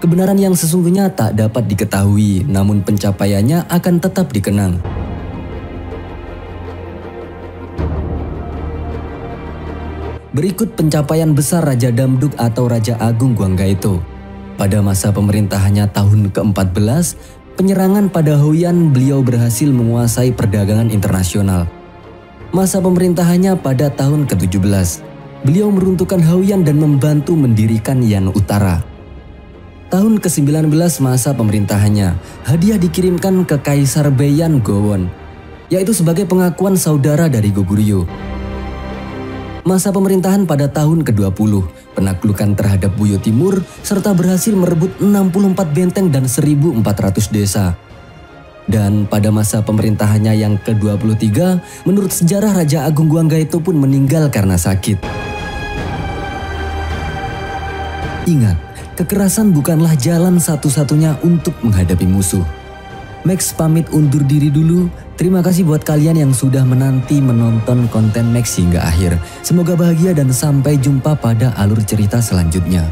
Kebenaran yang sesungguhnya tak dapat diketahui, namun pencapaiannya akan tetap dikenang. Berikut pencapaian besar Raja Damduk atau Raja Agung Guanggaeto. Pada masa pemerintahannya tahun ke-14, penyerangan pada Houyan beliau berhasil menguasai perdagangan internasional. Masa pemerintahannya pada tahun ke-17, beliau meruntuhkan Houyan dan membantu mendirikan Yan Utara. Tahun ke-19 masa pemerintahannya, hadiah dikirimkan ke Kaisar Beyan Gowon, yaitu sebagai pengakuan saudara dari Goguryeo. Masa pemerintahan pada tahun ke-20, penaklukan terhadap Buyo Timur, serta berhasil merebut 64 benteng dan 1.400 desa. Dan pada masa pemerintahannya yang ke-23, menurut sejarah Raja Agung Guanggaeto pun meninggal karena sakit. Ingat, kekerasan bukanlah jalan satu-satunya untuk menghadapi musuh. Max pamit undur diri dulu. Terima kasih buat kalian yang sudah menanti menonton konten Max hingga akhir. Semoga bahagia dan sampai jumpa pada alur cerita selanjutnya.